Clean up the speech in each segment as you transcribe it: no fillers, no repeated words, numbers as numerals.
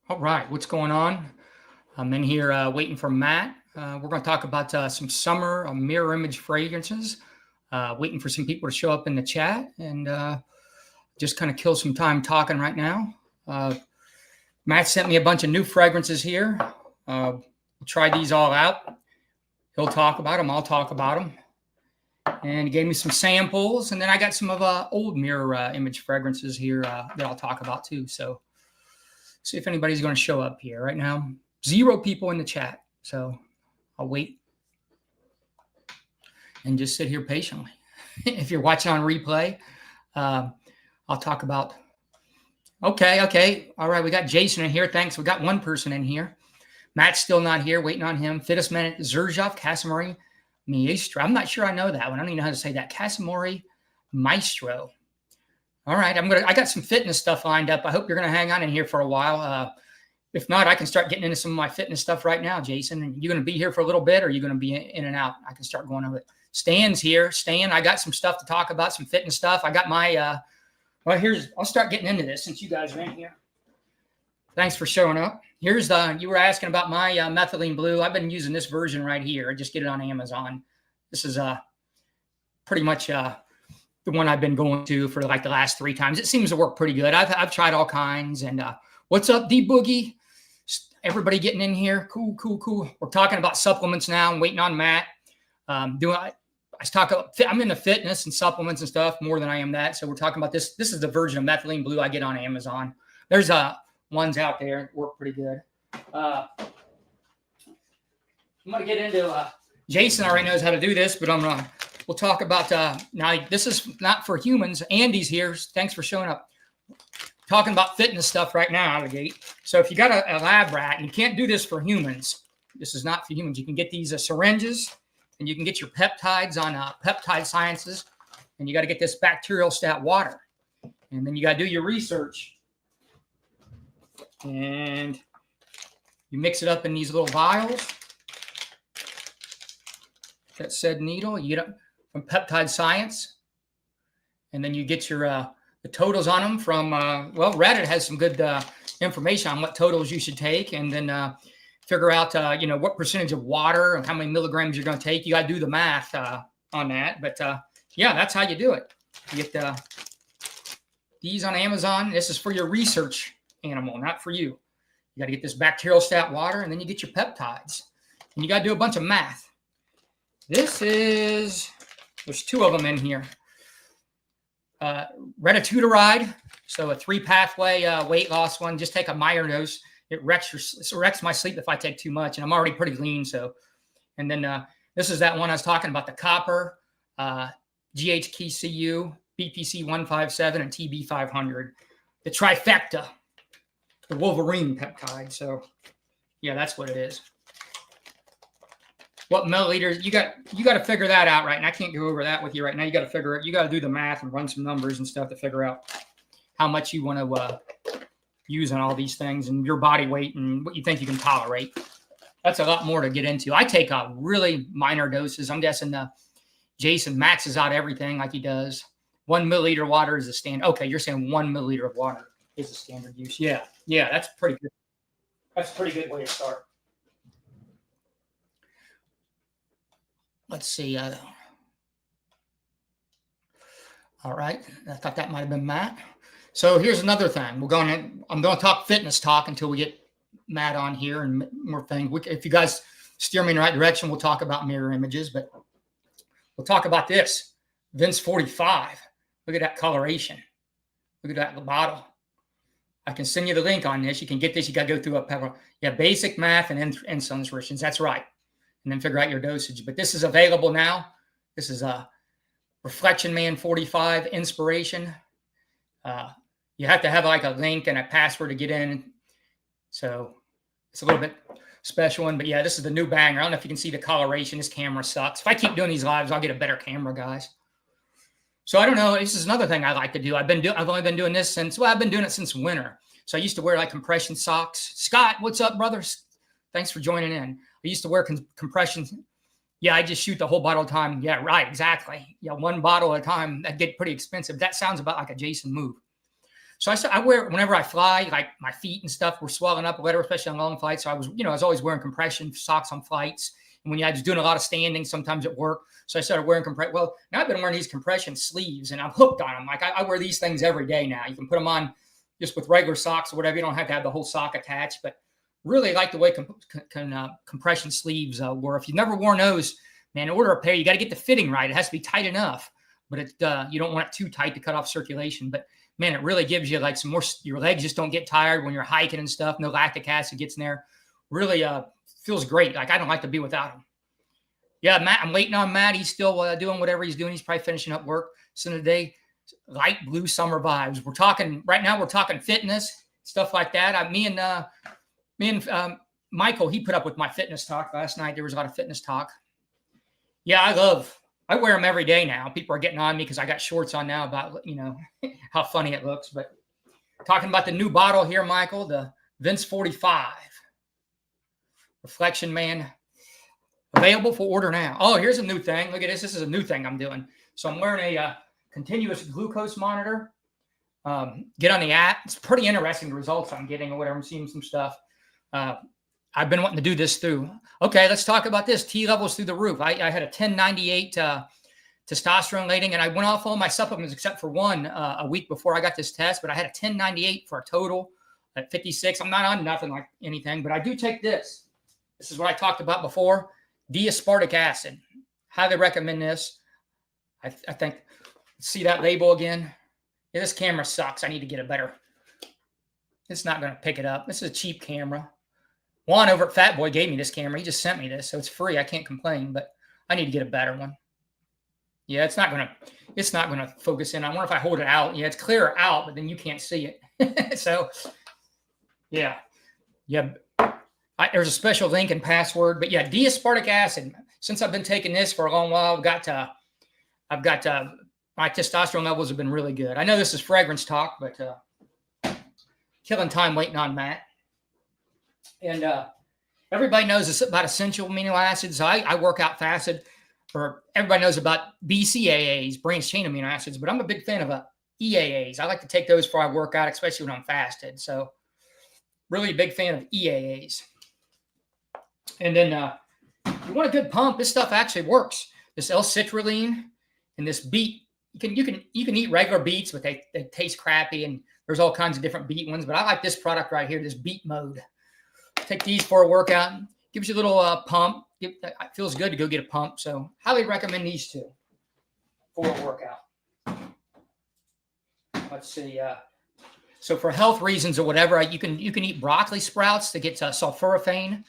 All right, what's going on? I'm in here waiting for Matt. We're going to talk about some summer mirror image fragrances. Waiting for some people to show up in the chat and just kind of kill some time talking right now. Matt sent me a bunch of new fragrances here. We'll try these all out. He'll talk about them. I'll talk about them. And he gave me some samples. And then I got some of old mirror image fragrances here that I'll talk about too. So see if anybody's going to show up here right now. 0 people in the chat. So I'll wait and just sit here patiently. If you're watching on replay, I'll talk about. Okay. All right. We got Jason in here. Thanks. We got one person in here. Matt's still not here. Waiting on him. Fittest Minute, Zerzhov, Casamori, Maestro. I'm not sure I know that one. I don't even know how to say that. Casamori Maestro. All right. I got some fitness stuff lined up. I hope you're going to hang on in here for a while. If not, I can start getting into some of my fitness stuff right now, Jason. And you going to be here for a little bit, or are you going to be in and out? I can start going over it. Stan's here. Stan, I got some stuff to talk about, some fitness stuff. I got my, I'll start getting into this since you guys are in here. Thanks for showing up. Here's you were asking about my methylene blue. I've been using this version right here. I just get it on Amazon. This is pretty much the one I've been going to for like the last 3 times. It seems to work pretty good. I've tried all kinds. And what's up, D-Boogie? Everybody getting in here? Cool. We're talking about supplements now. I'm waiting on Matt. I'm in the fitness and supplements and stuff more than I am that. So we're talking about this. This is the version of methylene blue I get on Amazon. There's ones out there that work pretty good. I'm going to get into Jason already knows how to do this, but we'll talk about now. This is not for humans. Andy's here. Thanks for showing up. Talking about fitness stuff right now out of the gate. So if you got a lab rat, and you can't do this for humans. This is not for humans. You can get these syringes, and you can get your peptides on Peptide Sciences, and you got to get this bacterial stat water. And then you got to do your research. And you mix it up in these little vials. That said needle, you get it from Peptide Science. And then you get your the totals on them from, Reddit has some good information on what totals you should take. And then figure out, what percentage of water and how many milligrams you're going to take. You got to do the math on that. But, that's how you do it. You get these on Amazon. This is for your research animal, not for you. You got to get this bacterial stat water, and then you get your peptides. And you got to do a bunch of math. There's 2 of them in here. Retitudaride, so a 3-pathway weight loss one. Just take a minor dose. It wrecks my sleep if I take too much, and I'm already pretty lean. So, and then this is that one I was talking about, the copper, GHQCU, BPC 157, and TB 500, the trifecta, the Wolverine peptide. So, that's what it is. What milliliters you got to figure that out, right? And I can't go over that with you right now. You got to figure it. You got to do the math and run some numbers and stuff to figure out how much you want to use on all these things and your body weight and what you think you can tolerate. That's a lot more to get into. I take really minor doses. I'm guessing Jason maxes out everything like he does. 1 milliliter of water is the standard. Okay, you're saying 1 milliliter of water is the standard use. Yeah, that's pretty good. That's a pretty good way to start. Let's see. All right. I thought that might have been Matt. So here's another thing. I'm going to talk fitness talk until we get Matt on here and more things. If you guys steer me in the right direction, we'll talk about mirror images, but we'll talk about this. Vince 45. Look at that coloration. Look at that bottle. I can send you the link on this. You can get this. You got to go through basic math and insulin restrictions. That's right. And then figure out your dosage. But this is available now. This is a Reflection Man 45 Inspiration. You have to have like a link and a password to get in. So it's a little bit special one. But this is the new banger. I don't know if you can see the coloration. This camera sucks. If I keep doing these lives, I'll get a better camera, guys. So I don't know. This is another thing I like to do. I've only been doing this I've been doing it since winter. So I used to wear like compression socks. Scott, what's up, brother? Thanks for joining in. I used to wear compression. I just shoot the whole bottle at a time. Yeah, right, exactly. 1 bottle at a time. That'd get pretty expensive. That sounds about like a Jason move. So I wear, whenever I fly, like my feet and stuff were swelling up, whatever, especially on long flights. So I was always wearing compression socks on flights. And when I was doing a lot of standing, sometimes at work. So I started wearing well, now I've been wearing these compression sleeves and I'm hooked on them. Like I wear these things every day now. You can put them on just with regular socks or whatever. You don't have to have the whole sock attached, but really like the way compression sleeves were. If you've never worn those, man, in order a pair, you got to get the fitting right. It has to be tight enough, but you don't want it too tight to cut off circulation. But man, it really gives you like some more, your legs just don't get tired when you're hiking and stuff. No lactic acid gets in there. Really feels great. Like I don't like to be without him. Yeah, Matt, I'm waiting on Matt. He's still doing whatever he's doing. He's probably finishing up work. So today, light blue summer vibes. Right now we're talking fitness, stuff like that. Me and Michael, he put up with my fitness talk last night. There was a lot of fitness talk. Yeah, I wear them every day now. People are getting on me because I got shorts on now about, how funny it looks. But talking about the new bottle here, Michael, the Vince 45. Reflection Man. Available for order now. Oh, here's a new thing. Look at this. This is a new thing I'm doing. So I'm wearing a continuous glucose monitor. Get on the app. It's pretty interesting, the results I'm getting or whatever. I'm seeing some stuff. I've been wanting to do this through. Okay, let's talk about this. T levels through the roof. I had a 1098 testosterone rating, and I went off all my supplements except for one a week before I got this test, but I had a 1098 for a total at 56. I'm not on nothing like anything, but I do take this. This is what I talked about before. D-aspartic acid. Highly recommend this. I think, see that label again? Yeah, this camera sucks. I need to get a better. It's not going to pick it up. This is a cheap camera. Juan over at Fat Boy gave me this camera. He just sent me this, so it's free. I can't complain, but I need to get a better one. Yeah, it's not gonna focus in. I wonder if I hold it out. Yeah, it's clear out, but then you can't see it. So, yeah. There's a special link and password, but yeah, D-aspartic acid. Since I've been taking this for a long while, I've got my testosterone levels have been really good. I know this is fragrance talk, but killing time waiting on Matt. And everybody knows about essential amino acids. I work out fasted. Or everybody knows about BCAAs, branched chain amino acids, but I'm a big fan of EAAs. I like to take those before I work out, especially when I'm fasted. So really a big fan of EAAs. And then you want a good pump. This stuff actually works. This L-citrulline and this beet. You can eat regular beets, but they taste crappy. And there's all kinds of different beet ones. But I like this product right here, this beet mode. Take these for a workout. Gives you a little pump. It feels good to go get a pump. So highly recommend these two for a workout. Let's see. So for health reasons or whatever, you can eat broccoli sprouts to get sulforaphane.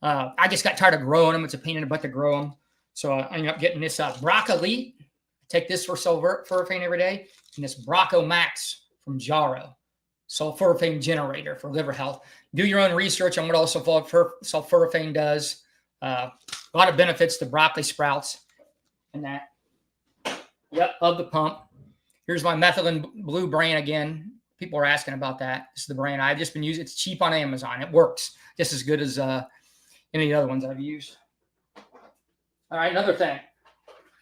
I just got tired of growing them. It's a pain in the butt to grow them. So I ended up getting this broccoli. I take this for sulforaphane every day. And this Brocco Max from Jarrow. Sulforaphane generator for liver health. Do your own research on what all sulforaphane does. A lot of benefits to broccoli sprouts and that. Yep, love the pump. Here's my methylene blue brand again. People are asking about that. This is the brand I've just been using. It's cheap on Amazon. It works just as good as any of the other ones I've used. All right, another thing.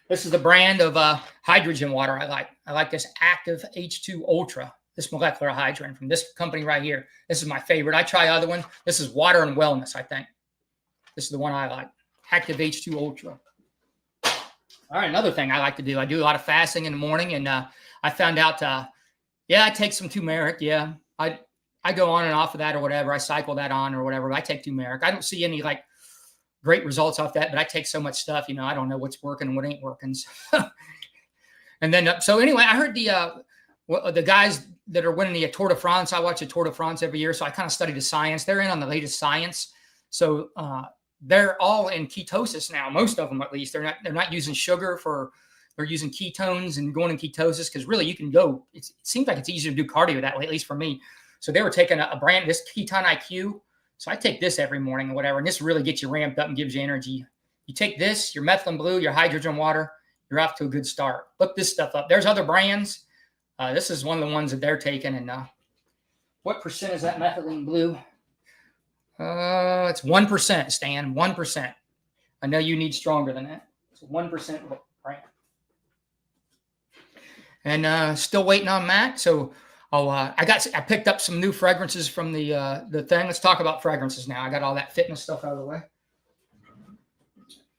This is the brand of hydrogen water I like. I like this Active H2 Ultra. This molecular hydrogen from this company right here. This is my favorite. I try other one. This is Water and Wellness, I think. This is the one I like. Active H2 Ultra. All right, another thing I like to do. I do a lot of fasting in the morning, and I found out, I take some turmeric. Yeah, I go on and off of that or whatever. I cycle that on or whatever. I take turmeric. I don't see any great results off that, but I take so much stuff. I don't know what's working and what ain't working. So. And then, so anyway, I heard the guys that are winning the Tour de France. I watch the Tour de France every year, so I kind of study the science. They're in on the latest science. So they're all in ketosis now. Most of them, at least, they're not using sugar they're using ketones and going in ketosis because really you can go. It seems like it's easier to do cardio that way, at least for me. So they were taking a brand, this Ketone IQ. So I take this every morning or whatever, and this really gets you ramped up and gives you energy. You take this, your methylene blue, your hydrogen water, you're off to a good start. Look this stuff up. There's other brands. This is one of the ones that they're taking. And what percent is that methylene blue? It's 1%, Stan. 1%. I know you need stronger than that. It's 1% brand. And still waiting on Matt. So I picked up some new fragrances from the thing. Let's talk about fragrances now. I got all that fitness stuff out of the way.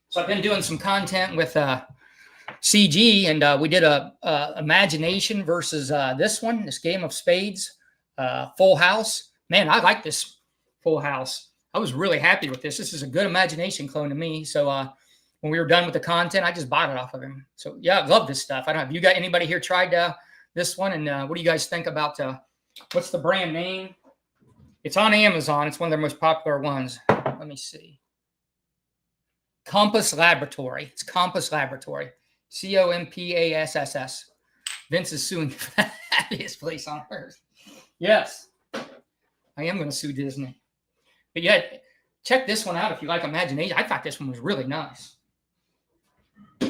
So I've been doing some content with CG, and we did a imagination versus this game of spades, full house. Man, I like this full house. I was really happy with this. This is a good imagination clone to me. So when we were done with the content, I just bought it off of him. So yeah, I love this stuff. I don't know if you got anybody here tried this one, and what do you guys think about what's the brand name? It's on Amazon. It's one of their most popular ones. Let me see. Compass Laboratory. It's Compass Laboratory. COMPASSS. Vince is suing for the happiest place on earth. Yes, I am going to sue Disney. But yeah, check this one out if you like imagination. I thought this one was really nice. All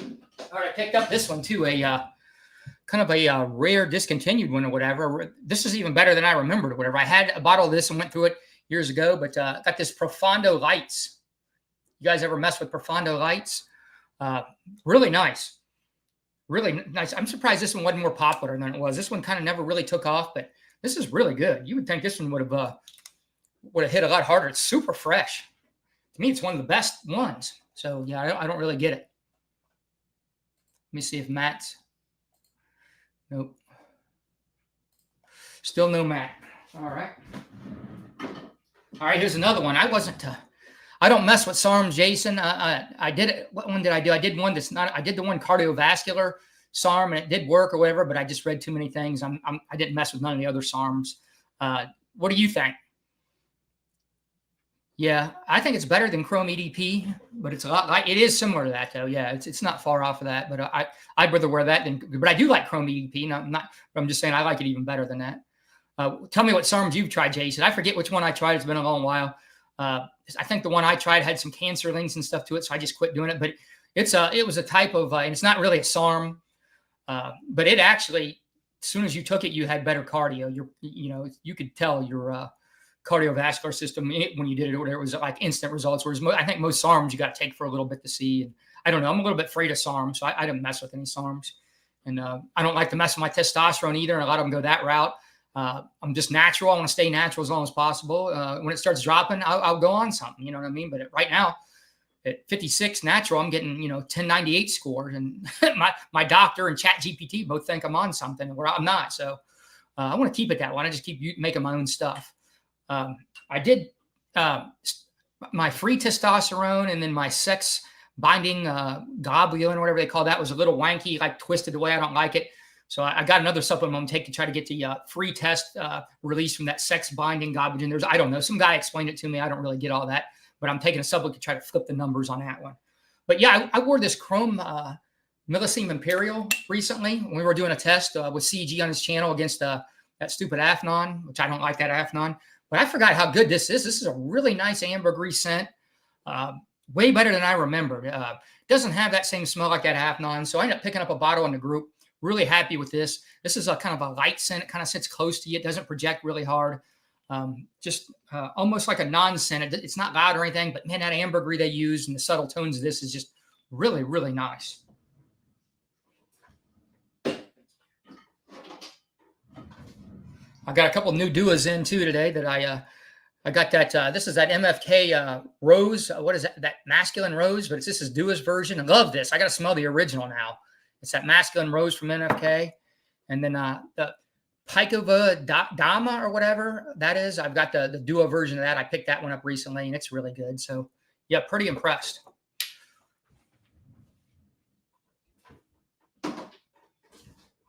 right, I picked up this one too, a kind of a rare discontinued one or whatever. This is even better than I remembered or whatever. I had a bottle of this and went through it years ago, but got this Profondo Lights. You guys ever mess with Profondo Lights? Really nice. Really nice. I'm surprised this one wasn't more popular than it was. This one kind of never really took off, but this is really good. You would think this one would have hit a lot harder. It's super fresh. To me, it's one of the best ones. So yeah, I don't really get it. Let me see if Matt's. Nope. Still no Matt. All right. All right, here's another one. I don't mess with SARMs, Jason. I did it. What one did I do? I did one that's not. I did the one cardiovascular SARM, and it did work or whatever. But I just read too many things. I didn't mess with none of the other SARMs. What do you think? Yeah, I think it's better than Chrome EDP, but it's a lot like it is similar to that though. Yeah, it's not far off of that. But I'd rather wear that than. But I do like Chrome EDP. I'm just saying I like it even better than that. Tell me what SARMs you've tried, Jason. I forget which one I tried. It's been a long while. I think the one I tried had some cancer links and stuff to it, so I just quit doing it. But it was a type of, and it's not really a SARM, but it actually, as soon as you took it, you had better cardio. You could tell your cardiovascular system when you did it or whatever. It was like instant results. Whereas I think most SARMs you got to take for a little bit to see. And I don't know. I'm a little bit afraid of SARMs, so I didn't mess with any SARMs. And I don't like to mess with my testosterone either. And a lot of them go that route. I'm just natural. I want to stay natural as long as possible. When it starts dropping, I'll go on something, you know what I mean? But right now at 56 natural, I'm getting, 1098 scores, and my doctor and ChatGPT both think I'm on something where I'm not. So I want to keep it that way. I just keep making my own stuff. I did my free testosterone, and then my sex binding globulin or whatever they call that was a little wanky, like twisted the way I don't like it. So I got another supplement I'm taking to try to get the free test release from that sex binding globulin. I don't know. Some guy explained it to me. I don't really get all that, but I'm taking a supplement to try to flip the numbers on that one. But yeah, I wore this Chrome Millesime Imperial recently when we were doing a test with CG on his channel against that stupid Afnon, which I don't like that Afnon. But I forgot how good this is. This is a really nice ambergris scent. Way better than I remembered. Doesn't have that same smell like that Afnon. So I ended up picking up a bottle in the group. Really happy with this. This is a kind of a light scent. It kind of sits close to you. It doesn't project really hard. Just almost like a non-scent. It's not loud or anything, but man, that ambergris they use and the subtle tones of this is just really, really nice. I got a couple new duos in too today that I got that. This is that MFK Rose. What is that? That masculine rose, but this is duo's version. I love this. I got to smell the original now. It's that masculine rose from NFK. And then the Pikova Dama or whatever that is. I've got the duo version of that. I picked that one up recently, and it's really good. So, yeah, pretty impressed. I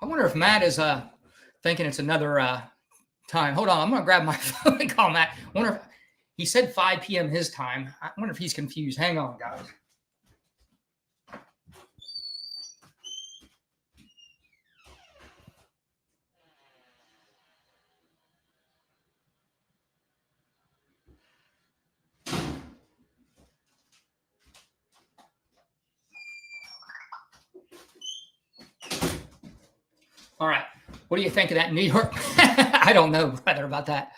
wonder if Matt is thinking it's another time. Hold on. I'm going to grab my phone and call Matt. I wonder if he said 5 p.m. his time. I wonder if he's confused. Hang on, guys. All right. What do you think of that New York? I don't know, brother, about that.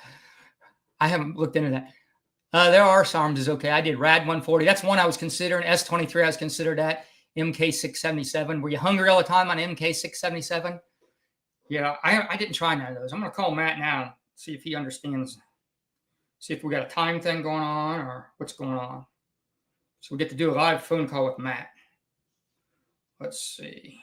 I haven't looked into that. There are SARMs is okay. I did RAD 140. That's one I was considering. S23 I was considered that. MK677. Were you hungry all the time on MK677? Yeah, I didn't try none of those. I'm going to call Matt now, see if he understands. See if we got a time thing going on or what's going on. So we get to do a live phone call with Matt. Let's see.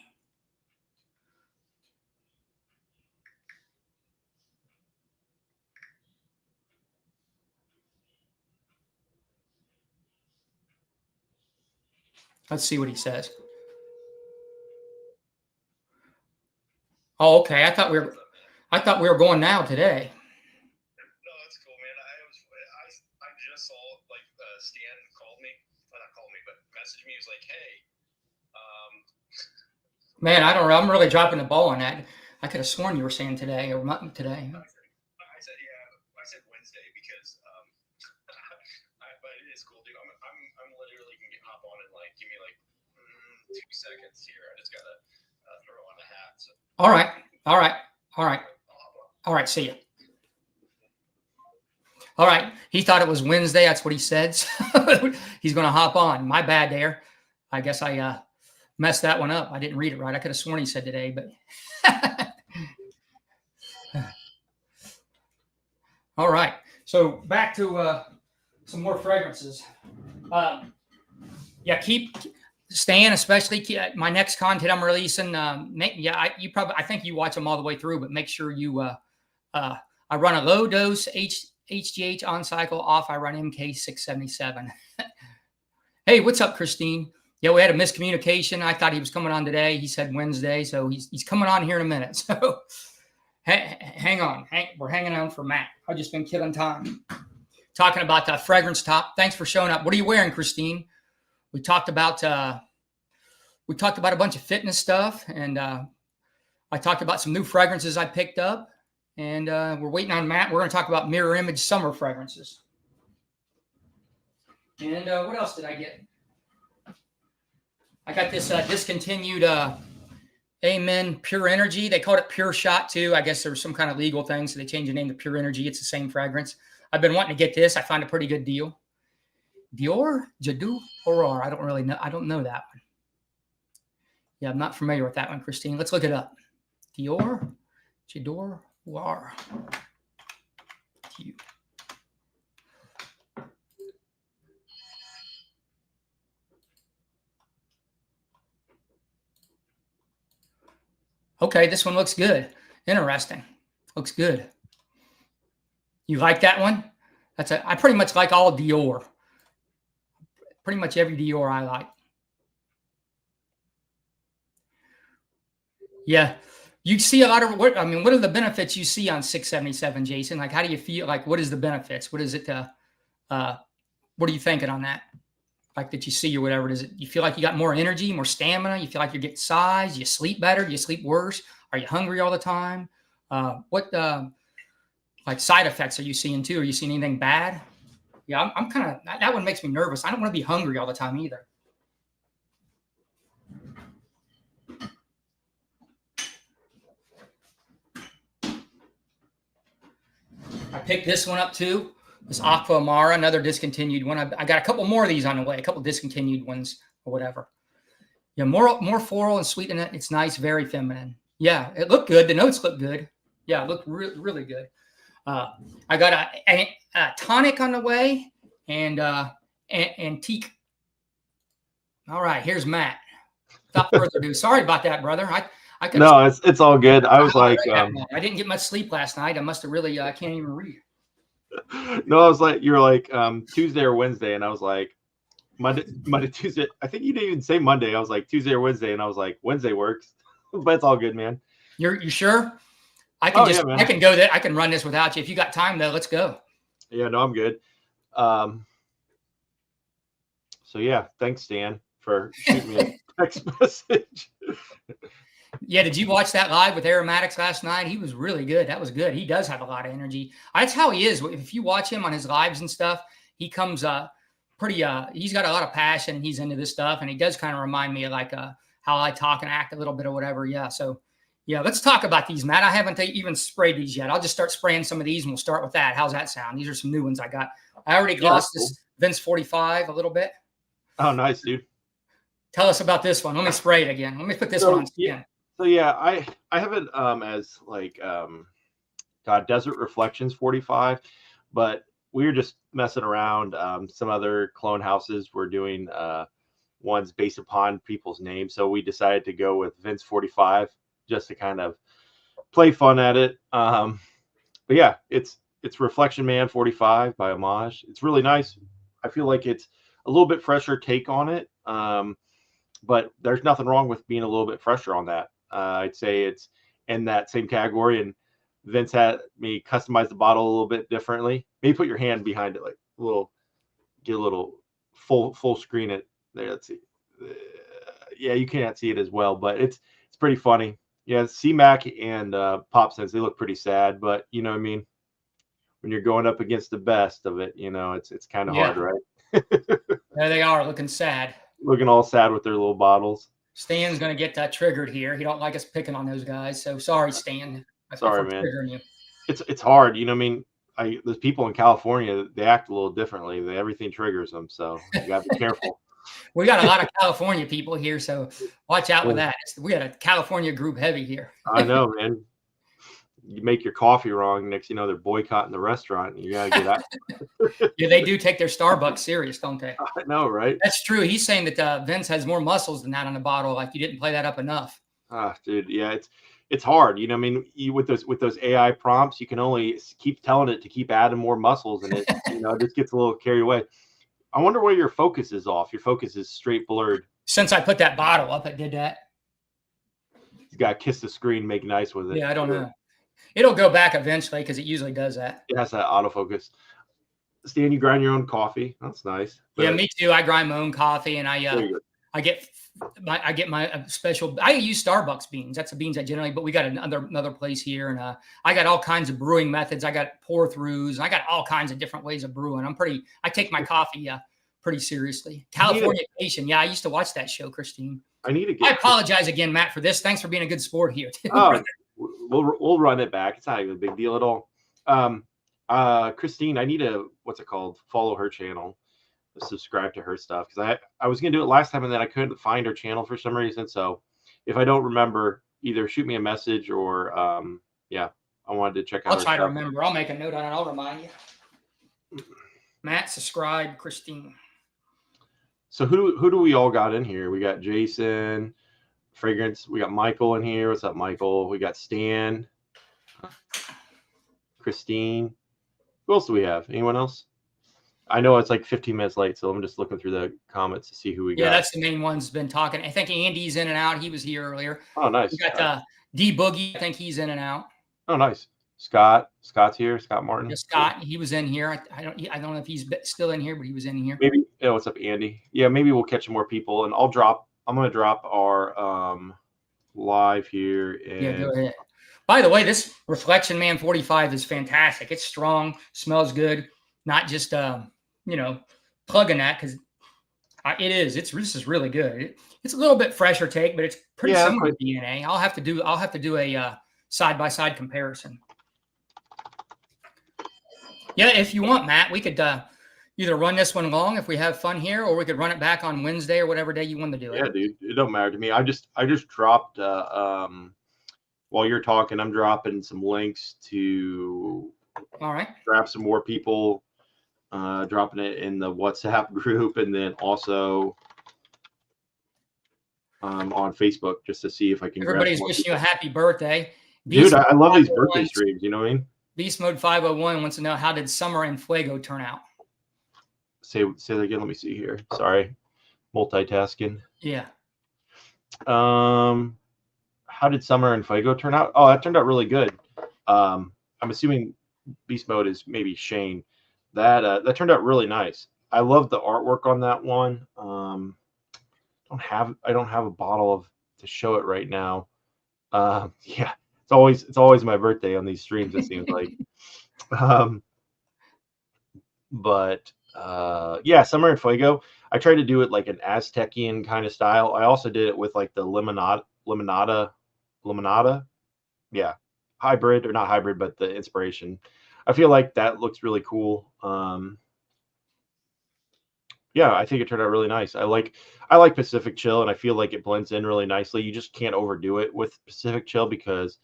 Let's see what he says. Oh, okay. I thought we were going now today. No, that's cool, man. I just saw like Stan called me, well, not called me, but messaged me. He was like, "Hey, man, I don't know. I'm really dropping the ball on that. I could have sworn you were saying today or today." I said, yeah, I said Wednesday because but it is cool, dude. I'm literally can hop on and like give me like 2 seconds here. I just gotta throw on the hat. So. All right. See ya. All right. He thought it was Wednesday. That's what he said. So he's going to hop on. My bad there. I guess I messed that one up. I didn't read it right. I could have sworn he said today, but. All right. So back to some more fragrances. Yeah, keep staying, especially my next content I'm releasing. I think you watch them all the way through, but make sure you. I run a low dose HGH on cycle off. I run MK677. Hey, what's up, Christine? Yeah, we had a miscommunication. I thought he was coming on today. He said Wednesday, so he's coming on here in a minute. So hang on. We're hanging on for Matt. I've just been killing time. Talking about the fragrance top. Thanks for showing up. What are you wearing, Christine? We talked about a bunch of fitness stuff, and I talked about some new fragrances I picked up, and we're waiting on Matt. We're going to talk about mirror image summer fragrances. And what else did I get? I got this discontinued Amen Pure Energy. They called it Pure Shot too. I guess there was some kind of legal thing, so they changed the name to Pure Energy. It's the same fragrance. I've been wanting to get this. I found a pretty good deal. Dior Jadou Aurore. I don't really know. I don't know that one. Yeah, I'm not familiar with that one, Christine. Let's look it up. Dior Jadou Aurore. Okay, this one looks good. Interesting. Looks good. You like that one? I pretty much like all Dior. Pretty much every Dior I like. Yeah. You see a lot of what are the benefits you see on 677, Jason? Like, how do you feel? Like, what is the benefits? What is it? What are you thinking on that? Like that you see or whatever. Does it? You feel like you got more energy, more stamina? You feel like you're getting size? You sleep better? Do you sleep worse? Are you hungry all the time? What like side effects are you seeing too? Are you seeing anything bad? Yeah, I'm kind of, that one makes me nervous. I don't want to be hungry all the time either. I picked this one up too. This Aqua Amara, another discontinued one. I got a couple more of these on the way, a couple discontinued ones or whatever. Yeah, more floral and sweet in it. It's nice, very feminine. Yeah, it looked good. The notes look good. Yeah, it looked really good. I got a tonic on the way and antique. All right, here's Matt. Without further ado, sorry about that, brother. No, it's all good. I was like, I didn't get much sleep last night. I must have really, I can't even read. No, I was like, you were like Tuesday or Wednesday, and I was like Monday, Tuesday. I think you didn't even say Monday. I was like Tuesday or Wednesday, and I was like Wednesday works, but it's all good, man. You sure? I can I can go there. I can run this without you. If you got time though, let's go. Yeah, no, I'm good. So yeah, thanks, Stan, for shooting me a text message. Yeah, did you watch that live with Aromatics last night? He was really good. That was good. He does have a lot of energy. That's how he is. If you watch him on his lives and stuff, he comes pretty he's got a lot of passion. He's into this stuff, and he does kind of remind me of like how I talk and act a little bit or whatever. Yeah, so yeah, let's talk about these, Matt. I haven't even sprayed these yet. I'll just start spraying some of these, and we'll start with that. How's that sound? These are some new ones I got. I already glossed this Vince 45 a little bit. Oh, nice, dude. Tell us about this one. Let me spray it again. Let me put this one on skin. So yeah, I have it as like Desert Reflections 45, but we were just messing around. Some other clone houses were doing ones based upon people's names, so we decided to go with Vince 45 just to kind of play fun at it. But yeah, it's Reflection Man 45 by Homage. It's really nice. I feel like it's a little bit fresher take on it. But there's nothing wrong with being a little bit fresher on that. I'd say it's in that same category. And Vince had me customize the bottle a little bit differently. Maybe put your hand behind it, like get a little full screen it there. Let's see. Yeah, you can't see it as well, but it's pretty funny. Yeah, C-Mac and Pop Sense, they look pretty sad, but you know what I mean? When you're going up against the best of it, it's kind of hard, right? There they are, looking sad. Looking all sad with their little bottles. Stan's going to get triggered here. He don't like us picking on those guys. So sorry, Stan. Sorry, man. Triggering you. It's hard. I mean, there's people in California, they act a little differently. Everything triggers them. So you got to be careful. We got a lot of California people here, so watch out with that. We got a California group heavy here. I know, man. You make your coffee wrong, next you know they're boycotting the restaurant. You gotta get out. Yeah, they do take their Starbucks serious, don't they? I know, right? That's true. He's saying that Vince has more muscles than that on the bottle. Like you didn't play that up enough. Dude, yeah, it's hard. I mean, with those AI prompts, you can only keep telling it to keep adding more muscles, and it it just gets a little carried away. I wonder where your focus is off. Your focus is straight blurred. Since I put that bottle up, it did that. You got to kiss the screen, make nice with it. Yeah, I don't know. It'll go back eventually because it usually does that. It has that autofocus. Stan, you grind your own coffee. That's nice. Yeah, me too. I grind my own coffee, and I get my special. I use Starbucks beans. That's the beans I generally. But we got another place here, and I got all kinds of brewing methods. I got pour throughs. I got all kinds of different ways of brewing. I take my coffee pretty seriously. Californication. Yeah, I used to watch that show, Christine. I apologize again, Matt, for this. Thanks for being a good sport here. We'll run it back. It's not even a big deal at all. Christine, I need to follow her channel, subscribe to her stuff, because I was gonna do it last time and then I couldn't find her channel for some reason. So if I don't remember, either shoot me a message or I wanted to check out. I'll try to remember. I'll make a note on it. I'll remind you. Matt, subscribe, Christine. So who do we all got in here? We got Jason, Fragrance. We got Michael in here. What's up, Michael? We got Stan, Christine. Who else do we have? Anyone else? I know it's like 15 minutes late, so I'm just looking through the comments to see who we got. Yeah, that's the main one's been talking. I think Andy's in and out. He was here earlier. Oh, nice. We got D Boogie. I think he's in and out. Oh, nice. Scott's here. Scott Martin. Yeah, Scott, he was in here. I don't know if he's still in here, but he was in here. Maybe. Yeah, what's up, Andy? Yeah, maybe we'll catch some more people, and I'm going to drop our live here. And go ahead. By the way, this Reflection Man 45 is fantastic. It's strong, smells good. Not just plugging that, because it is. This is really good. It's a little bit fresher take, but it's pretty similar to DNA. I'll have to do a side-by-side comparison. Yeah, if you want, Matt, we could either run this one long if we have fun here, or we could run it back on Wednesday or whatever day you want to do it. Yeah, dude, it don't matter to me. I just dropped while you're talking, I'm dropping some links to grab some more people, dropping it in the WhatsApp group, and then also on Facebook just to see if I can. Everybody's wishing you a happy birthday. Dude, I love these birthday streams. You know what I mean? Beast Mode 501 wants to know, how did Summer and Fuego turn out? Say that again. Let me see here. Sorry, multitasking. Yeah. How did Summer and Fuego turn out? Oh, that turned out really good. I'm assuming Beast Mode is maybe Shane. That turned out really nice. I love the artwork on that one. I don't have a bottle to show it right now. Yeah. It's always my birthday on these streams, it seems like. Summer and Fuego. I tried to do it like an Aztecian kind of style. I also did it with like the limonada. Yeah. Hybrid, or not hybrid, but the inspiration. I feel like that looks really cool. Yeah, I think it turned out really nice. I like Pacific Chill, and I feel like it blends in really nicely. You just can't overdo it with Pacific Chill because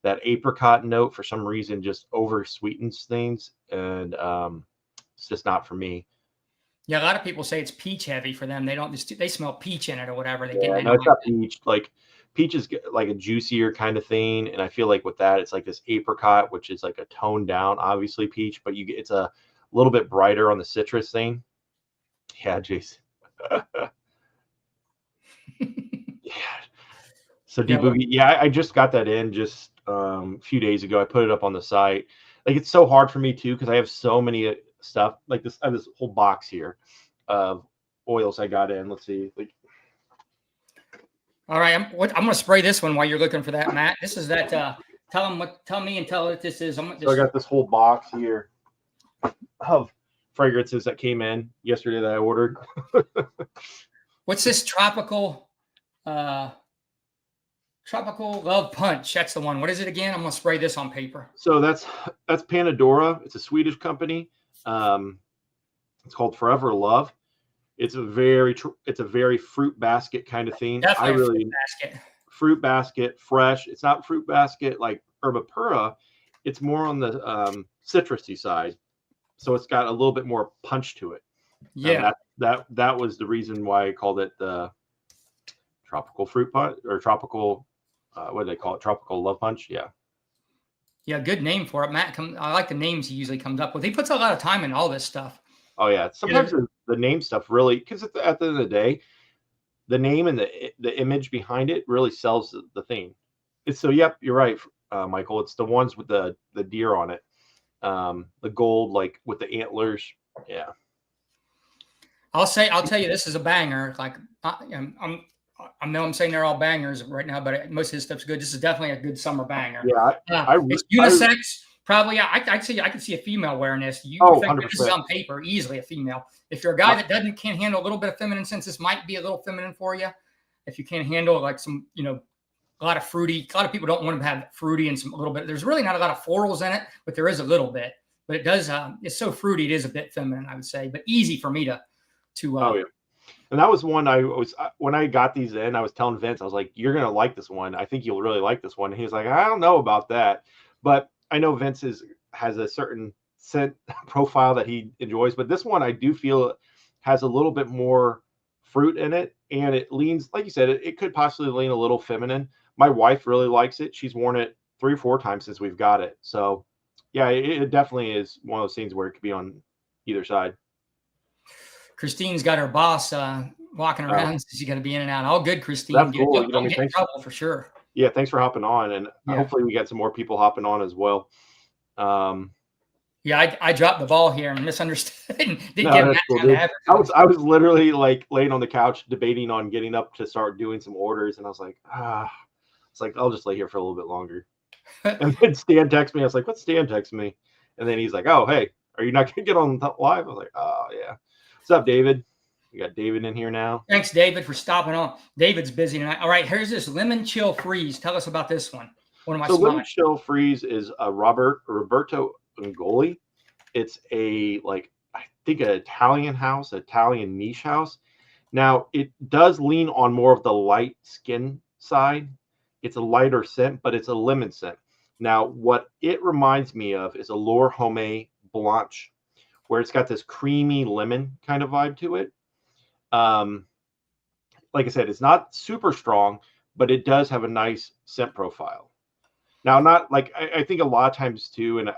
that apricot note for some reason just over sweetens things, and it's just not for me. Yeah, a lot of people say it's peach heavy for them. They smell peach in it or whatever. They Yeah, don't no, it's like not that. peach. Like peach is like a juicier kind of thing, and I feel like with that, it's like this apricot, which is like a toned down, obviously peach, but it's a little bit brighter on the citrus thing. Yeah, Jason. Yeah. So Yeah, deboogie, yeah, I just got that in just a few days ago. I put it up on the site. Like it's so hard for me too because I have so many stuff like this. I have this whole box here of oils I got in. Let's see, like all right, I'm going to spray this one while you're looking for that, Matt. This is that. Tell me and tell what this is. so I got this whole box here of fragrances that came in yesterday that I ordered. What's this tropical love punch? That's the one. What is it again? I'm going to spray this on paper. So that's Panadora. It's a Swedish company. It's called Forever Love. It's a very fruit basket kind of thing. Definitely fruit basket. Fruit basket, fresh. It's not fruit basket like Herba Pura. It's more on the citrusy side, so it's got a little bit more punch to it. Yeah, that was the reason why I called it the tropical fruit punch or tropical. What do they call it? Tropical love punch. Yeah. Yeah, good name for it, Matt. I like the names he usually comes up with. He puts a lot of time in all this stuff. Oh yeah. Sometimes the name stuff really, because at the end of the day, the name and the image behind it really sells the thing. It's so. Yep, you're right, Michael. It's the ones with the deer on it, the gold like with the antlers. Yeah. I'll tell you, this is a banger. Like I know I'm saying they're all bangers right now, but most of his stuff's good. This is definitely a good summer banger. Yeah, it's unisex. Probably, I could see a female wearing this. This is on paper, easily a female. If you're a guy that can't handle a little bit of feminine sense, this might be a little feminine for you. If you can't handle like some, a lot of fruity. A lot of people don't want to have fruity and a little bit. There's really not a lot of florals in it, but there is a little bit. But it does. It's so fruity. It is a bit feminine, I would say, but easy for me to. Oh yeah. And that was one when I got these in, I was telling Vince, I was like, you're going to like this one. I think you'll really like this one. And he was like, I don't know about that. But I know Vince has a certain scent profile that he enjoys. But this one, I do feel has a little bit more fruit in it. And it leans, like you said, it could possibly lean a little feminine. My wife really likes it. She's worn it 3 or 4 times since we've got it. So, yeah, it definitely is one of those things where it could be on either side. Christine's got her boss walking around. She's going to be in and out. All good, Christine. That's cool. Don't get in trouble for sure. Yeah, thanks for hopping on, and hopefully we get some more people hopping on as well. Yeah, I dropped the ball here and misunderstood. Didn't get cool, I was literally like laying on the couch debating on getting up to start doing some orders, and I was like, it's like I'll just lay here for a little bit longer. And then Stan texted me. I was like, "What's Stan texting me?" And then he's like, "Oh, hey, are you not gonna get on live?" I was like, "Oh yeah." What's up, David? We got David in here now. Thanks, David, for stopping on. David's busy tonight. All right, here's this lemon chill freeze. Tell us about this one. Lemon chill freeze is a Roberto Ungoli. It's I think an Italian niche house. Now it does lean on more of the light skin side. It's a lighter scent, but it's a lemon scent. Now what it reminds me of is a L'Or Homme Blanche, where it's got this creamy lemon kind of vibe to it. Like I said, it's not super strong, but it does have a nice scent profile. Now, not like I think a lot of times too, and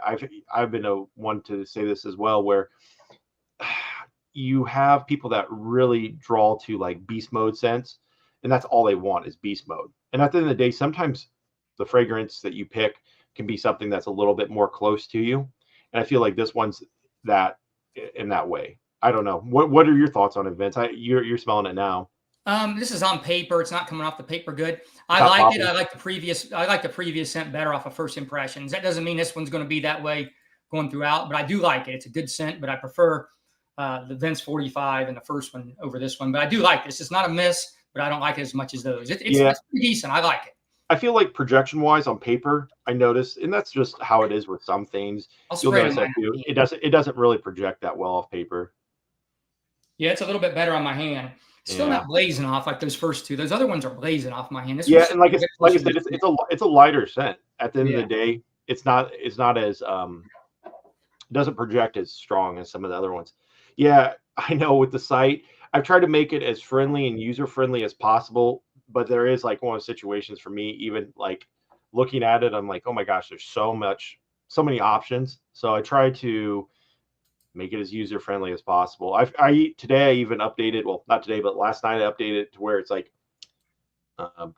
I've been one to say this as well, where you have people that really draw to like beast mode scents, and that's all they want is beast mode. And at the end of the day, sometimes the fragrance that you pick can be something that's a little bit more close to you. And I feel like this one's that in that way. I don't know. What are your thoughts on it, Vince? You're smelling it now. This is on paper. It's not coming off the paper good. I like it. I like the previous scent better off of first impressions. That doesn't mean this one's going to be that way going throughout, but I do like it. It's a good scent, but I prefer the Vince 45 and the first one over this one. But I do like this. It's not a miss, but I don't like it as much as those. It's pretty decent. I like it. I feel like projection-wise on paper, I noticed, and that's just how it is with some things. You'll notice that too. It doesn't really project that well off paper. Yeah, it's a little bit better on my hand. It's still Yeah. not blazing off like those first two. Those other ones are blazing off my hand. This Yeah, one's and like a bit I closer said, to it's a lighter scent. At the end yeah. of the day, it's not as doesn't project as strong as some of the other ones. Yeah, I know with the site, I've tried to make it as friendly and user friendly as possible, but there is like one of the situations for me, even like looking at it, I'm like, oh my gosh, there's so many options. So I try to make it as user friendly as possible. Today I even updated, well, not today, but last night I updated it to where it's like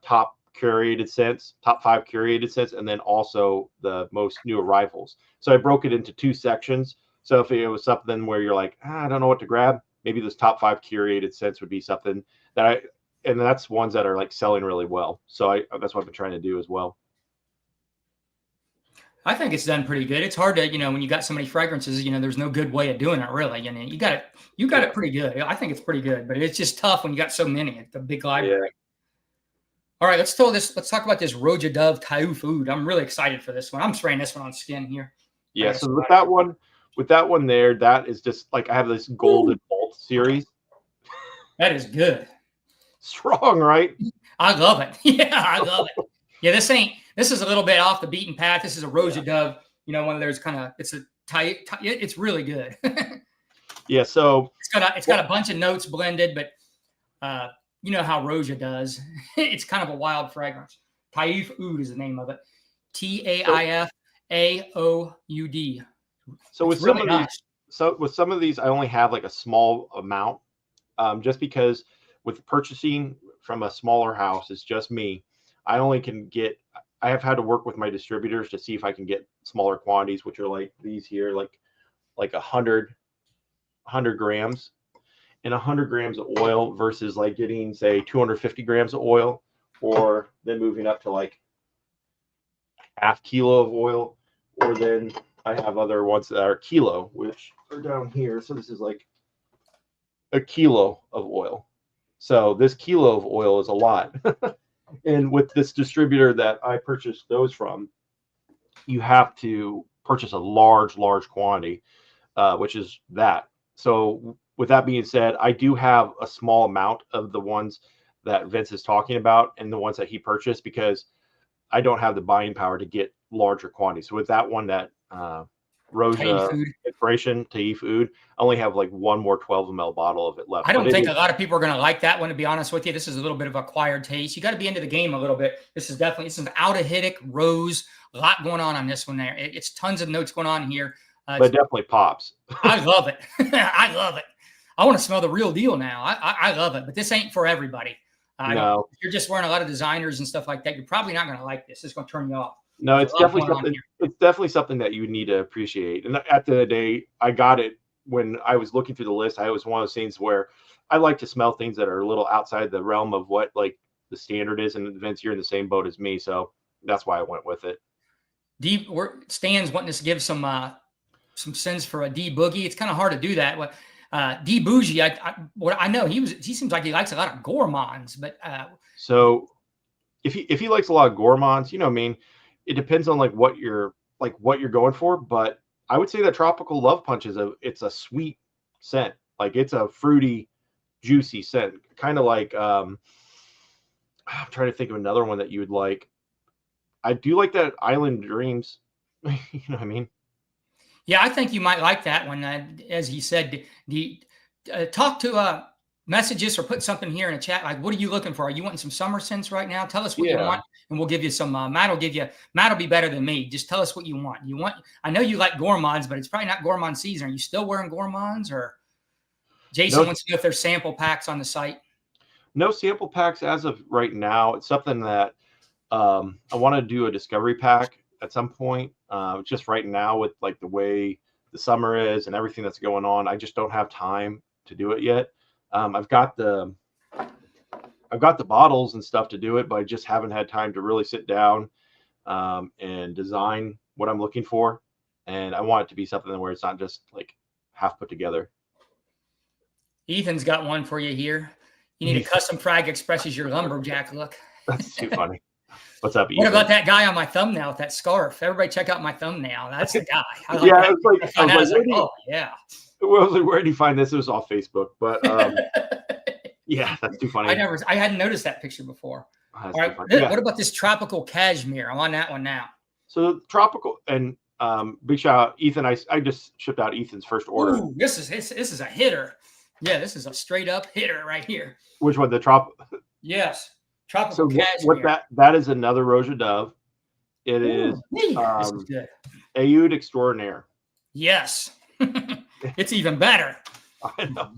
top curated scents, top 5 curated scents, and then also the most new arrivals. So I broke it into 2 sections. So if it was something where you're like, I don't know what to grab, maybe those top 5 curated scents would be something and that's ones that are like selling really well. So that's what I've been trying to do as well. I think it's done pretty good. It's hard to, when you got so many fragrances, there's no good way of doing it really. You got it pretty good. I think it's pretty good, but it's just tough when you got so many. It's a big library. Yeah. All right, let's talk about this Roja Dove Taiyu food. I'm really excited for this one. I'm spraying this one on skin here. Yeah. So with that one there, that is just like I have this Golden Bolt series. That is good. Strong, right? I love it. Yeah, I love it. Yeah, this is a little bit off the beaten path. This is a Roja Dove, one of those kind of, it's really good. Yeah. So it's got a bunch of notes blended, but you know how Roja does. It's kind of a wild fragrance. Taif Oud is the name of it. Taifaoud. So with some of these, I only have like a small amount, just because with purchasing from a smaller house, it's just me. I have had to work with my distributors to see if I can get smaller quantities, which are like these here, like 100 grams. And 100 grams of oil versus like getting say 250 grams of oil, or then moving up to like half kilo of oil, or then I have other ones that are kilo, which are down here. So this is like a kilo of oil. So this kilo of oil is a lot. And with this distributor that I purchased those from, you have to purchase a large quantity, which is that. So with that being said, I do have a small amount of the ones that Vince is talking about and the ones that he purchased, because I don't have the buying power to get larger quantities. So with that one, that Roja Inspiration Taif Oud, I only have like one more 12 ml bottle of it left. I don't think a lot of people are going to like that one, to be honest with you. This is a little bit of acquired taste. You got to be into the game a little bit. This is an Oudahidic rose. A lot going on this one there. It's tons of notes going on here. But it definitely pops. I love it. I love it. I want to smell the real deal now. I love it, but this ain't for everybody. No. If you're just wearing a lot of designers and stuff like that, you're probably not going to like this. It's going to turn you off. No, it's definitely something. It's definitely something that you need to appreciate. And at the end of the day, I got it when I was looking through the list. I was one of those things where I like to smell things that are a little outside the realm of what like the standard is. And Vince, you're in the same boat as me, so that's why I went with it. Stan's wanting us to give some sins for a D Boogie. It's kind of hard to do that. D Bougie, I know he seems like he likes a lot of gourmands, but so if he likes a lot of gourmands, it depends on like what you're going for. But I would say that Tropical Love Punch it's a sweet scent. Like it's a fruity, juicy scent. Kind of like I'm trying to think of another one that you would like. I do like that Island Dreams. You know what I mean? Yeah, I think you might like that one. As he said, talk to messages or put something here in a chat. Like, what are you looking for? Are you wanting some summer scents right now? Tell us what you want, and we'll give you some. Matt will be better than me. Just tell us what you want. I know you like gourmands, but it's probably not gourmand season. Are you still wearing gourmands, or Jason wants to know if there's sample packs on the site? No sample packs as of right now. It's something that I want to do a discovery pack at some point. Just right now with like the way the summer is and everything that's going on, I just don't have time to do it yet. I've got the bottles and stuff to do it, but I just haven't had time to really sit down and design what I'm looking for. And I want it to be something where it's not just like half put together. Ethan's got one for you here. You need a custom frag expresses your lumberjack look. That's too funny. What's up, What Ethan? about that guy on my thumbnail with that scarf? Everybody check out my thumbnail. That's the guy. I like Yeah, that. it's like, I was like, oh, yeah. I was like, where did you find this? It was off Facebook, but yeah, that's too funny. I hadn't noticed that picture before. That's All right, too funny. what about this tropical cashmere? I'm on that one now. So tropical and big shout out, Ethan. I just shipped out Ethan's first order. Ooh, this is a hitter. Yeah, this is a straight up hitter right here. Which one? The trop? Yes, tropical So cashmere. that is another Roja Dove. It is this is good. Aoud Extraordinaire. Yes, it's even better. I know,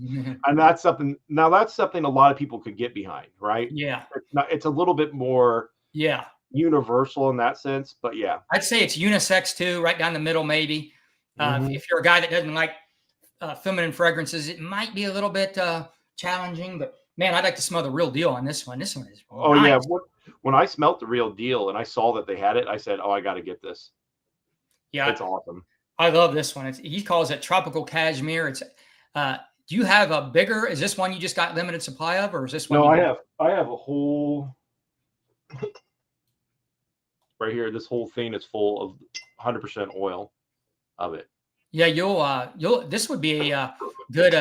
and that's something. Now that's something a lot of people could get behind, right? Yeah, it's a little bit more universal in that sense, but yeah, I'd say it's unisex too, right down the middle maybe. If you're a guy that doesn't like feminine fragrances, it might be a little bit challenging, but man, I'd like to smell the real deal on this one. This one is nice. Yeah. When I smelt the real deal and I saw that they had it, I said, "Oh, I got to get this." Yeah, it's awesome. I love this one. He calls it tropical cashmere. It's do you have a bigger? Is this one you just got limited supply of, or is this one? No, I have a whole right here. This whole thing is full of 100% oil of it. Yeah, you'll. This would be a good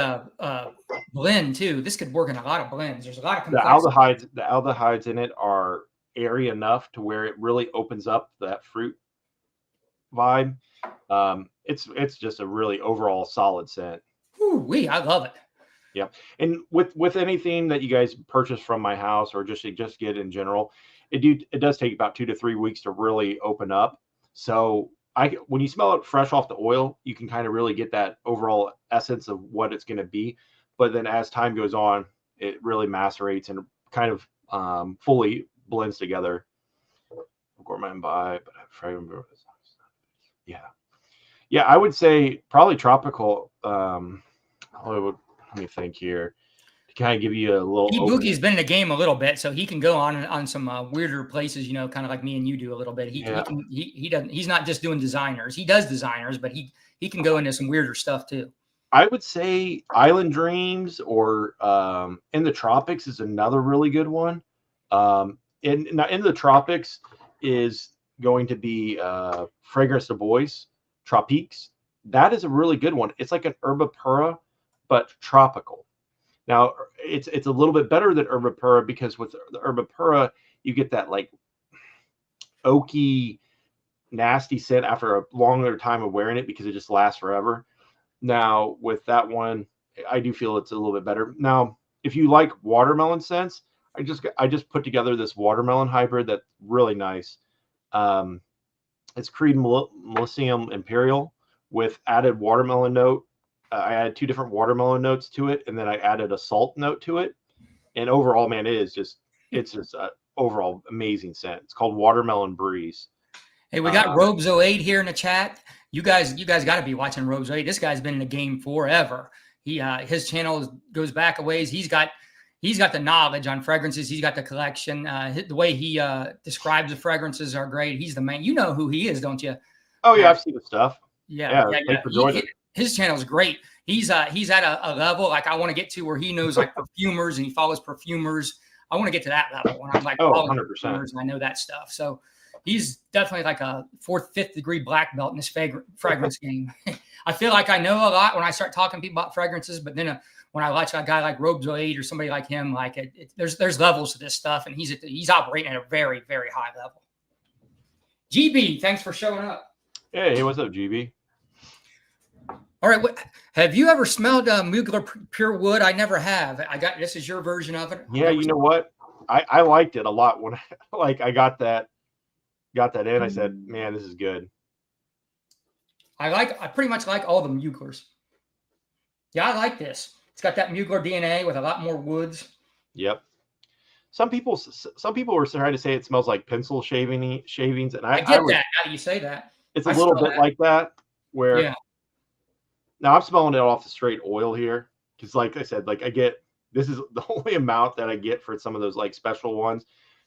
blend too. This could work in a lot of blends. There's a lot of complexity. The aldehydes in it are airy enough to where it really opens up that fruit vibe. It's just a really overall solid scent. I love it. Yeah, and with anything that you guys purchase from my house or just get in general, it does take about 2 to 3 weeks to really open up. So when you smell it fresh off the oil, you can kind of really get that overall essence of what it's going to be. But then as time goes on, it really macerates and kind of fully blends together. Gourmand by, but yeah, I would say probably tropical. Let me think here to kind of give you a little. Boogie's been in the game a little bit, so he can go on some weirder places, kind of like me and you do a little bit. He doesn't. He's not just doing designers. He does designers, but he can go into some weirder stuff too. I would say Island Dreams or In the Tropics is another really good one. In the Tropics is going to be Fragrance de Bois Tropiques. That is a really good one. It's like an Herba Pura, but tropical. Now it's a little bit better than Herba Pura because with the Herba Pura you get that like oaky, nasty scent after a longer time of wearing it because it just lasts forever. Now with that one, I do feel it's a little bit better. Now, if you like watermelon scents, I just put together this watermelon hybrid that's really nice. It's Creed Millennium Imperial with added watermelon note. I added 2 different watermelon notes to it, and then I added a salt note to it. And overall, man, it's just an overall amazing scent. It's called Watermelon Breeze. Hey, we got Robes 08 here in the chat. You guys got to be watching Robes 08. This guy's been in the game forever. His channel goes back a ways. He's got the knowledge on fragrances. He's got the collection. The way he describes the fragrances are great. He's the man. You know who he is, don't you? Oh yeah, I've seen the stuff. Yeah. His channel is great. He's at a level like I want to get to where he knows like perfumers and he follows perfumers. I want to get to that level when I'm like 100%. And I know that stuff. So he's definitely like a 4th, 5th degree black belt in this fragrance game. I feel like I know a lot when I start talking to people about fragrances, but then when I watch a guy like Robes 08 or somebody like him, like there's levels to this stuff, and he's operating at a very, very high level. GB, thanks for showing up. Hey, what's up, GB? All right, have you ever smelled Mugler Pure Wood? I never have. This is your version of it. Yeah, you know what? I liked it a lot when I got that in. I said, man, this is good. I pretty much like all the Muglers. Yeah, I like this. It's got that Mugler DNA with a lot more woods. Yep. Some people were trying to say it smells like pencil shavings, and I get that. Now you say that. It's a little bit like that. Where now I'm smelling it off the straight oil here because, like I said, like this is the only amount that I get for some of those like special ones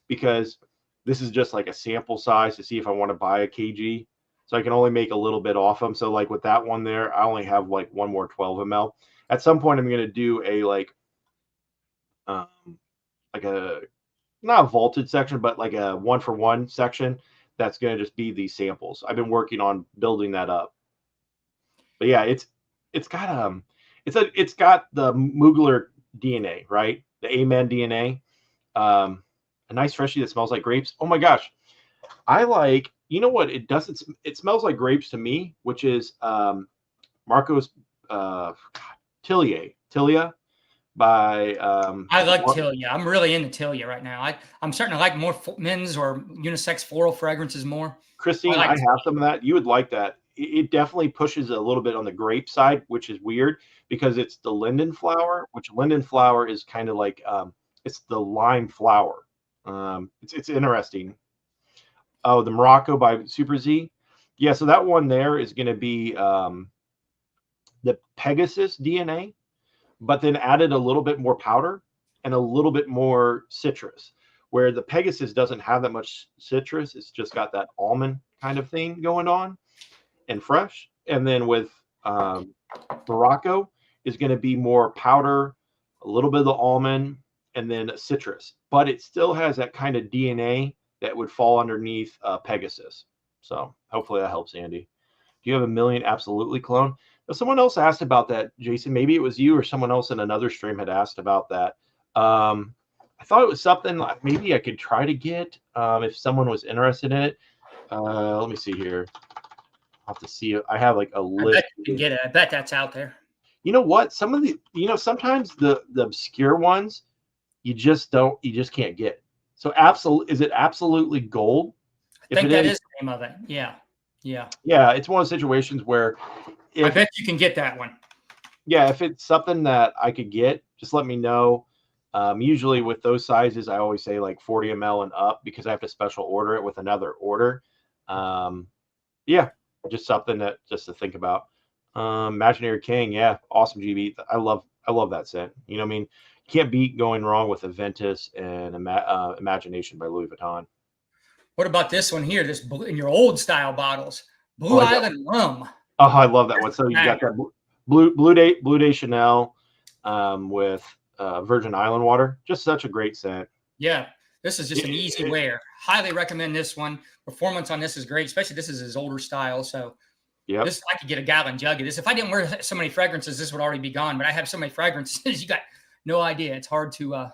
because this is just like a sample size to see if I want to buy a kg. So I can only make a little bit off them. So like with that one there, I only have like one more 12 ml. At some point, I'm going to do a not a vaulted section, but like a 1-for-1 section that's going to just be these samples. I've been working on building that up. But yeah, it's got it's got the Mugler DNA, right? The Amen DNA. A nice freshie that smells like grapes. Oh my gosh. I like, you know what? It doesn't, it smells like grapes to me, which is Marco's Tilia by I like Tilia. I'm really into Tilia right now. I'm starting to like more men's or unisex floral fragrances more. Christine, I have some of that. You would like that. It definitely pushes a little bit on the grape side, which is weird because it's the linden flower, which linden flower is kind of like it's the lime flower. It's interesting. Oh, the Morocco by Super Z. Yeah, so that one there is going to be the Pegasus DNA, but then added a little bit more powder and a little bit more citrus, where the Pegasus doesn't have that much citrus. It's just got that almond kind of thing going on and fresh. And then with Morocco is going to be more powder, a little bit of the almond, and then citrus. But it still has that kind of DNA that would fall underneath Pegasus. So hopefully that helps, Andy. Do you have a million absolutely clone? Now, someone else asked about that, Jason. Maybe it was you or someone else in another stream had asked about that. I thought it was something like maybe I could try to get if someone was interested in it. Let me see here. I'll have to see it. I have like a list. I bet you can get it. I bet that's out there. You know what? Some of the, sometimes the obscure ones, you just can't get. So is it absolutely gold? I think that is the name of it. Yeah. Yeah. Yeah. It's one of those situations where I bet you can get that one. Yeah. If it's something that I could get, just let me know. Usually with those sizes, I always say like 40 ml and up because I have to special order it with another order. Yeah, just something just to think about. Imaginary King, yeah, awesome GB. I love that scent. You know what I mean? Can't beat going wrong with Aventus and Imagination by Louis Vuitton. What about this one here? This in your old style bottles, Blue Island Rum. Oh, I love that one. So you got that Blue Day Chanel with Virgin Island water. Just such a great scent. Yeah, this is just an easy wear. Highly recommend this one. Performance on this is great, especially this is his older style. So yeah, this I could get a gallon jug of this. If I didn't wear so many fragrances, this would already be gone. But I have so many fragrances, you got no idea. It's hard to.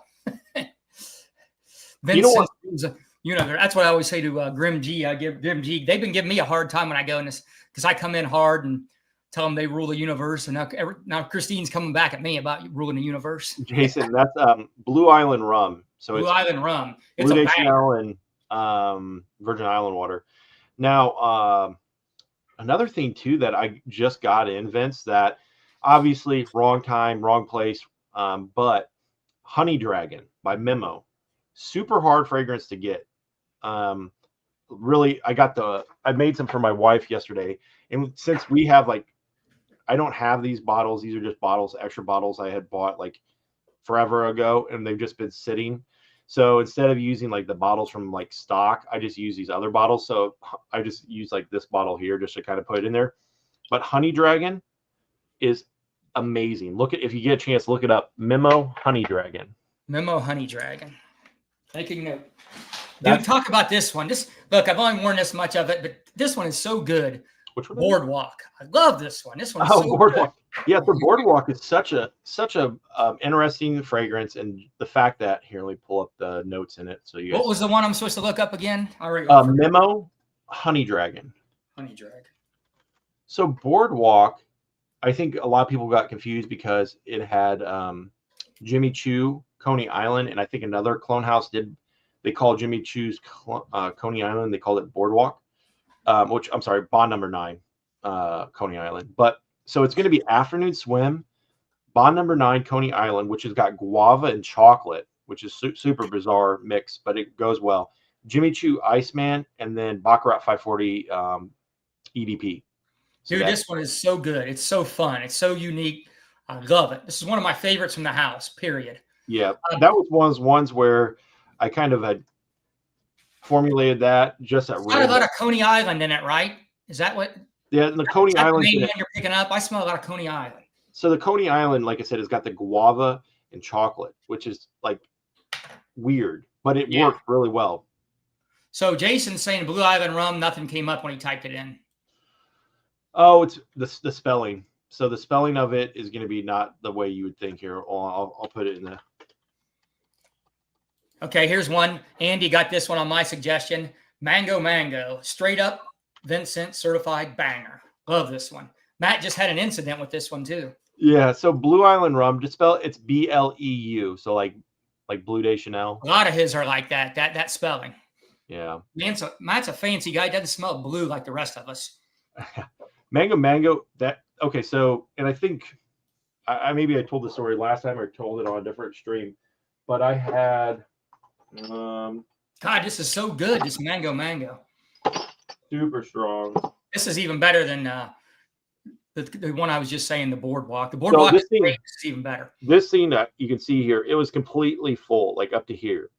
VinceScents, that's what I always say to Grim G. I give Grim G. They've been giving me a hard time when I go in this because I come in hard and tell them they rule the universe, and now Christine's coming back at me about ruling the universe. Jason, that's Blue Island Rum. So Blue Island Rum. It's Blue a Day Chanel and Virgin Island water. Now, another thing too that I just got in, Vince, that obviously wrong time, wrong place, but Honey Dragon by Memo, super hard fragrance to get. Really, I made some for my wife yesterday, and since we have I don't have these bottles. These are just extra bottles I had bought like forever ago, and they've just been sitting. So instead of using like the bottles from like stock, I just use these other bottles. So I just use like this bottle here just to kind of put it in there. But Honey Dragon is amazing. If you get a chance, look it up. Memo Honey Dragon. Memo Honey Dragon. Making note. Dude, talk about this one. Look, I've only worn this much of it, but this one is so good. Which one? Boardwalk. I love this one. This one is so Boardwalk. Good. Yeah, the Boardwalk is such a interesting fragrance, and the fact that here, let me pull up the notes in it. So you guys. What was the one I'm supposed to look up again? Memo Honey Dragon. Honey Dragon. So Boardwalk, I think a lot of people got confused because it had Jimmy Choo Coney Island, and I think another clone house did. They called Jimmy Choo's Coney Island. They called it Boardwalk. Which I'm sorry, Bond number 9, Coney Island. But so it's going to be Afternoon Swim, Bond number 9, Coney Island, which has got guava and chocolate, which is super bizarre mix, but it goes well. Jimmy Choo Iceman, and then Baccarat 540 EDP. So dude, this one is so good. It's so fun. It's so unique. I love it. This is one of my favorites from the house, period. Yeah, that was one of those ones where I kind of had formulated that just at got a lot of Coney Island in it, right? Is that what? Yeah, the Coney Island. The you're picking up. I smell a lot of Coney Island. So the Coney Island, like I said, has got the guava and chocolate, which is like weird. but it Yeah. worked really well. So Jason's saying Blue Island rum, nothing came up when he typed it in. Oh, it's the spelling. So the spelling of it is going to be not the way you would think here. I'll put it in the. Okay, here's one. Andy got this one on my suggestion. Mango, straight up VinceScents certified banger. Love this one. Matt just had an incident with this one too. Yeah, so Blue Island rum, just spell it's BLEU. So like Blue Day Chanel. A lot of his are like that spelling. Yeah. Matt's a fancy guy. He doesn't smell blue like the rest of us. Mango. Okay. So, and I think I maybe I told the story last time or told it on a different stream, but I had God, this is so good. This mango. super strong. This is even better than the one I was just saying, the boardwalk. The boardwalk is great. This is even better. This thing that you can see here, it was completely full, like up to here.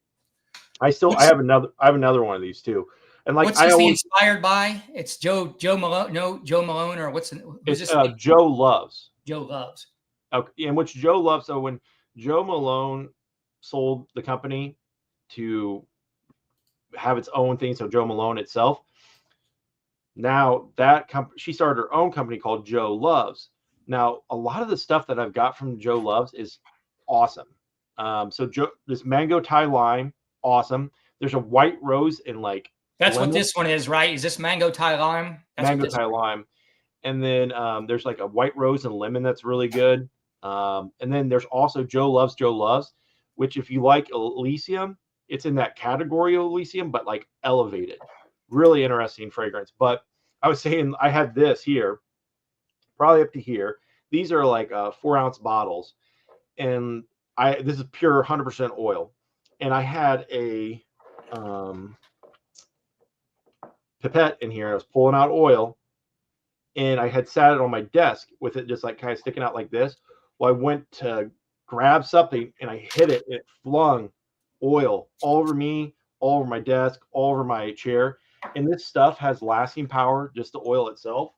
I have another one of these too. And like, what's this inspired by? It's Joe Malone. No, Joe Malone, or what's it's Joe Loves. Joe Loves. Okay, and which Joe Loves. So when Joe Malone sold the company to have its own thing, so Joe Malone itself. Now that she started her own company called Joe Loves. Now a lot of the stuff that I've got from Joe Loves is awesome. So this mango Thai lime, awesome. There's a white rose in like. That's lemon. What this one is, right? Is this mango Thai lime? Mango Thai lime. And then there's like a white rose and lemon that's really good. And then there's also Joe Loves, which if you like Elysium, it's in that category of Elysium, but like elevated. Really interesting fragrance. But I was saying I had this here, probably up to here. These are like 4-ounce bottles. And this is pure 100% oil. And I had a pipette in here. I was pulling out oil. And I had sat it on my desk with it just like kind of sticking out like this. Well, I went to grab something and I hit it. And it flung oil all over me, all over my desk, all over my chair. And this stuff has lasting power, just the oil itself.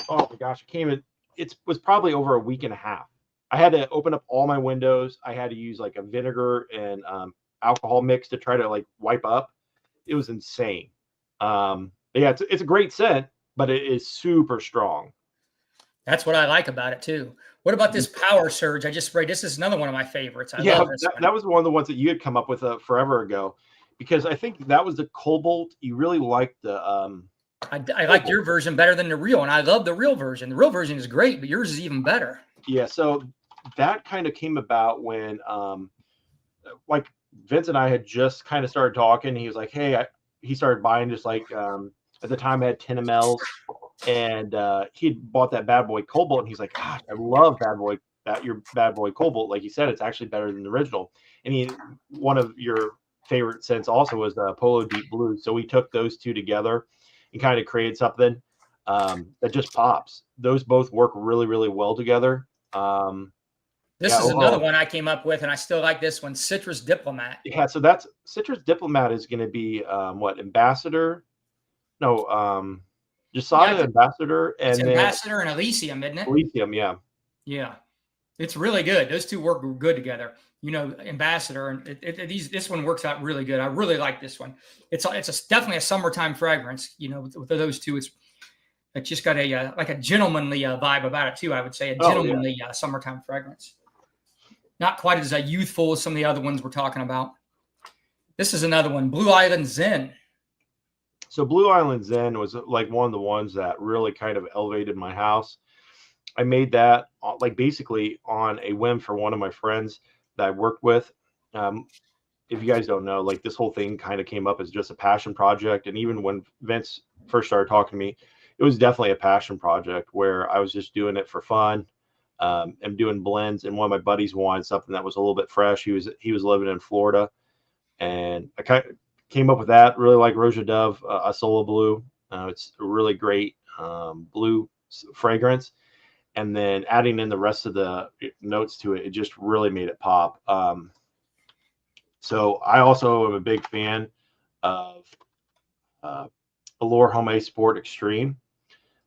Oh my gosh, it was probably over a week and a half. I had to open up all my windows. I had to use like a vinegar and alcohol mix to try to like wipe up. It was insane. Yeah, it's a great scent, but it is super strong. That's what I like about it too. What about this Power Surge I just sprayed? This is another one of my favorites. I love this one. That was one of the ones that you had come up with forever ago, because I think that was the Cobalt. You really liked the. I like your version better than the real, and I love the real version. The real version is great, but yours is even better. Yeah, so that kind of came about when, like Vince and I had just kind of started talking. He was like, "Hey," he started buying just like at the time I had 10 mLs. And he'd bought that Bad Boy Cobalt, and he's like, "Gosh, I love your Bad Boy Cobalt." Like you said, it's actually better than the original. And one of your favorite scents also was Polo Deep Blue. So we took those two together and kind of created something that just pops. Those both work really, really well together. This is another one I came up with, and I still like this one, Citrus Diplomat. Yeah, so that's Citrus Diplomat is going to be what, Ambassador? No, Jasada, Ambassador, and Ambassador and Elysium, isn't it? Elysium, yeah. Yeah, it's really good. Those two work good together. You know, Ambassador, and this one works out really good. I really like this one. It's definitely a summertime fragrance. You know, with those two, it's just got a like a gentlemanly vibe about it too. I would say a gentlemanly summertime fragrance. Not quite as youthful as some of the other ones we're talking about. This is another one, Blue Island Zen. So Blue Island Zen was like one of the ones that really kind of elevated my house. I made that like basically on a whim for one of my friends that I worked with. If you guys don't know, like this whole thing kind of came up as just a passion project. And even when Vince first started talking to me, it was definitely a passion project where I was just doing it for fun. I'm doing blends, and one of my buddies wanted something that was a little bit fresh. He was living in Florida, and I kind of came up with that. Really like Roja Dove, a Solo Blue. It's a really great blue fragrance. And then adding in the rest of the notes to it, it just really made it pop. So I also am a big fan of Allure Homme Sport Extreme.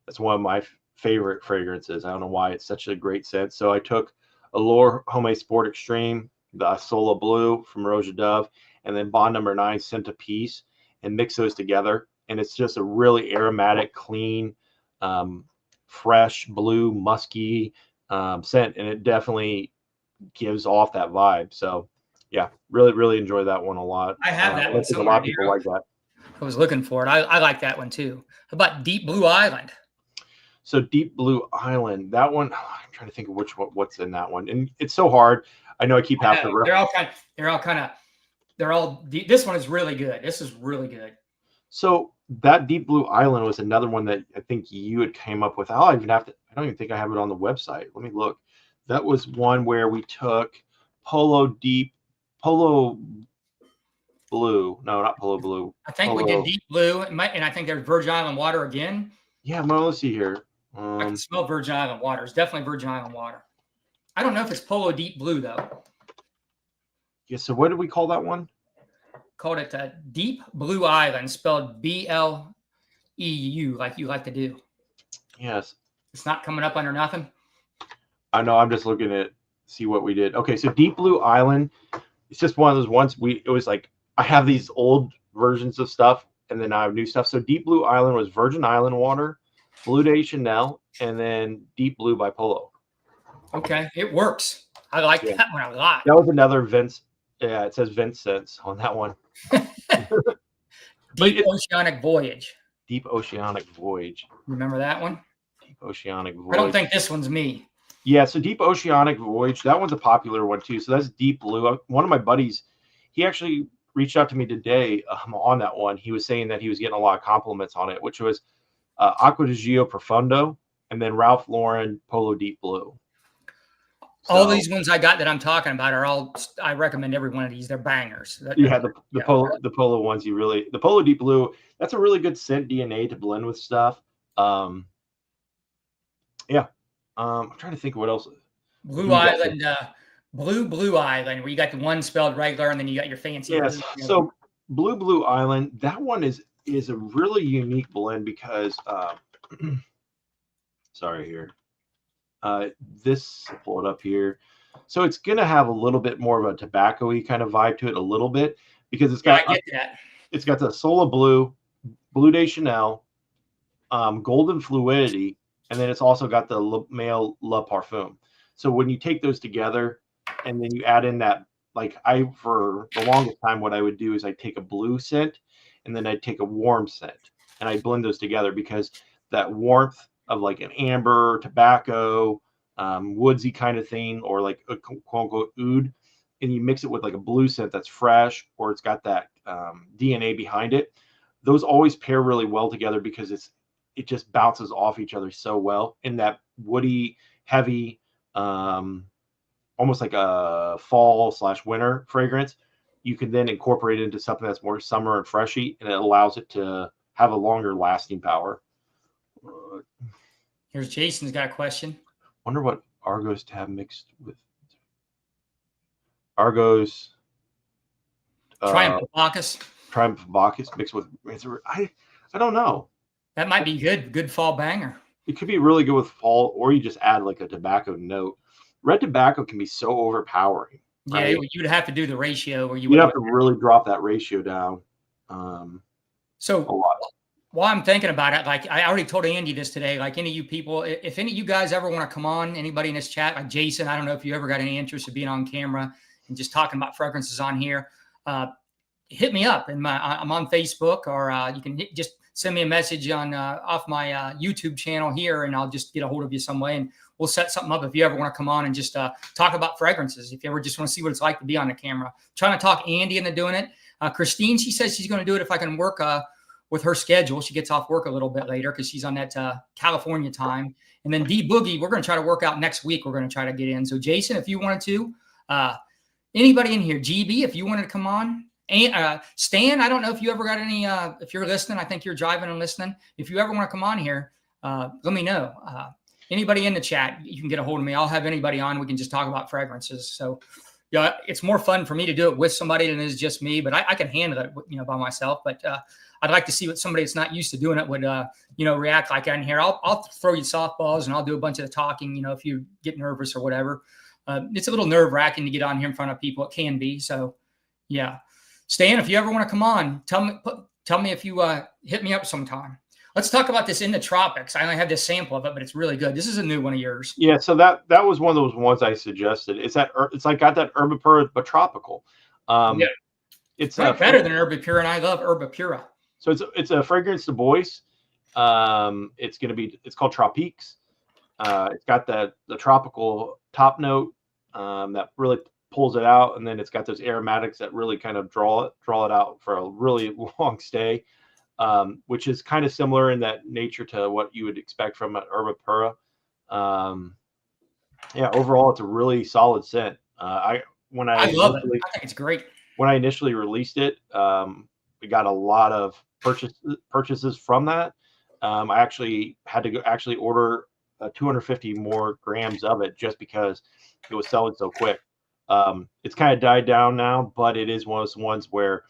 That's one of my favorite fragrances. I don't know why it's such a great scent. So I took Allure Homme Sport Extreme, the Solo Blue from Roja Dove, and then bond number 9 scent a piece, and mix those together. And it's just a really aromatic, clean, fresh, blue, musky scent. And it definitely gives off that vibe. So yeah, really enjoy that one a lot. I have that one. I think a lot of people like that. I was looking for it. I like that one too. How about Deep Blue Island? So Deep Blue Island, that one, I'm trying to think of what's in that one. And it's so hard. I know I keep having to. This one is really good. This is really good. So that Deep Blue Island was another one that I think you had came up with. I don't even think I have it on the website. Let me look. That was one where we took Polo Blue. No, not Polo Blue. I think we did Deep Blue, and I think there's Virgin Island water again. Yeah, well, let's see here. I can smell Virgin Island water. It's definitely Virgin Island water. I don't know if it's Polo Deep Blue though. Yeah. So what did we call that one? Called it Deep Blue Island, spelled BLEU, like you like to do. Yes. It's not coming up under nothing. I know. I'm just looking at see what we did. Okay, so Deep Blue Island. It's just one of those ones. It was like I have these old versions of stuff, and then I have new stuff. So Deep Blue Island was Virgin Island water, Blue de Chanel, and then Deep Blue by Polo. Okay, it works. I like that one a lot. That was another Vince. Yeah, it says VinceScents on that one. Deep Oceanic Voyage. Deep Oceanic Voyage. Remember that one? Deep Oceanic Voyage. I don't think this one's me. Yeah, so Deep Oceanic Voyage, that one's a popular one too. So that's Deep Blue. One of my buddies, he actually reached out to me today on that one. He was saying that he was getting a lot of compliments on it, which was Aqua di Gio Profondo and then Ralph Lauren Polo Deep Blue. So, all these ones I got that I'm talking about are all. I recommend every one of these. They're bangers. The Polo ones the Polo Deep Blue. That's a really good scent DNA to blend with stuff. I'm trying to think of what else. Blue Island, Blue Island, where you got the one spelled regular, and then you got your fancy. Yes. Blue. So Blue Island. That one is a really unique blend because. Sorry here. I'll pull it up here. So it's going to have a little bit more of a tobacco-y kind of vibe to it a little bit because it's got, I get that. It's got the Sola Blue, Blue de Chanel, Golden Fluidity, and then it's also got the Male La Parfum. So when you take those together and then you add in that, for the longest time, what I would do is I'd take a blue scent and then I'd take a warm scent and I'd blend those together because that warmth of like an amber, tobacco, woodsy kind of thing, or like a quote unquote oud, and you mix it with like a blue scent that's fresh, or it's got that DNA behind it. Those always pair really well together because it just bounces off each other so well. In that woody, heavy, almost like a fall/winter fragrance, you can then incorporate it into something that's more summer and freshy, and it allows it to have a longer lasting power. Here's Jason's got a question. Wonder what Argos tab mixed with. Argos. Triumph Bacchus. Triumph Bacchus mixed with. I don't know. That might be good. Good fall banger. It could be really good with fall, or you just add like a tobacco note. Red tobacco can be so overpowering. Right? Yeah, you'd have to do the ratio, or you'd have to really drop that ratio down. So a lot. While I'm thinking about it, like I already told Andy this today, like any of you people, if any of you guys ever want to come on, anybody in this chat, like Jason, I don't know if you ever got any interest in being on camera and just talking about fragrances on here, hit me up. I'm on Facebook, or you can just send me a message on off my YouTube channel here, and I'll just get a hold of you some way, and we'll set something up if you ever want to come on and just talk about fragrances. If you ever just want to see what it's like to be on the camera. I'm trying to talk Andy into doing it. Christine, she says she's going to do it if I can work with her schedule. She gets off work a little bit later because she's on that California time. And then D Boogie, we're going to try to work out next week. We're going to try to get in. So Jason, if you wanted to, anybody in here, GB, if you wanted to come on, and Stan, I don't know if you ever got any, if you're listening, I think you're driving and listening. If you ever want to come on here, let me know. Anybody in the chat, you can get a hold of me. I'll have anybody on. We can just talk about fragrances. So yeah, it's more fun for me to do it with somebody than it is just me, but I can handle it, by myself. But I'd like to see what somebody that's not used to doing it would, react like in here. I'll throw you softballs and I'll do a bunch of the talking, if you get nervous or whatever. It's a little nerve wracking to get on here in front of people. It can be. So, yeah. Stan, if you ever want to come on, tell me if you hit me up sometime. Let's talk about this In the Tropics. I only have this sample of it, but it's really good. This is a new one of yours. Yeah, so that was one of those ones I suggested. It's like got that Herbapura but tropical. Yeah. It's better than Herbapura, and I love Herbapura. So it's a fragrance de bois. It's called Tropiques. It's got the tropical top note that really pulls it out, and then it's got those aromatics that really kind of draw it out for a really long stay, which is kind of similar in that nature to what you would expect from an Herbapura. Yeah, overall, it's a really solid scent. I love it. I think it's great. When I initially released it, we got a lot of purchases from that. I actually had to order 250 more grams of it just because it was selling so quick. It's kind of died down now, but it is one of those ones where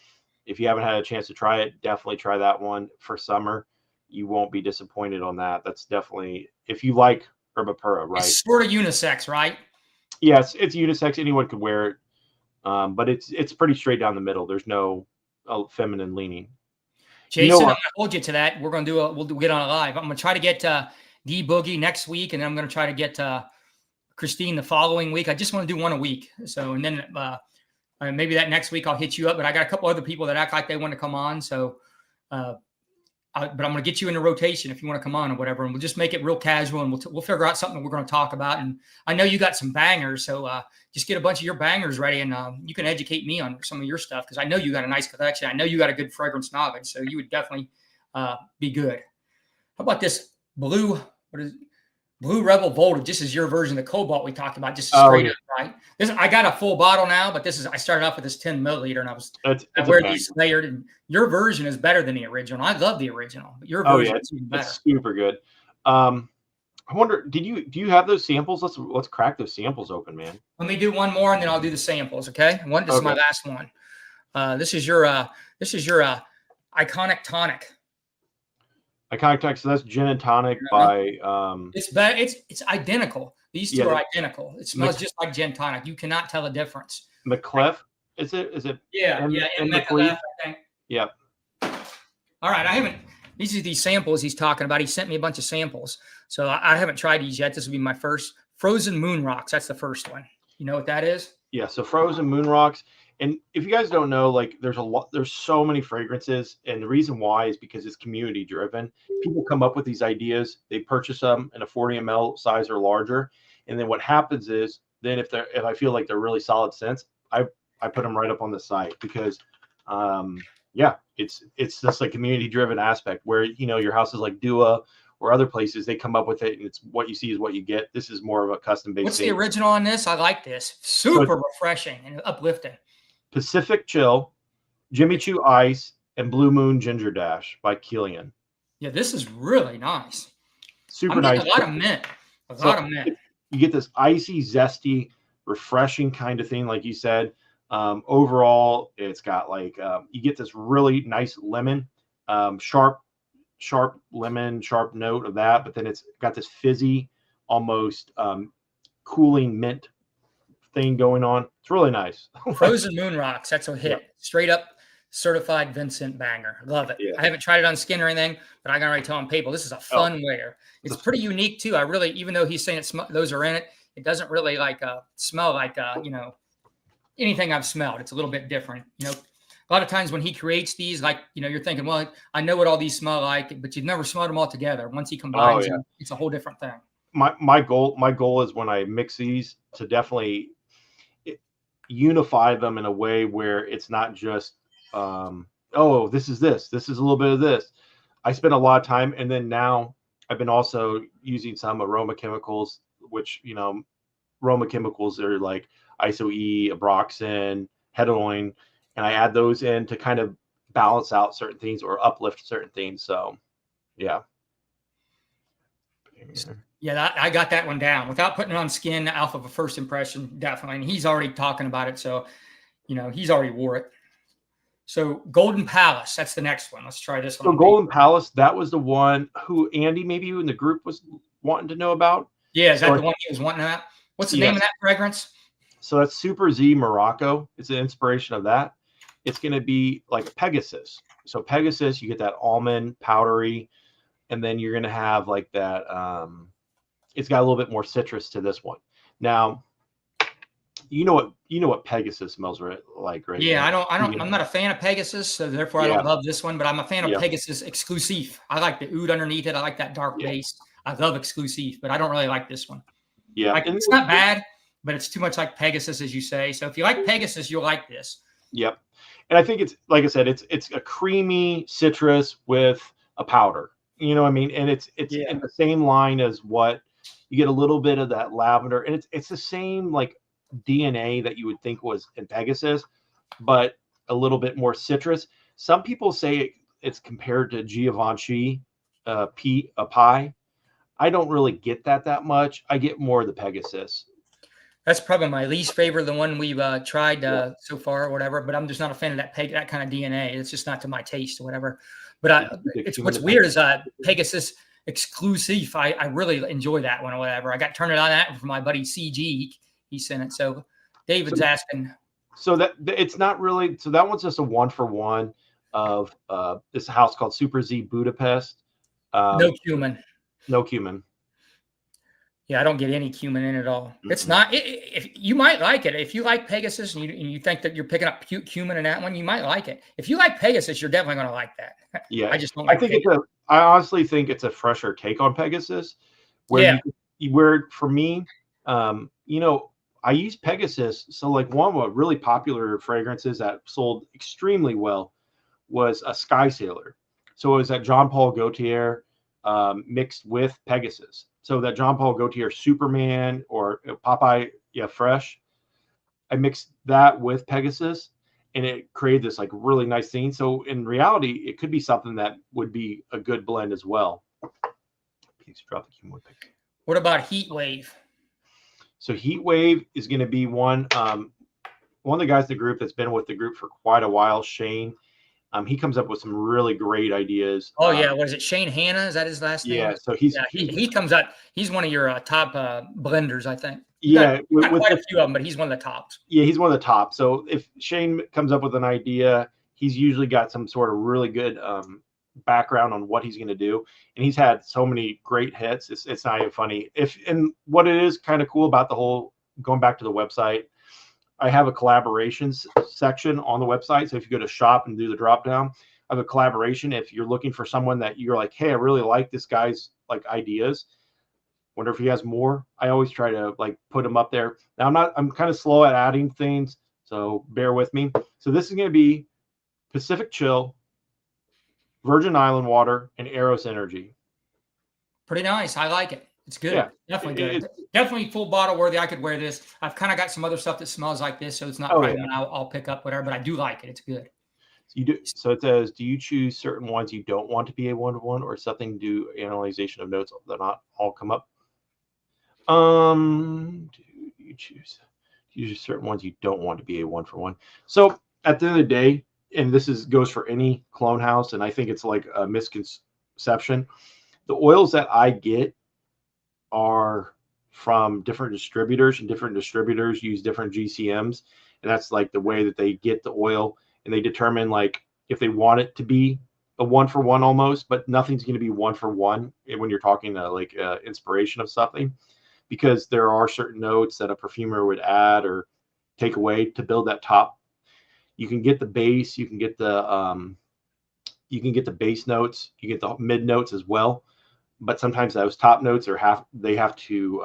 if you haven't had a chance to try it, definitely try that one for summer. You won't be disappointed on that. That's definitely, if you like Herbapura, right? It's sort of unisex, right? Yes, it's unisex. Anyone could wear it, but it's pretty straight down the middle. There's no feminine leaning. Jason, I'm going to hold you to that. We're going to we'll get on a live. I'm going to try to get D Boogie next week, and then I'm going to try to get Christine the following week. I just want to do one a week. So, and then maybe that next week I'll hit you up. But I got a couple other people that act like they want to come on. So, but I'm going to get you in the rotation if you want to come on or whatever, and we'll just make it real casual, and we'll figure out something we're going to talk about. And I know you got some bangers, so just get a bunch of your bangers ready, and you can educate me on some of your stuff because I know you got a nice collection. I know you got a good fragrance knowledge, so you would definitely be good. How about this Blue? What is it? Blue Rebel Voltage. This is your version of the Cobalt we talked about, just straight up, right? I got a full bottle now, but I started off with this 10 milliliter, and I wear these layered. And your version is better than the original. I love the original, but your version is even better. It's super good. I wonder, do you have those samples? Let's crack those samples open, man. Let me do one more, and then I'll do the samples. Okay, this is my last one. This is your Iconic Tonic. Iconic Tonic. So that's gin and tonic by. It's identical. These two are identical. It smells just like gin tonic. You cannot tell the difference. McClef, is it? Yeah, McClef, I think. Yep. All right, these are these samples he's talking about. He sent me a bunch of samples, so I haven't tried these yet. This will be my first. Frozen Moon Rocks. That's the first one. You know what that is? Yeah. So Frozen Moon Rocks. And if you guys don't know, like there's so many fragrances, and the reason why is because it's community driven. People come up with these ideas, they purchase them in a 40 ml size or larger, and then what happens is, then if I feel like they're really solid scents, I put them right up on the site because, it's just like community driven aspect where your houses like Dua or other places, they come up with it, and it's what you see is what you get. This is more of a custom based. What's the original on this? I like this. Super refreshing and uplifting. Pacific Chill, Jimmy Choo Ice, and Blue Moon Ginger Dash by Killian. Yeah, this is really nice. Super nice. A lot of mint. You get this icy, zesty, refreshing kind of thing, like you said. Overall, it's got like you get this really nice lemon, sharp lemon, sharp note of that, but then it's got this fizzy, almost cooling mint thing going on. It's really nice. Frozen Moon Rocks. That's a hit. Yep. Straight up certified VinceScents banger. Love it. Yeah. I haven't tried it on skin or anything, but I can already tell on people this is a fun wear. It's pretty unique too. I really, even though he's saying those are in it, it doesn't really smell like anything I've smelled. It's a little bit different. A lot of times when he creates these, you're thinking, well, I know what all these smell like, but you've never smelled them all together. Once he combines them, it's a whole different thing. My goal is when I mix these to definitely unify them in a way where it's not just this is a little bit of this. I spent a lot of time, and then now I've been also using some aroma chemicals, which aroma chemicals are like ISO-E, Abroxin, Hedoin, and I add those in to kind of balance out certain things or uplift certain things. So yeah. Yeah, I got that one down without putting it on skin off of a first impression, definitely. And he's already talking about it, so he's already wore it. So Golden Palace, that's the next one. Let's try this one. So Golden Palace, that was the one who Andy, maybe you in the group, was wanting to know about. Yeah, is that the one he was wanting about? What's the name of that fragrance? So that's Super Z Morocco. It's an inspiration of that. it's going to be like Pegasus. So Pegasus, you get that almond powdery, and then you're going to have like that. It's got a little bit more citrus to this one. Now, you know what Pegasus smells like, right? Yeah, I'm not a fan of Pegasus, so therefore I don't love this one, but I'm a fan of Pegasus Exclusive. I like the oud underneath it. I like that dark base. I love Exclusive, but I don't really like this one. Yeah. Like, it's not bad, but it's too much like Pegasus, as you say. So if you like Pegasus, you'll like this. Yep. And I think it's, like I said, it's a creamy citrus with a powder. You know what I mean? And it's in the same line as what you get, a little bit of that lavender, and it's the same like DNA that you would think was in Pegasus, but a little bit more citrus. Some people say it's compared to Givenchy pie. I don't really get that much. I get more of the Pegasus. That's probably my least favorite, the one we've tried so far or whatever, but I'm just not a fan of that kind of DNA. It's just not to my taste or whatever. But it's what's weird is Pegasus Exclusive. I really enjoy that one or whatever. I got turned on that from my buddy CG. He sent it. So David's asking. So that it's not really. So that one's just a 1-for-1 of this house called Super Z Budapest. No cumin. No cumin. Yeah, I don't get any cumin in it at all. It's not. If you might like it, if you like Pegasus and you think that you're picking up cumin in that one, you might like it. If you like Pegasus, you're definitely going to like that. Yeah, I just don't. I think I honestly think it's a fresher take on Pegasus. Where for me, I use Pegasus. So like one of the really popular fragrances that sold extremely well was a Sky Sailor. So it was that Jean Paul Gaultier mixed with Pegasus. So that Jean Paul Gaultier Superman or Popeye Fresh, I mixed that with Pegasus, and it created this like really nice thing. So in reality, it could be something that would be a good blend as well. Please drop the cumulative pick. What about Heat Wave? So Heat Wave is going to be one of the guys in the group that's been with the group for quite a while, Shane. He comes up with some really great ideas. Oh yeah, what is it? Shane Hanna, is that his last name? Yeah, so he comes out. He's one of your top blenders, I think. Yeah, with quite a few of them, but he's one of the tops. Yeah, he's one of the top. So if Shane comes up with an idea, he's usually got some sort of really good background on what he's going to do, and he's had so many great hits. It's not even funny. And what it is kind of cool about the whole going back to the website, I have a collaborations section on the website. So if you go to shop and do the drop down, I have a collaboration. If you're looking for someone that you're like, hey, I really like this guy's like ideas, wonder if he has more. I always try to like put him up there. Now I'm kind of slow at adding things, so bear with me. So this is going to be Pacific Chill, Virgin Island Water, and Eros Energy. Pretty nice. I like it. It's good. Yeah, definitely good. It's definitely full bottle worthy. I could wear this. I've kind of got some other stuff that smells like this, so it's not one I'll pick up, whatever, but I do like it. It's good. So it says, do you choose certain ones you don't want to be a 1-to-1 or something to do analyzation of notes that not all come up? Do you choose certain ones you don't want to be a 1-for-1? So at the end of the day, and this goes for any clone house, and I think it's like a misconception, the oils that I get are from different distributors, and different distributors use different GCMs, and that's like the way that they get the oil, and they determine like if they want it to be a 1-for-1 almost, but nothing's going to be 1-for-1 when you're talking like inspiration of something, because there are certain notes that a perfumer would add or take away to build that top. You can get the base, you can get the base notes, you get the mid notes as well, but sometimes those top notes they have to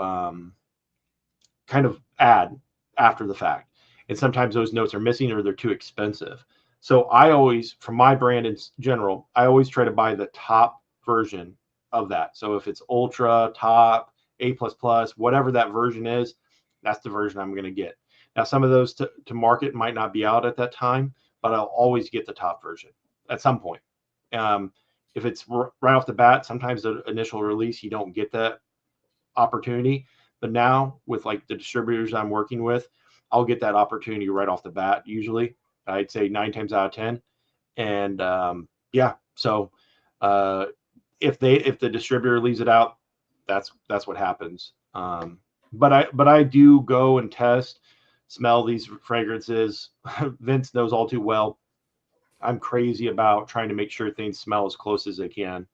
kind of add after the fact, and sometimes those notes are missing or they're too expensive. So I always, from my brand in general, I always try to buy the top version of that. So if it's ultra, top, A++, whatever that version is, that's the version I'm going to get. Now, some of those to market might not be out at that time, but I'll always get the top version at some point. If it's right off the bat, sometimes the initial release, you don't get that opportunity. But now with like the distributors I'm working with, I'll get that opportunity right off the bat. Usually, I'd say 9 times out of 10. And so if the distributor leaves it out, that's what happens. But I do go and test, smell these fragrances. Vince knows all too well. I'm crazy about trying to make sure things smell as close as they can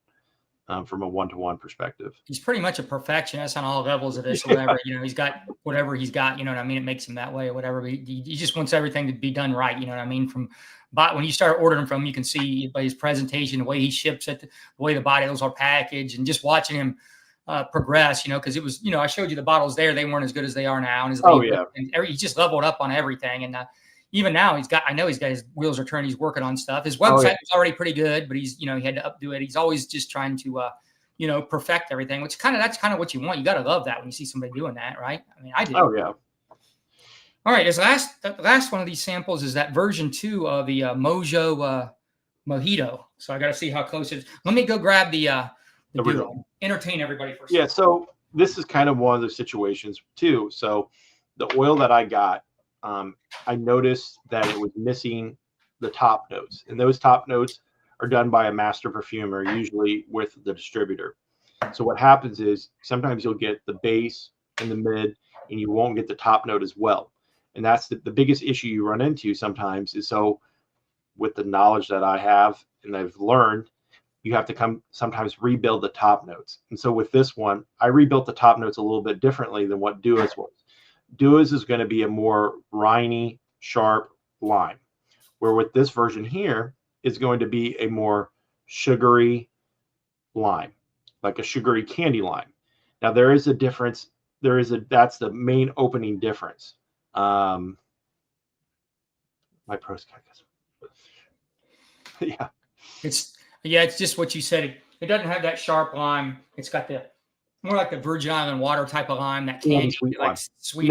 from a one-to-one perspective. He's pretty much a perfectionist on all levels of this or whatever. You know, he's got whatever he's got, you know what I mean? It makes him that way or whatever. He just wants everything to be done right. You know what I mean? But when you start ordering from him, you can see by his presentation, the way he ships it, the way the bottles are packaged, and just watching him progress, you know, because it was, you know, I showed you the bottles there. They weren't as good as they are now. And his he just leveled up on everything. And even now I know he's got his wheels are turning. He's working on stuff. His website was already pretty good, but he's, you know, he had to updo it. He's always just trying to, you know, perfect everything, which that's kind of what you want. You got to love that when you see somebody doing that, right? I mean, I do. Oh yeah. All right. The last one of these samples is that version 2 of the Mojo Mojito. So I got to see how close it is. Let me go grab the duo. Entertain everybody for a second. Yeah. So this is kind of one of the situations too. So the oil that I got, I noticed that it was missing the top notes, and those top notes are done by a master perfumer, usually with the distributor. So what happens is sometimes you'll get the base and the mid, and you won't get the top note as well. And that's the biggest issue you run into sometimes is, so with the knowledge that I have and I've learned, you have to sometimes rebuild the top notes. And so with this one, I rebuilt the top notes a little bit differently than what Dua's was. Dua's is going to be a more briny, sharp lime, where with this version here is going to be a more sugary lime, like a sugary candy lime. Now there is a difference. That's the main opening difference. My pros, yeah. It's just what you said. It doesn't have that sharp lime. It's got the more like the Virgin Island water type of lime, that candy sweet like lime. Sweet.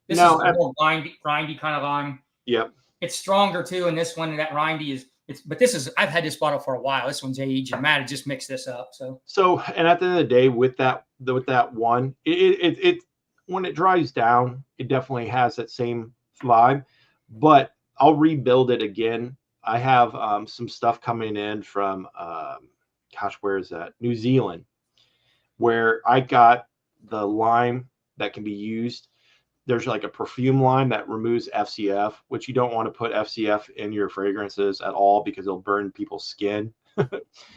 This is a more grindy kind of lime. Yep. It's stronger too, and this one, that rindy is. But this is, I've had this bottle for a while. This one's aged, and Matt had just mixed this up. So and at the end of the day, with that one, it when it dries down, it definitely has that same lime, but I'll rebuild it again. I have some stuff coming in from where is that? New Zealand, where I got the lime that can be used. There's like a perfume lime that removes FCF, which you don't want to put FCF in your fragrances at all because it'll burn people's skin.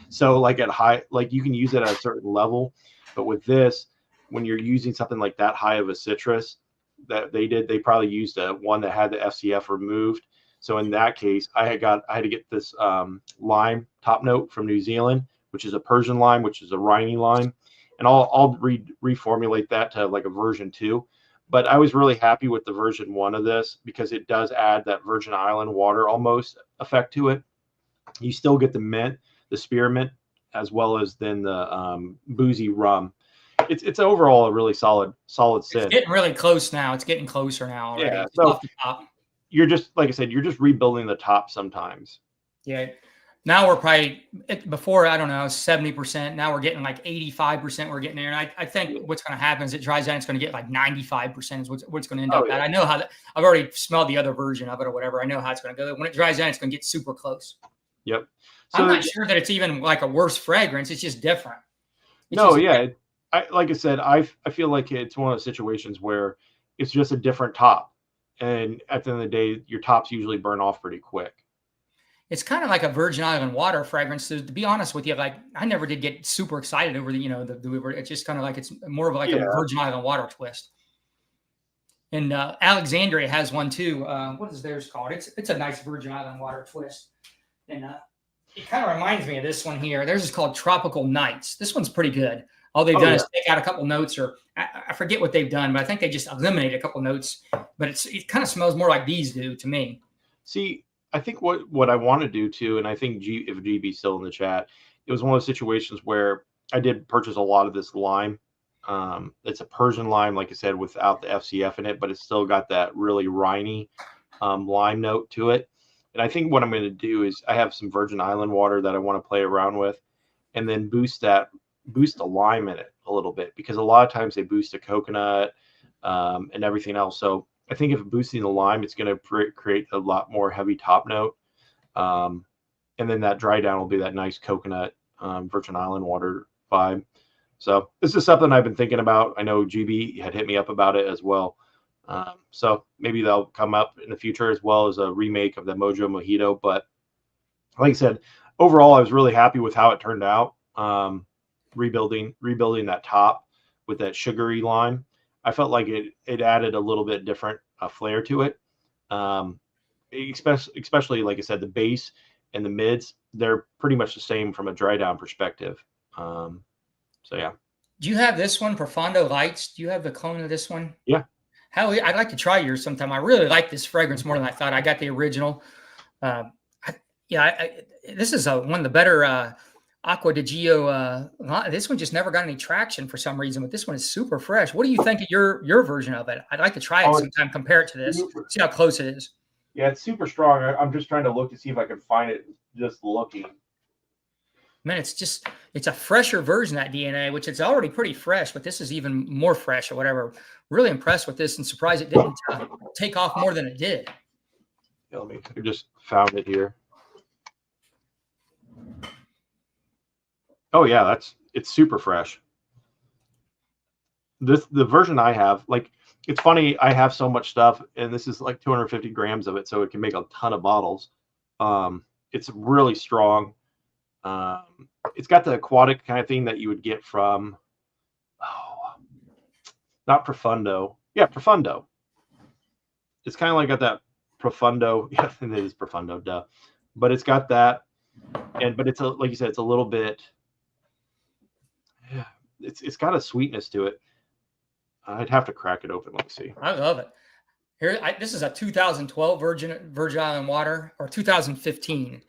So like you can use it at a certain level, but with this, when you're using something like that high of a citrus that they probably used one that had the FCF removed. So in that case, I had to get this lime top note from New Zealand, which is a Persian lime, which is a Rhine lime, and I'll reformulate that to like a version 2. But I was really happy with the version 1 of this because it does add that Virgin Island water almost effect to it. You still get the mint, the spearmint, as well as then the boozy rum. It's overall a really solid scent. It's getting really close now. It's getting closer now already. Yeah, so off the top. You're just, like I said, you're just rebuilding the top sometimes. Yeah. Now we're probably, before, I don't know, 70%. Now we're getting like 85%. We're getting there. And I think what's going to happen is it dries down. It's going to get like 95% is what's going to end up at. I know how I've already smelled the other version of it or whatever. I know how it's going to go. When it dries down, it's going to get super close. Yep. So, I'm not sure that it's even like a worse fragrance. It's just different. Like I said, I feel like it's one of those situations where it's just a different top. And at the end of the day, your tops usually burn off pretty quick. It's kind of like a Virgin Island water fragrance. So to be honest with you, like I never did get super excited over it's just kind of like, it's more of like a Virgin Island water twist. And Alexandria has one too. What is theirs called? It's a nice Virgin Island water twist. And it kind of reminds me of this one here. Theirs is called Tropical Nights. This one's pretty good. All they've done is take out a couple notes, or I forget what they've done, but I think they just eliminated a couple notes. But it kind of smells more like these do to me. See, I think what I want to do too, and I think if GB's still in the chat, it was one of those situations where I did purchase a lot of this lime. It's a Persian lime, like I said, without the FCF in it, but it's still got that really riney lime note to it. And I think what I'm going to do is I have some Virgin Island water that I want to play around with, and then boost the lime in it a little bit, because a lot of times they boost the coconut and everything else. So I think if boosting the lime, it's going to create a lot more heavy top note. And then that dry down will be that nice coconut Virgin Island water vibe. So this is something I've been thinking about. I know GB had hit me up about it as well. So maybe they'll come up in the future, as well as a remake of the Mojo Mojito. But like I said, overall, I was really happy with how it turned out. Rebuilding that top with that sugary lime, I felt like it added a little bit different flair to it. Especially like I said, the base and the mids, they're pretty much the same from a dry down perspective. So yeah. Do you have this one, Profondo Lights? Do you have the clone of this one? Yeah. I'd like to try yours sometime. I really like this fragrance more than I thought. I got the original. This is one of the better Acqua di Gio. This one just never got any traction for some reason, but this one is super fresh. What do you think of your version of it? I'd like to try it sometime, compare it to this, see how close it is. Yeah, it's super strong. I'm just trying to look to see if I can find it just looking. Man, it's a fresher version of that DNA, which it's already pretty fresh, but this is even more fresh or whatever. Really impressed with this and surprised it didn't take off more than it did. Yeah, I just found it here. Oh yeah, it's super fresh. The version I have, like, it's funny, I have so much stuff, and this is like 250 grams of it, so it can make a ton of bottles. It's really strong. It's got the aquatic kind of thing that you would get from, not Profundo. Yeah, Profundo. It's kind of like got that Profundo. Yeah, it is Profundo, duh. But it's got that, but it's like you said, it's a little bit. Yeah, it's got a sweetness to it. I'd have to crack it open. Let me see. I love it. Here, this is a 2012 Virgin Island water, or 2015. I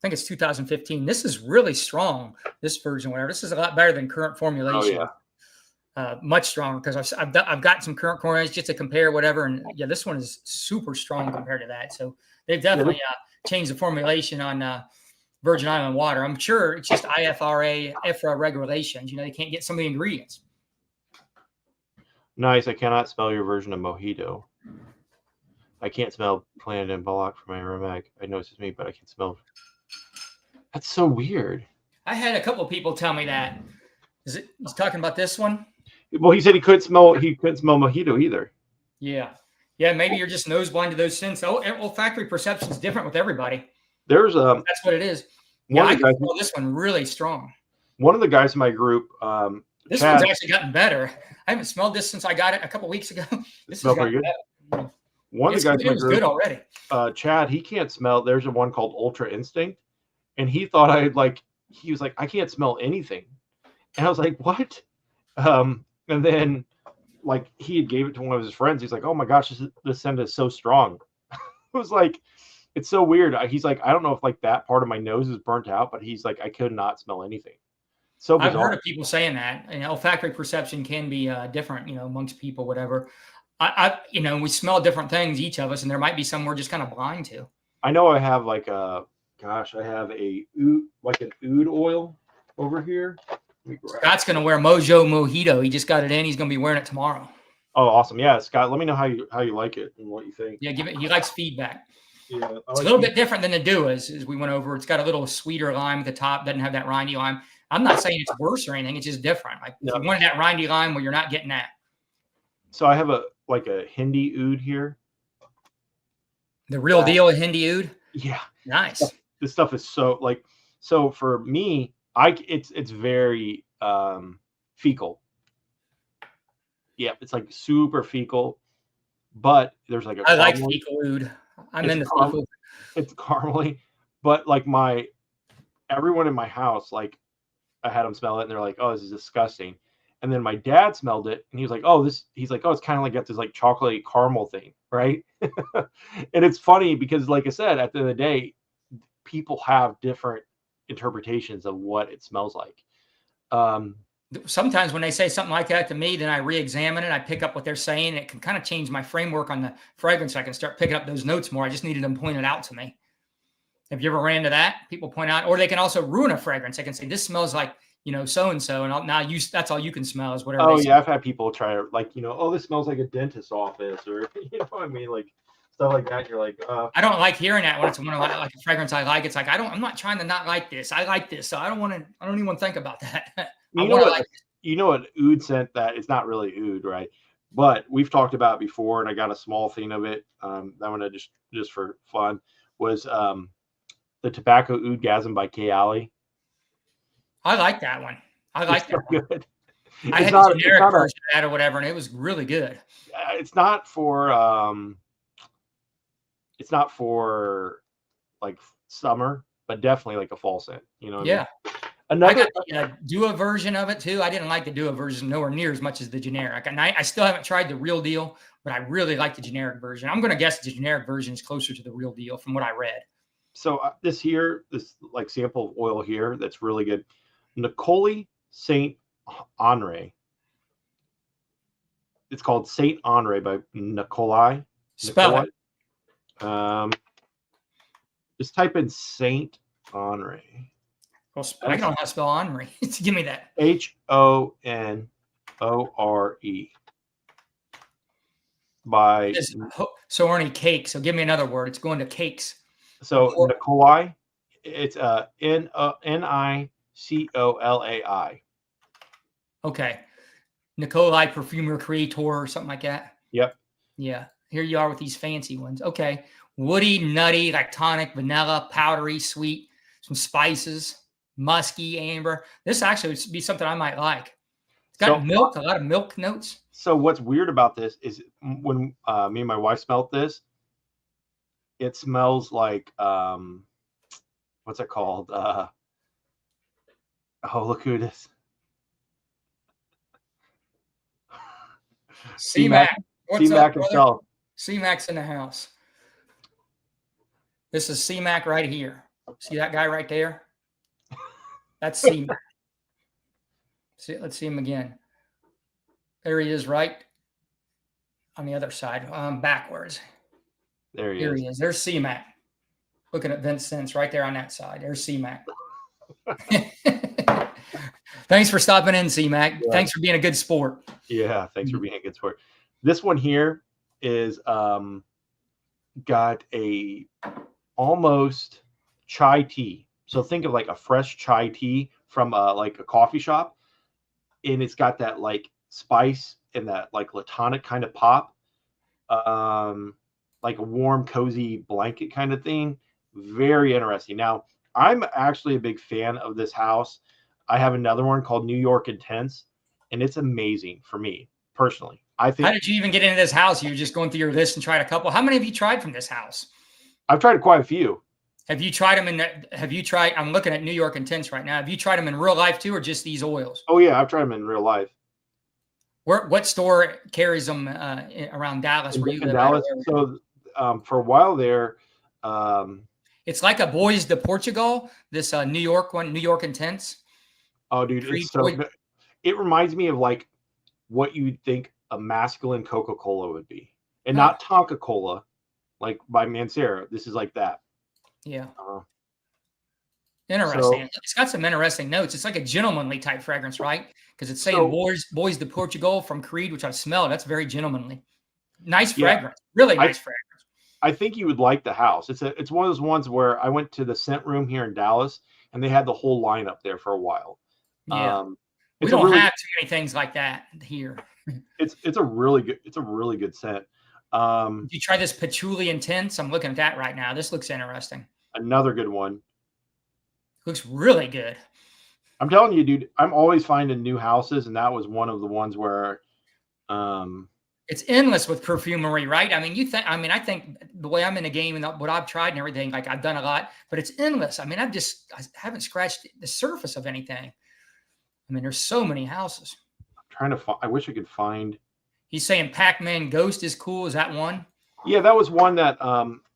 think it's 2015. This is really strong. This version, whatever. This is a lot better than current formulation. Oh yeah. Much stronger, because I've got some current corners just to compare, whatever. And yeah, this one is super strong compared to that. So they've definitely changed the formulation on Virgin Island water. I'm sure it's just IFRA regulations. They can't get some of the ingredients. Nice. I cannot spell your version of mojito. I can't smell Planet and Balak from my Aromatic. I know it's just me, but I can smell. That's so weird. I had a couple of people tell me that. He's talking about this one? Well, he said he couldn't smell mojito either. Yeah. Yeah, maybe you're just nose blind to those scents. Olfactory perception is different with everybody. That's what it is. Yeah, I can smell this one really strong. One of the guys in my group, this one's actually gotten better. I haven't smelled this since I got it a couple weeks ago. This has gotten better. One of the guys in my group, good already. Chad, he can't smell. There's one called Ultra Instinct, and he thought he was like, I can't smell anything, and I was like, what? And then like he gave it to one of his friends. He's like, oh my gosh, this scent is so strong. It was like, it's so weird. He's like, I don't know if like that part of my nose is burnt out, but he's like, I could not smell anything. So bizarre. I've heard of people saying that, olfactory perception can be different, amongst people, whatever. We smell different things, each of us, and there might be some we're just kind of blind to. I know I have I have an oud oil over here. Scott's going to wear Mojo Mojito. He just got it in. He's going to be wearing it tomorrow. Oh, awesome. Yeah, Scott, let me know how you like it and what you think. Yeah, he likes feedback. Yeah, it's a little bit different than the Duas, as we went over. It's got a little sweeter lime at the top, doesn't have that rindy lime. I'm not saying it's worse or anything. It's just different. Like if you wanted that rindy lime, well, you're not getting that. So I have a Hindi oud here. The real deal Hindi oud? Yeah. Nice. This stuff is so for me, it's very fecal. Yeah, it's like super fecal, but there's like I like fecal oud. I'm into fecal. It's caramely, but like everyone in my house, like I had them smell it and they're like, oh, this is disgusting. And then my dad smelled it and he was like, he's like, oh, it's kind of like got this like chocolatey caramel thing, right? And it's funny because, like I said, at the end of the day, people have different interpretations of what it smells like. Sometimes when they say something like that to me, then I re-examine it. I pick up what they're saying. It can kind of change my framework on the fragrance. I can start picking up those notes more. I just needed them pointed out to me. Have you ever ran into that? People point out, or they can also ruin a fragrance. They can say, this smells like, so-and-so, and now that's all you can smell is whatever. Oh yeah, I've had people try like, oh, this smells like a dentist's office, or you know what I mean, like stuff like that. You're like, I don't like hearing that when it's one of like a fragrance I like. It's like I'm not trying to not like this. I like this, so I don't even want to think about that. You know what oud scent that it's not really oud, right? But we've talked about it before, and I got a small thing of it. I'm gonna just for fun was the Tobacco Oudgasm by Kay Alley. I like that one. I like that one. Good. I had the generic version of that or whatever, and it was really good. It's not for like summer, but definitely like a fall scent. You know what I mean? I got the Dua version of it too. I didn't like the Dua version nowhere near as much as the generic. And I still haven't tried the real deal, but I really like the generic version. I'm going to guess the generic version is closer to the real deal from what I read. So this like sample of oil here, that's really good. Nicole Saint Henri. It's called Saint Henri by Nicolai. Spell it. Just type in Saint Henri. Well, I don't know how to spell Henri. Give me that. Honore by. So Ernie cake. So give me another word. It's going to cakes. So Nicolai, it's Nicolai. Okay. Nicolai perfumer creator or something like that. Yep. Yeah. Here you are with these fancy ones. Okay. Woody, nutty, like tonic, vanilla, powdery, sweet, some spices, musky, amber. This actually would be something I might like. It's got milk, a lot of milk notes. So what's weird about this is when me and my wife smelled this, it smells like what's it called? Oh, look who it is. C-Mac. What's C-Mac up, himself. C-Mac's in the house. This is C-Mac right here. See that guy right there? That's C-Mac. Let's see him again. There he is, right on the other side. Backwards. There he Here is. he is. There's C-Mac. Looking at VinceScents right there on that side. There's C-Mac. Thanks for stopping in, C-Mac. Yeah. Thanks for being a good sport. Yeah, thanks for being a good sport. This one here is got a almost chai tea. So think of like a fresh chai tea from like a coffee shop, and it's got that like spice and that like latonic kind of pop, like a warm, cozy blanket kind of thing. Very interesting. Now, I'm actually a big fan of this house. I have another one called New York Intense, and it's amazing for me personally. I think. How did you even get into this house? You were just going through your list and tried a couple. How many have you tried from this house? I've tried quite a few. Have you tried them I'm looking at New York Intense right now. Have you tried them in real life too, or just these oils? Oh yeah, I've tried them in real life. What store carries them around Dallas? Where you live? Dallas. So for a while there, it's like a Boys de Portugal. This New York one, New York Intense. Oh, dude, it reminds me of like what you'd think a masculine Coca-Cola would be, and not Tonka Cola, like by Mancera. This is like that. Yeah. Interesting. It's got some interesting notes. It's like a gentlemanly type fragrance, right? Because it's saying Boys de Portugal from Creed, which I smell. That's very gentlemanly. Nice fragrance. Really nice fragrance. I think you would like the house. It's one of those ones where I went to the scent room here in Dallas, and they had the whole lineup there for a while. Yeah. We don't have too many things like that here. It's a really good scent. You try this Patchouli Intense? I'm looking at that right now. This looks interesting. Another good one. Looks really good. I'm telling you, dude, I'm always finding new houses, and that was one of the ones where it's endless with perfumery, right? I mean, I think the way I'm in the game and what I've tried and everything, like I've done a lot, but it's endless. I mean, I haven't scratched the surface of anything. I mean, there's so many houses. I'm trying to find, I wish I could find. He's saying Pac-Man Ghost is cool. Is that one? Yeah, that was one that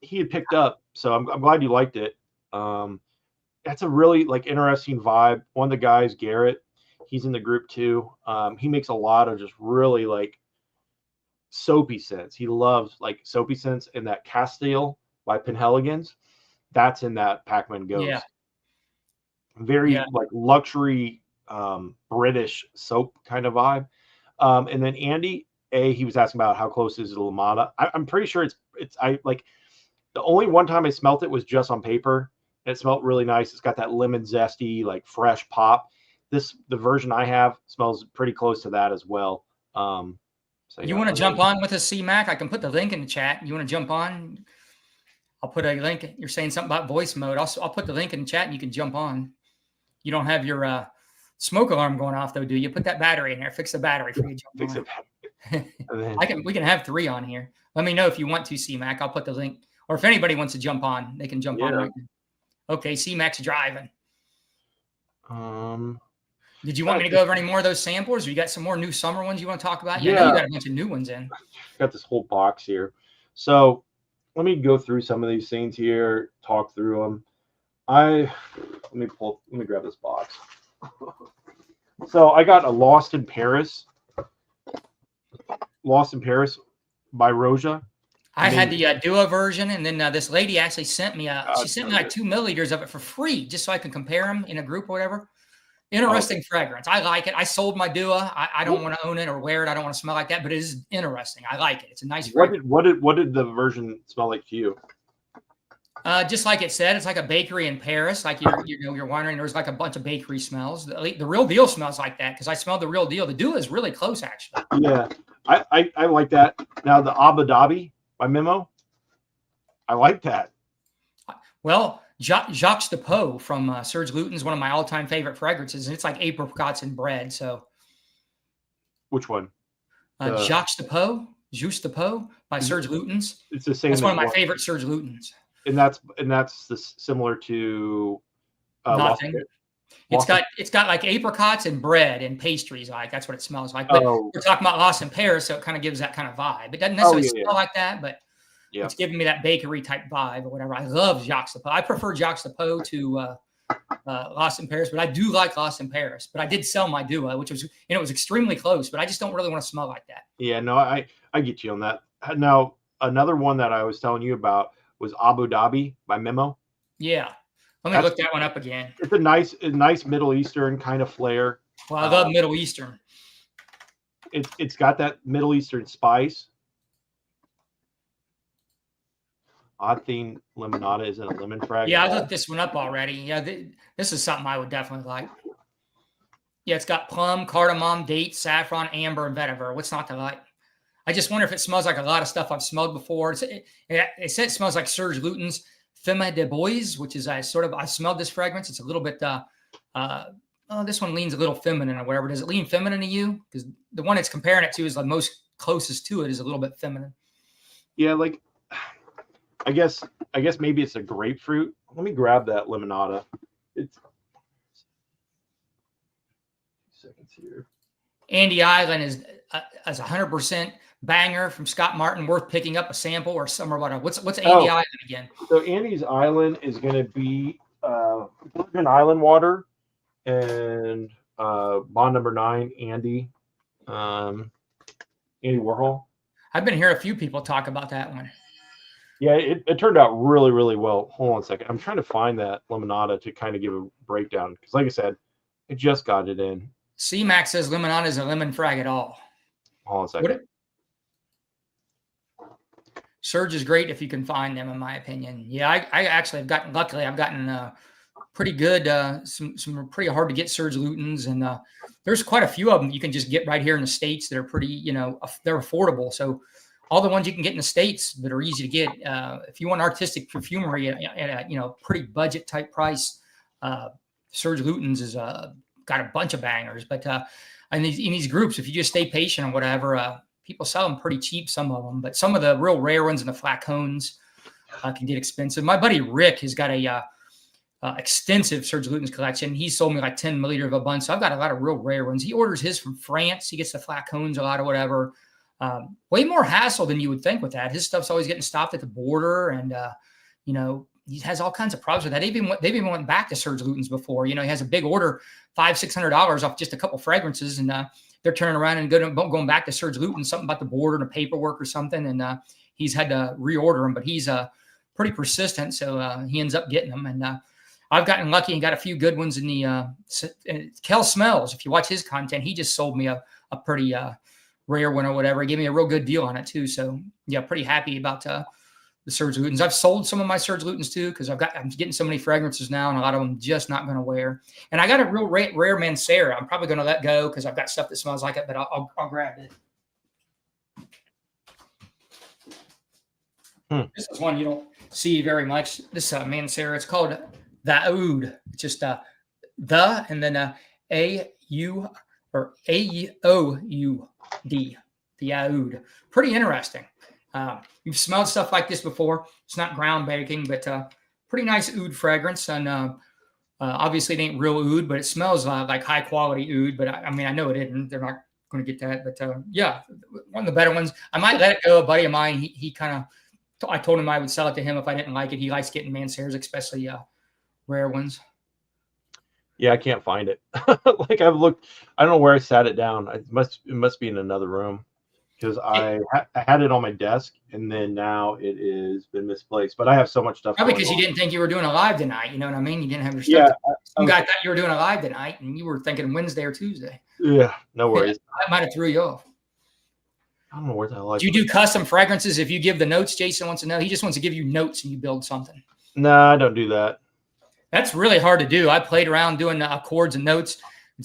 he had picked up. So I'm glad you liked it. That's a really like interesting vibe. One of the guys, Garrett, he's in the group too. He makes a lot of just really like soapy scents. He loves like soapy scents, and that Castile by Penhaligon's, that's in that Pac-Man Ghost. Yeah. Very like luxury British soap kind of vibe. And then Andy, he was asking about how close is it to Lamada. I'm pretty sure it's I like the only one time I smelt it was just on paper. It smelled really nice. It's got that lemon zesty, like fresh pop. The version I have smells pretty close to that as well. So you want to jump on with a C-Mac? I can put the link in the chat. You want to jump on? I'll put a link. You're saying something about voice mode. I'll put the link in the chat and you can jump on. You don't have your smoke alarm going off though, do you? Put that battery in there. Fix the battery for you to jump on. We can have 3 on here. Let me know if you want to, C-Mac. I'll put the link. Or if anybody wants to jump on, they can jump on right now. Okay, C-Mac's driving. Did you want me to go over any more of those samplers? Or you got some more new summer ones you want to talk about? Yeah, I know you got a bunch of new ones in. Got this whole box here. So let me go through some of these things here, talk through them. Let me grab this box. So I got a Lost in Paris by Roja. I had the Duo version, and then this lady actually sent me she sent me like 2 milliliters of it for free, just so I can compare them in a group or whatever. Interesting fragrance. I like it. I sold my Duo. I don't want to own it or wear it. I don't want to smell like that, but it is interesting. I like it. It's a nice fragrance. What did the version smell like to you? Just like it said, it's like a bakery in Paris. Like you're wondering, there's like a bunch of bakery smells. The real deal smells like that because I smelled the real deal. The Duo is really close, actually. Yeah, I like that. Now the Abu Dhabi by Memo, I like that. Well, Jacques Depot from Serge Luton's one of my all-time favorite fragrances, and it's like apricots and bread. So, which one? Jacques Depot by Serge Luton's. It's the same. That's one of my favorite Serge Luton's. And that's similar to nothing. It's got like apricots and bread and pastries. Like that's what it smells like. But we're talking about Lost in Paris, so it kind of gives that kind of vibe. It doesn't necessarily smell like that, but it's giving me that bakery type vibe or whatever. I love Jacques Depot. I prefer Jacques Depot to Lost in Paris, but I do like Lost in Paris. But I did sell my Duo, which was it was extremely close, but I just don't really want to smell like that. Yeah, no, I get you on that. Now another one that I was telling you about was Abu Dhabi by Memo. Yeah. Let me look that one up again. It's a nice Middle Eastern kind of flair. Well, I love Middle Eastern. It's got that Middle Eastern spice. Odd thing, limonada isn't a lemon frag. Yeah, I looked this one up already. Yeah, this is something I would definitely like. Yeah, it's got plum, cardamom, date, saffron, amber, and vetiver. What's not to like? I just wonder if it smells like a lot of stuff I've smelled before. It said it smells like Serge Luton's Femme de Bois, which is I smelled this fragrance. It's a little bit, this one leans a little feminine or whatever. Does it lean feminine to you? Because the one it's comparing it to is the most closest to it is a little bit feminine. Yeah, like I guess maybe it's a grapefruit. Let me grab that limonada. It's 2 seconds here. Andy Island is 100% banger from Scott Martin, worth picking up a sample or somewhere about it. What's Andy Island again? So Andy's Island is going to be Virgin Island water and bond number 9, Andy Warhol. I've been hearing a few people talk about that one. Yeah, it turned out really, really well. Hold on a second. I'm trying to find that limonada to kind of give a breakdown because, like I said, I just got it in. C-Max says limonada is a lemon frag at all. Hold on a second. Serge is great if you can find them, in my opinion. Yeah, I actually have gotten, luckily, I've gotten pretty good, some pretty hard to get Serge Luton's, and there's quite a few of them you can just get right here in the States that are pretty, they're affordable. So all the ones you can get in the States that are easy to get, if you want artistic perfumery at a pretty budget type price, Serge Luton's is got a bunch of bangers. But in these groups, if you just stay patient or whatever, people sell them pretty cheap, some of them, but some of the real rare ones in the flacons can get expensive. My buddy Rick has got a extensive Serge Luton's collection. He sold me like 10 milliliter of a bunch. So I've got a lot of real rare ones. He orders his from France. He gets the flacons a lot or whatever. Way more hassle than you would think with that. His stuff's always getting stopped at the border, and he has all kinds of problems with that. They've even went back to Serge Luton's before. He has a big order, $500-600 off just a couple fragrances, and they're turning around and going back to Serge Luton, something about the border and the paperwork or something, and he's had to reorder them. But he's pretty persistent, so he ends up getting them. And I've gotten lucky and got a few good ones in the Kel Smells. If you watch his content, he just sold me a pretty rare one or whatever. He gave me a real good deal on it too. So yeah, pretty happy about the Serge Luton's. I've sold some of my Serge Luton's too because I'm getting so many fragrances now, and a lot of them just not going to wear. And I got a real rare Mancera. I'm probably going to let go because I've got stuff that smells like it, but I'll grab it. This is one you see you very much. This Mancera, it's called the Oud. It's just the and then A-U or A-O-U-D. The Oud. Pretty interesting. You've smelled stuff like this before. It's not groundbreaking, but pretty nice oud fragrance. And obviously, it ain't real oud, but it smells like high quality oud. But I mean, I know it isn't. They're not going to get that. But yeah, one of the better ones. I might let it go. A buddy of mine, he kind of, I told him I would sell it to him if I didn't like it. He likes getting Manceras, especially rare ones. Yeah, I can't find it. Like I've looked, I don't know where I sat it down. It must be in another room because I had it on my desk and then now it is been misplaced. But I have so much stuff. Probably because you didn't think you were doing a live tonight. You know what I mean? You didn't have your stuff. Yeah, Some guy thought you were doing a live tonight, and you were thinking Wednesday or Tuesday. Yeah, no worries. That might have threw you off. I don't know where the hell I. Do you do custom fragrances? If you give the notes, Jason wants to know. He just wants to give you notes and you build something. No, I don't do that. That's really hard to do. I played around doing chords and notes.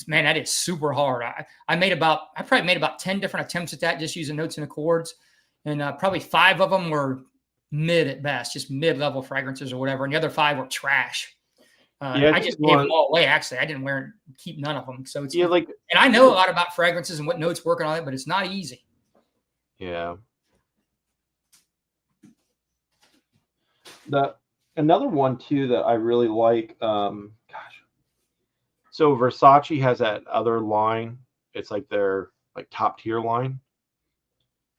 Man, that is super hard. I probably made about 10 different attempts at that, just using notes and chords. And probably 5 of them were mid at best, just mid-level fragrances or whatever. And the other 5 were trash. I just gave them all away, actually. I didn't keep none of them. So it's and I know a lot about fragrances and what notes working on it, but it's not easy. Yeah. Another one too that I really like, so Versace has that other line. It's like their top tier line.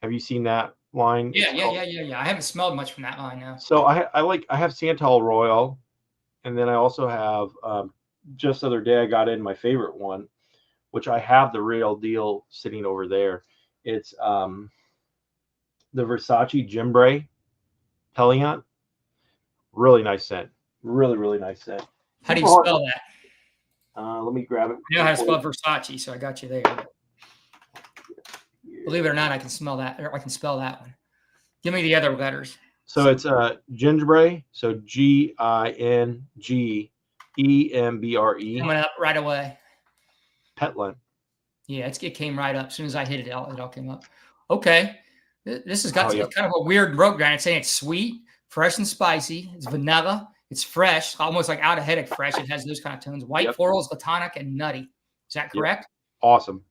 Have you seen that line? Yeah. I haven't smelled much from that line now. So I have Santal Royal, and then I also have just the other day I got in my favorite one, which I have the real deal sitting over there. It's the Versace Gimbre Peliant. Really nice scent. Really, really nice scent. How do you spell that? Let me grab it. I know how to spell Versace, so I got you there. Believe it or not, I can smell that, or I can spell that one. Give me the other letters. So it's Gimbre, so Gingembre. Coming up right away. Petland. Yeah, it came right up. As soon as I hit it, it all came up. Okay. This has got kind of a weird breakdown. It's saying it's sweet, fresh and spicy. It's vanilla. It's fresh, almost like out of headache fresh. It has those kind of tones. White florals, latonic, and nutty. Is that correct? Yep. Awesome.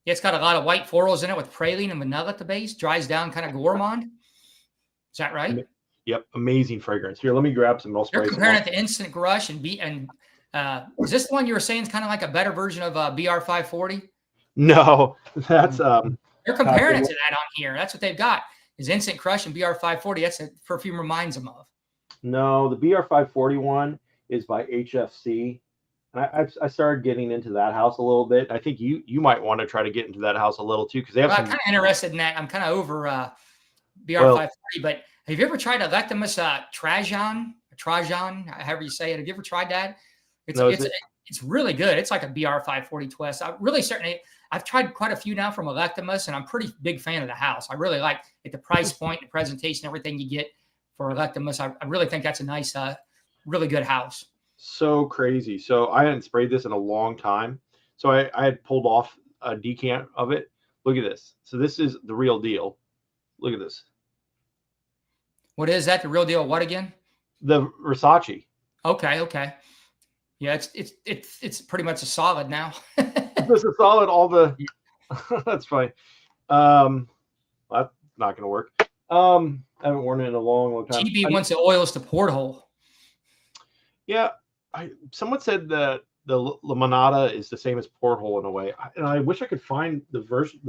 Yeah, it's got a lot of white florals in it with praline and vanilla at the base. Dries down kind of gourmand. Is that right? Yep. Amazing fragrance. Here, let me grab some. You're comparing it to Instant Rush and is this the one you were saying is kind of like a better version of BR540? No, that's They're comparing it to that on here. That's what they've got. Is Instant Crush and BR540. That's what perfume reminds them of. No, the BR541 is by HFC. And I started getting into that house a little bit. I think you might want to try to get into that house a little too, because they have I'm kind of interested in that. I'm kind of over BR540, but have you ever tried Electimus Trajan, however you say it? Have you ever tried that? It's really good. It's like a BR540 twist. I've tried quite a few now from Electimus, and I'm pretty big fan of the house. I really like it, the price point, the presentation, everything you get for Electimus. I really think that's a nice, really good house. So crazy. So I hadn't sprayed this in a long time. So I had pulled off a decant of it. Look at this. So this is the real deal. Look at this. What is that? The real deal? What again? The Versace. Okay. Yeah, it's pretty much a solid now. It's a solid. That's fine. That's not gonna work. I haven't worn it in a long time. GB wants the oils to porthole. Yeah, someone said that the Limonada is the same as porthole in a way, and I wish I could find the version.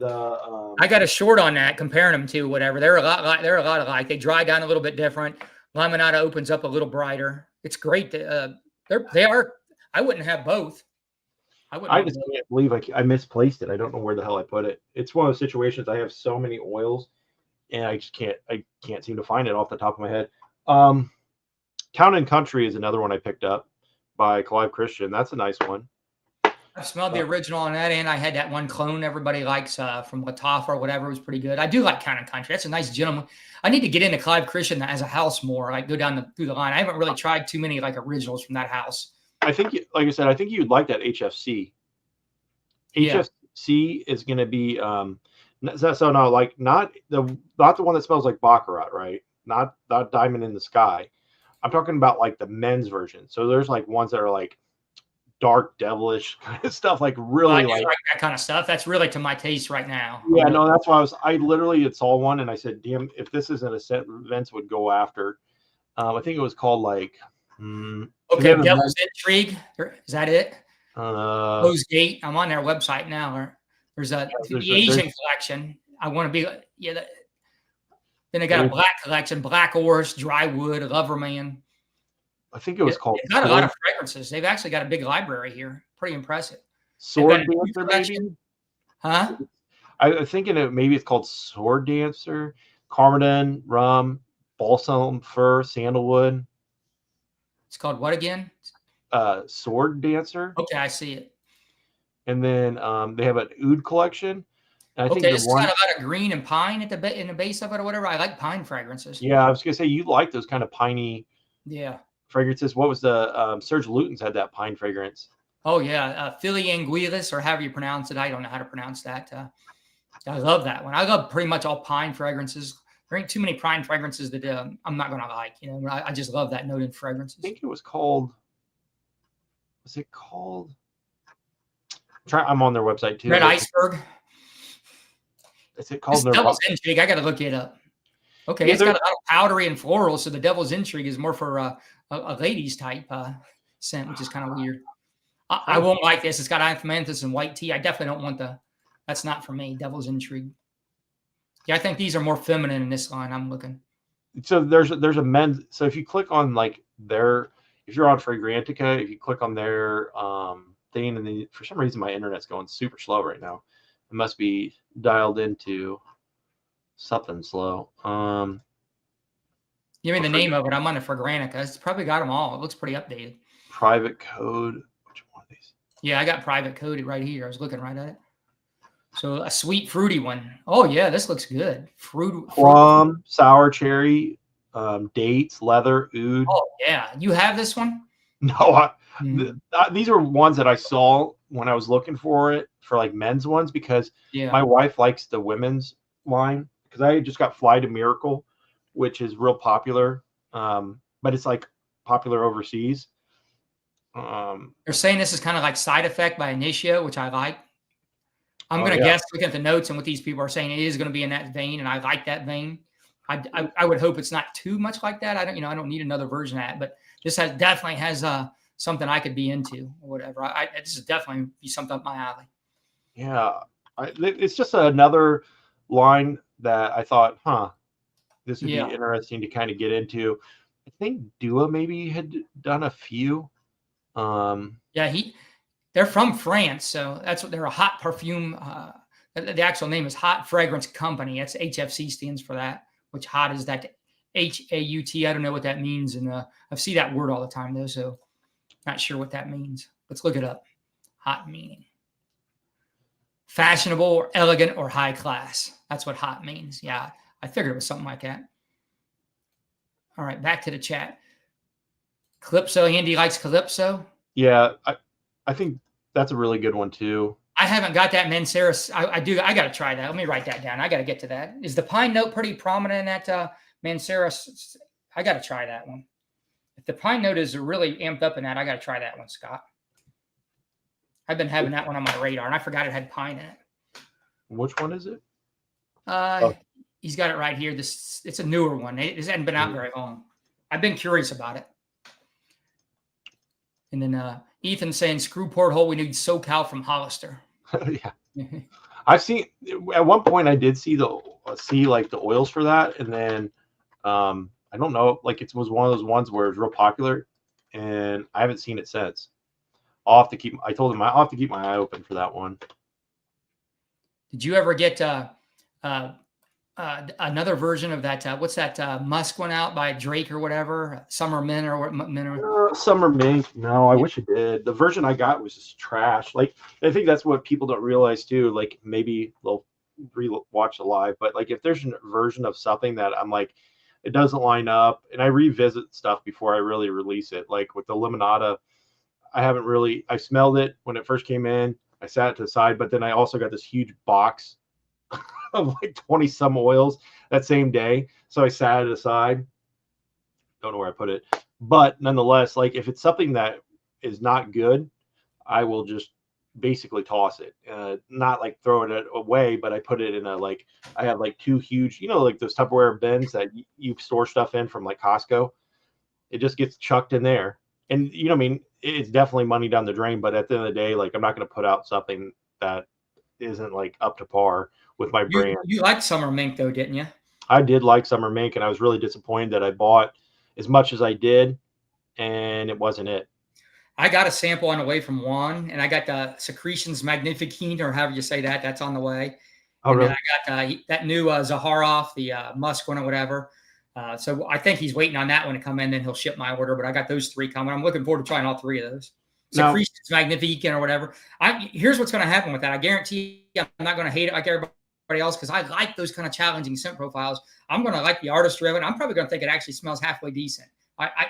I got a short on that, comparing them to whatever. They're a lot alike. They dry down a little bit different. Limonada opens up a little brighter. It's great. They are. I wouldn't have both. I just can't believe I misplaced it. I don't know where the hell I put it. It's one of those situations. I have so many oils, and I just can't seem to find it off the top of my head. Town and Country is another one I picked up by Clive Christian. That's a nice one. I smelled the original on that, and I had that one clone everybody likes from Lattafa or whatever. It was pretty good. I do like Town and Country. That's a nice gentleman. I need to get into Clive Christian as a house more, like go down through the line. I haven't really tried too many like originals from that house. I think, like I said, I think you'd like that HFC. HFC is going to be So no, like not the one that smells like baccarat, right? Not diamond in the sky. I'm talking about like the men's version. So there's like ones that are like dark devilish kind of stuff, like Well, I really do like like that kind of stuff. That's really to my taste right now. yeah, no, that's why I literally had saw one and I said, damn, if this isn't a set Vince would go after. I think it was called like okay, Devil's Intrigue. Is that it? Rose Gate. I'm on their website now. There's the Asian collection. I want to be then they got a black collection, Black Horse, Drywood, Loverman. I think it was called. They've got a lot of fragrances. They've actually got a big library here. Pretty impressive. Sword Dancer, maybe? Huh? I'm thinking maybe it's called Sword Dancer, Carmine, Rum, Balsam Fir, Sandalwood. It's called what again? Sword Dancer. Okay, I see it. And then they have an oud collection. And I think it's got a lot of green and pine at in the base of it or whatever. I like pine fragrances. Yeah, I was gonna say you like those kind of piney fragrances. What was the Serge Luton's had that pine fragrance? Oh yeah, Philly Anguillas or however you pronounce it. I don't know how to pronounce that. I love that one. I love pretty much all pine fragrances. There ain't too many pine fragrances that I'm not gonna like. You know, I just love that note in fragrances. I think it was called. Was it called? I'm on their website too. Red Iceberg. Is it called Devil's Intrigue? I got to look it up. Okay, yeah, it's got a lot of powdery and floral, so the Devil's Intrigue is more for a ladies type scent, which is kind of weird. I won't like this. It's got Amphanthus and white tea. I definitely don't want that's not for me. Devil's Intrigue. Yeah, I think these are more feminine in this line. I'm looking. So there's a men's. So if you click on like if you're on Fragrantica, if you click on their thing, and then for some reason my internet's going super slow right now. It must be dialed into something slow. Give me the name of it. I'm on the Fragrantica. It's probably got them all. It looks pretty updated. Private code. Which one of these? Yeah, I got private coded right here. I was looking right at it. So a sweet fruity one. Oh yeah, this looks good. Plum, sour cherry, dates, leather, oud. Oh yeah, you have this one? No, these are ones that I saw when I was looking for it for like men's ones because my wife likes the women's line because I just got Fly to Miracle, which is real popular, but it's like popular overseas. They're saying this is kind of like Side Effect by Initio, which I like. I'm going to guess, looking at the notes and what these people are saying, it is going to be in that vein, and I like that vein. I would hope it's not too much like that. I don't need another version of that, but this definitely has something I could be into or whatever. This is definitely be something up my alley. Yeah, it's just another line that I thought, this would be interesting to kind of get into. I think Dua maybe had done a few. They're from France, so they're a hot perfume. The actual name is Hot Fragrance Company. That's HFC stands for that, which hot is that HAUT. I don't know what that means. And I see that word all the time though. So not sure what that means. Let's look it up. Hot meaning fashionable or elegant or high class. That's what hot means. Yeah. I figured it was something like that. All right. Back to the chat. Calypso. Andy likes Calypso. Yeah. I think that's a really good one too. I haven't got that Mancera. I got to try that. Let me write that down. I got to get to that. Is the pine note pretty prominent in that Mancera? I got to try that one. If the pine note is really amped up in that, I got to try that one, Scott. I've been having that one on my radar, and I forgot it had pine in it. Which one is it? He's got it right here. It's a newer one. It hasn't been out very long. I've been curious about it. And then Ethan saying, "Screw porthole. We need SoCal from Hollister." Yeah, I've seen at one point I did see like the oils for that, and then I don't know, like it was one of those ones where it was real popular, and I haven't seen it since. I told him I'll have to keep my eye open for that one. Did you ever get another version of that? What's that Musk one out by Drake or whatever? Summer Mint or Summer Mint. No, I wish it did. The version I got was just trash. Like I think that's what people don't realize too. Like maybe they'll watch the live, but like if there's a version of something that I'm like, it doesn't line up, and I revisit stuff before I really release it. Like with the Limonada, I smelled it when it first came in. I sat it to the side, but then I also got this huge box of like 20 some oils that same day. So I sat it aside. Don't know where I put it, but nonetheless, like if it's something that is not good, I will just basically toss it. Not like throw it away, but I put it in a like I have like 2 huge, like those Tupperware bins that you store stuff in from like Costco. It just gets chucked in there, and I mean, it's definitely money down the drain. But at the end of the day, like I'm not going to put out something that isn't like up to par with my brand. You liked summer mink though, didn't you? I did like summer mink, and I was really disappointed that I bought as much as I did, and it wasn't it. I got a sample on the way from Juan, and I got the Secretions Magnificent, or however you say that. That's on the way. Oh, and really? Then I got that new Zaharoff, the musk one or whatever. So I think he's waiting on that one to come in, then he'll ship my order. But I got those 3 coming. I'm looking forward to trying all 3 of those. Secretions Magnificent or whatever. Here's what's going to happen with that. I guarantee I'm not going to hate it like everybody else because I like those kind of challenging scent profiles. I'm going to like the artistry of it. I'm probably going to think it actually smells halfway decent.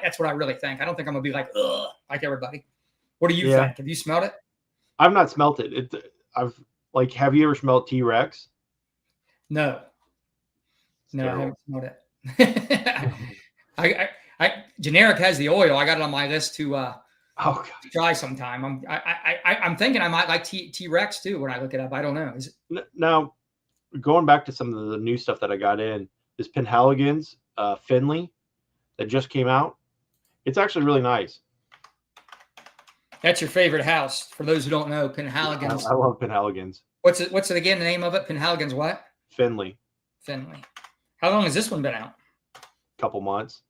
That's what I really think. I don't think I'm going to be like, ugh, like everybody. What do you think? Have you smelled it? I've not smelled it. Have you ever smelled T-Rex? No, I haven't smelled it. Generic has the oil. I got it on my list to try sometime. I'm thinking I might like T-Rex too when I look it up. I don't know. Now, going back to some of the new stuff that I got in, is Penhaligon's Finley that just came out. It's actually really nice. That's your favorite house. For those who don't know, Penhaligon's. I love Penhaligon's. What's it again? The name of it? Penhaligon's what? Finley. How long has this one been out? Couple months.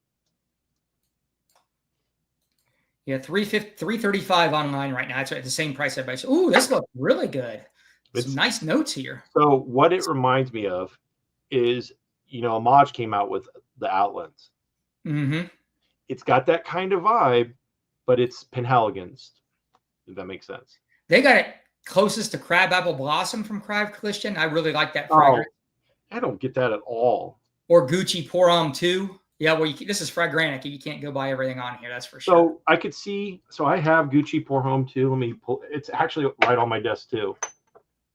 Yeah, $335 online right now. It's at the same price everybody. Ooh, this looks really good. Some nice notes here. So what it reminds me of is, Amaj came out with the Outlands. Mm-hmm. It's got that kind of vibe, but it's Penhaligon's, if that makes sense. They got it closest to Crabapple Blossom from Crab Christian. I really like that fragrance. I don't get that at all. Or Gucci Pour Homme 2. Yeah, well, this is Fragrantic. You can't go buy everything on here. That's for sure. So I could see. So I have Gucci Pour Homme 2. Let me pull. It's actually right on my desk too.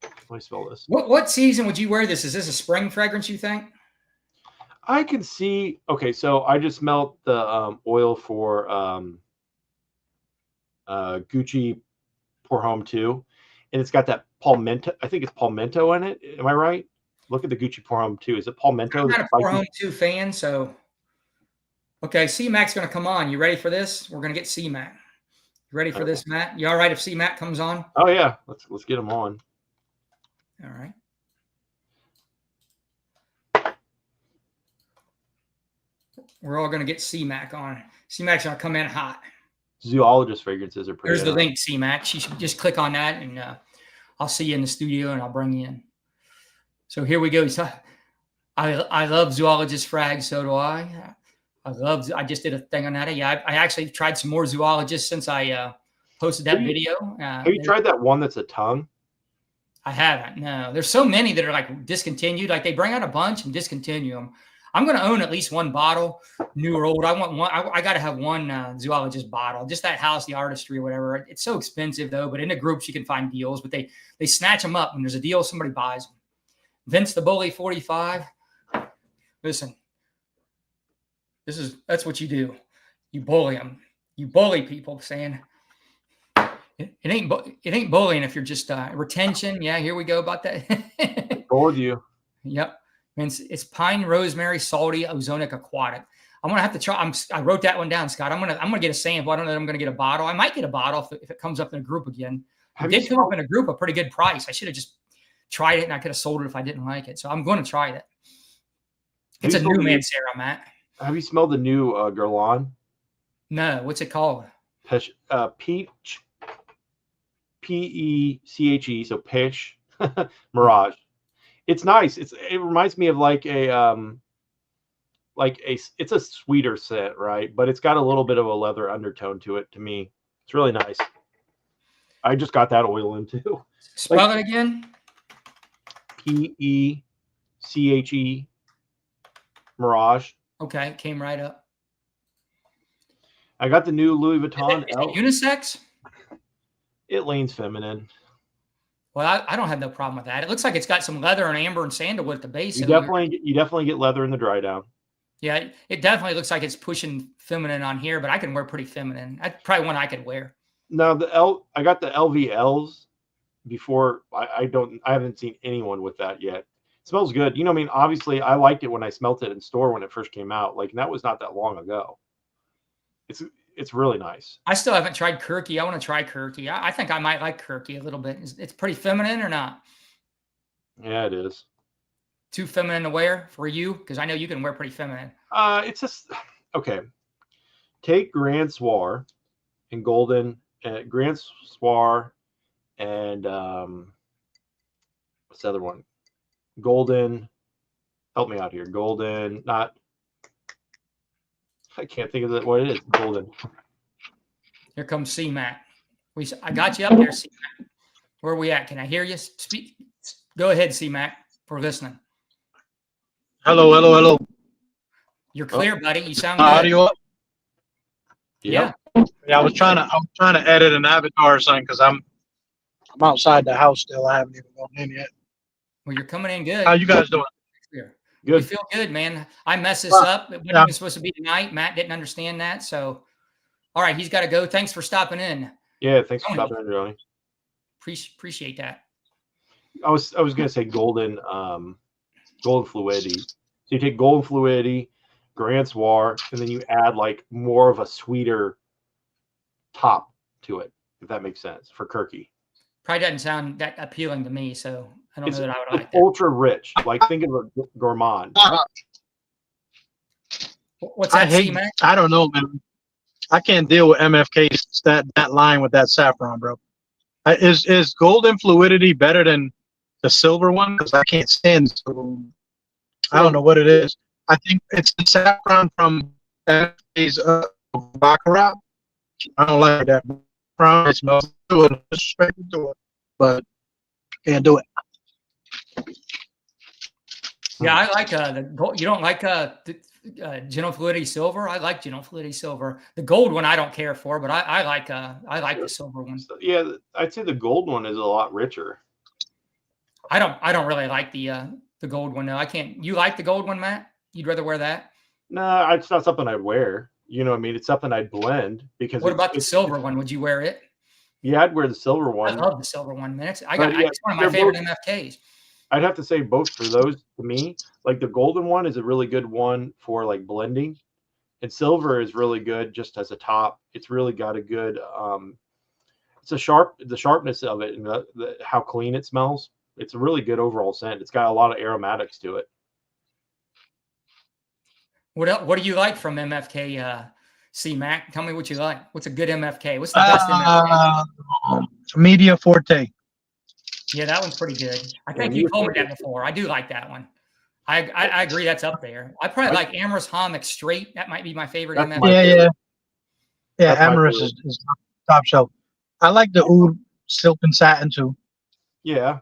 Let me smell this. What season would you wear this? Is this a spring fragrance, you think? I can see. Okay, so I just smelled the oil for Gucci Pour Homme 2, and it's got that palmetto. I think it's palmetto in it. Am I right? Look at the Gucci Pour Homme 2. Is it palmetto? I'm not a Pour Homme 2 fan, so okay. C-Mac's going to come on. You ready for this? We're going to get C-Mac. You ready for this, Matt? You all right if C-Mac comes on? Oh yeah, let's get him on. All right. We're all going to get C-Mac on. C-Mac's going to come in hot. Zoologist fragrances are pretty. There's the link, C-Mac. You should just click on that, and I'll see you in the studio, and I'll bring you in. So here we go. So I love Zoologist frags. So do I. I just did a thing on that. Yeah, I actually tried some more Zoologists since I posted that video. Have you tried that one that's a tongue? I haven't. No, there's so many that are like discontinued. Like they bring out a bunch and discontinue them. I'm going to own at least one bottle, new or old. I want one. I got to have one Zoologist bottle. Just that house, the artistry, or whatever. It's so expensive though. But in the groups, you can find deals. But they snatch them up when there's a deal. Somebody buys them. Vince the Bully 45. Listen, that's what you do. You bully them. You bully people, saying it ain't bullying if you're just retention. Yeah, here we go about that. Told you. Yep. It's pine, rosemary, salty, ozonic, aquatic. I'm gonna have to try. I wrote that one down, Scott. I'm gonna get a sample. I don't know that I'm gonna get a bottle. I might get a bottle if it comes up in a group again. It did come up in a group, a pretty good price. I should have just tried it, and I could have sold it if I didn't like it. So I'm going to try that. It's a new Mancera, Matt. Have you smelled the new Guerlain? No. What's it called? Peach. P-E-C-H-E. So Peach Mirage. It's nice. It reminds me of like it's a sweeter scent, right? But it's got a little bit of a leather undertone to it. To me, it's really nice. I just got that oil in too. Spell it again. P-E-C-H-E. Mirage. Okay, it came right up. I got the new Louis Vuitton. Is it unisex? It leans feminine. Well, I don't have no problem with that. It looks like it's got some leather and amber and sandalwood at the base. You definitely get leather in the dry down. Yeah, it definitely looks like it's pushing feminine on here, but I can wear pretty feminine. That's probably one I could wear. Now I got the LVLs before. I haven't seen anyone with that yet. It smells good. You know, I mean, obviously I liked it when I smelt it in store when it first came out. Like, and that was not that long ago. It's really nice. I still haven't tried Kirky. I want to try Kirky. I think I might like Kirky a little bit. It's pretty feminine or not? Yeah, it is. Too feminine to wear for you? Because I know you can wear pretty feminine. It's just okay. Take Grand Soir and Golden, Grand Soir, and what's the other one? Golden. Help me out here. Golden, not. I can't think of what it is. Golden. Here comes C-Mac. I got you up there, C-Mac. Where are we at? Can I hear you? Speak. Go ahead, C-Mac. We're listening. Hello. You're clear, buddy. You sound good. Audio up? Yeah. Yeah, I was trying to edit an avatar or something because I'm outside the house still. I haven't even gone in yet. Well, you're coming in good. How you guys doing? We feel good, man. I messed this up. It wasn't supposed to be tonight. Matt didn't understand that. So, all right, he's got to go. Thanks for stopping in. Yeah, thanks for stopping in, Johnny. Appreciate that. I was gonna say golden fluidity. So you take golden fluidity, Grand Soir, and then you add like more of a sweeter top to it, if that makes sense, for Kirky. Probably doesn't sound that appealing to me, so I don't know that I would like that. Ultra rich, like think of a gourmand. What's that, C-Mac? I don't know, man. I can't deal with MFK's that line with that saffron, bro. Is golden fluidity better than the silver one? Because I can't stand the silver one. I don't know what it is. I think it's the saffron from MFK's Baccarat. I don't like that. It smells good, but can't do it. Yeah, I like the gold. You don't like the Gentle Fluidity Silver? I like Gentle Fluidity Silver. The gold one I don't care for, but I like the silver one. Yeah, I'd say the gold one is a lot richer. I don't really like the gold one. No, I can't. You like the gold one, Matt? You'd rather wear that? No, it's not something I'd wear. You know what I mean? It's something I'd blend because. What about the silver one? Would you wear it? Yeah, I'd wear the silver one. I love the silver one, man. It's one of my favorite MFKs. I'd have to say both for those to me. Like the golden one is a really good one for like blending, and silver is really good just as a top. It's really got a good the sharpness of it and how clean it smells. It's a really good overall scent. It's got a lot of aromatics to it. What do you like from MFK, C-Mac? Tell me what you like. What's a good MFK? What's the best MFK? Media Forte. Yeah, that one's pretty good. I think you told me that before. I do like that one. I agree that's up there. I probably like Amorous Homic Straight. That might be my favorite MFK. Yeah, Amorous is top shelf. I like the Oud Silk and Satin too. Yeah.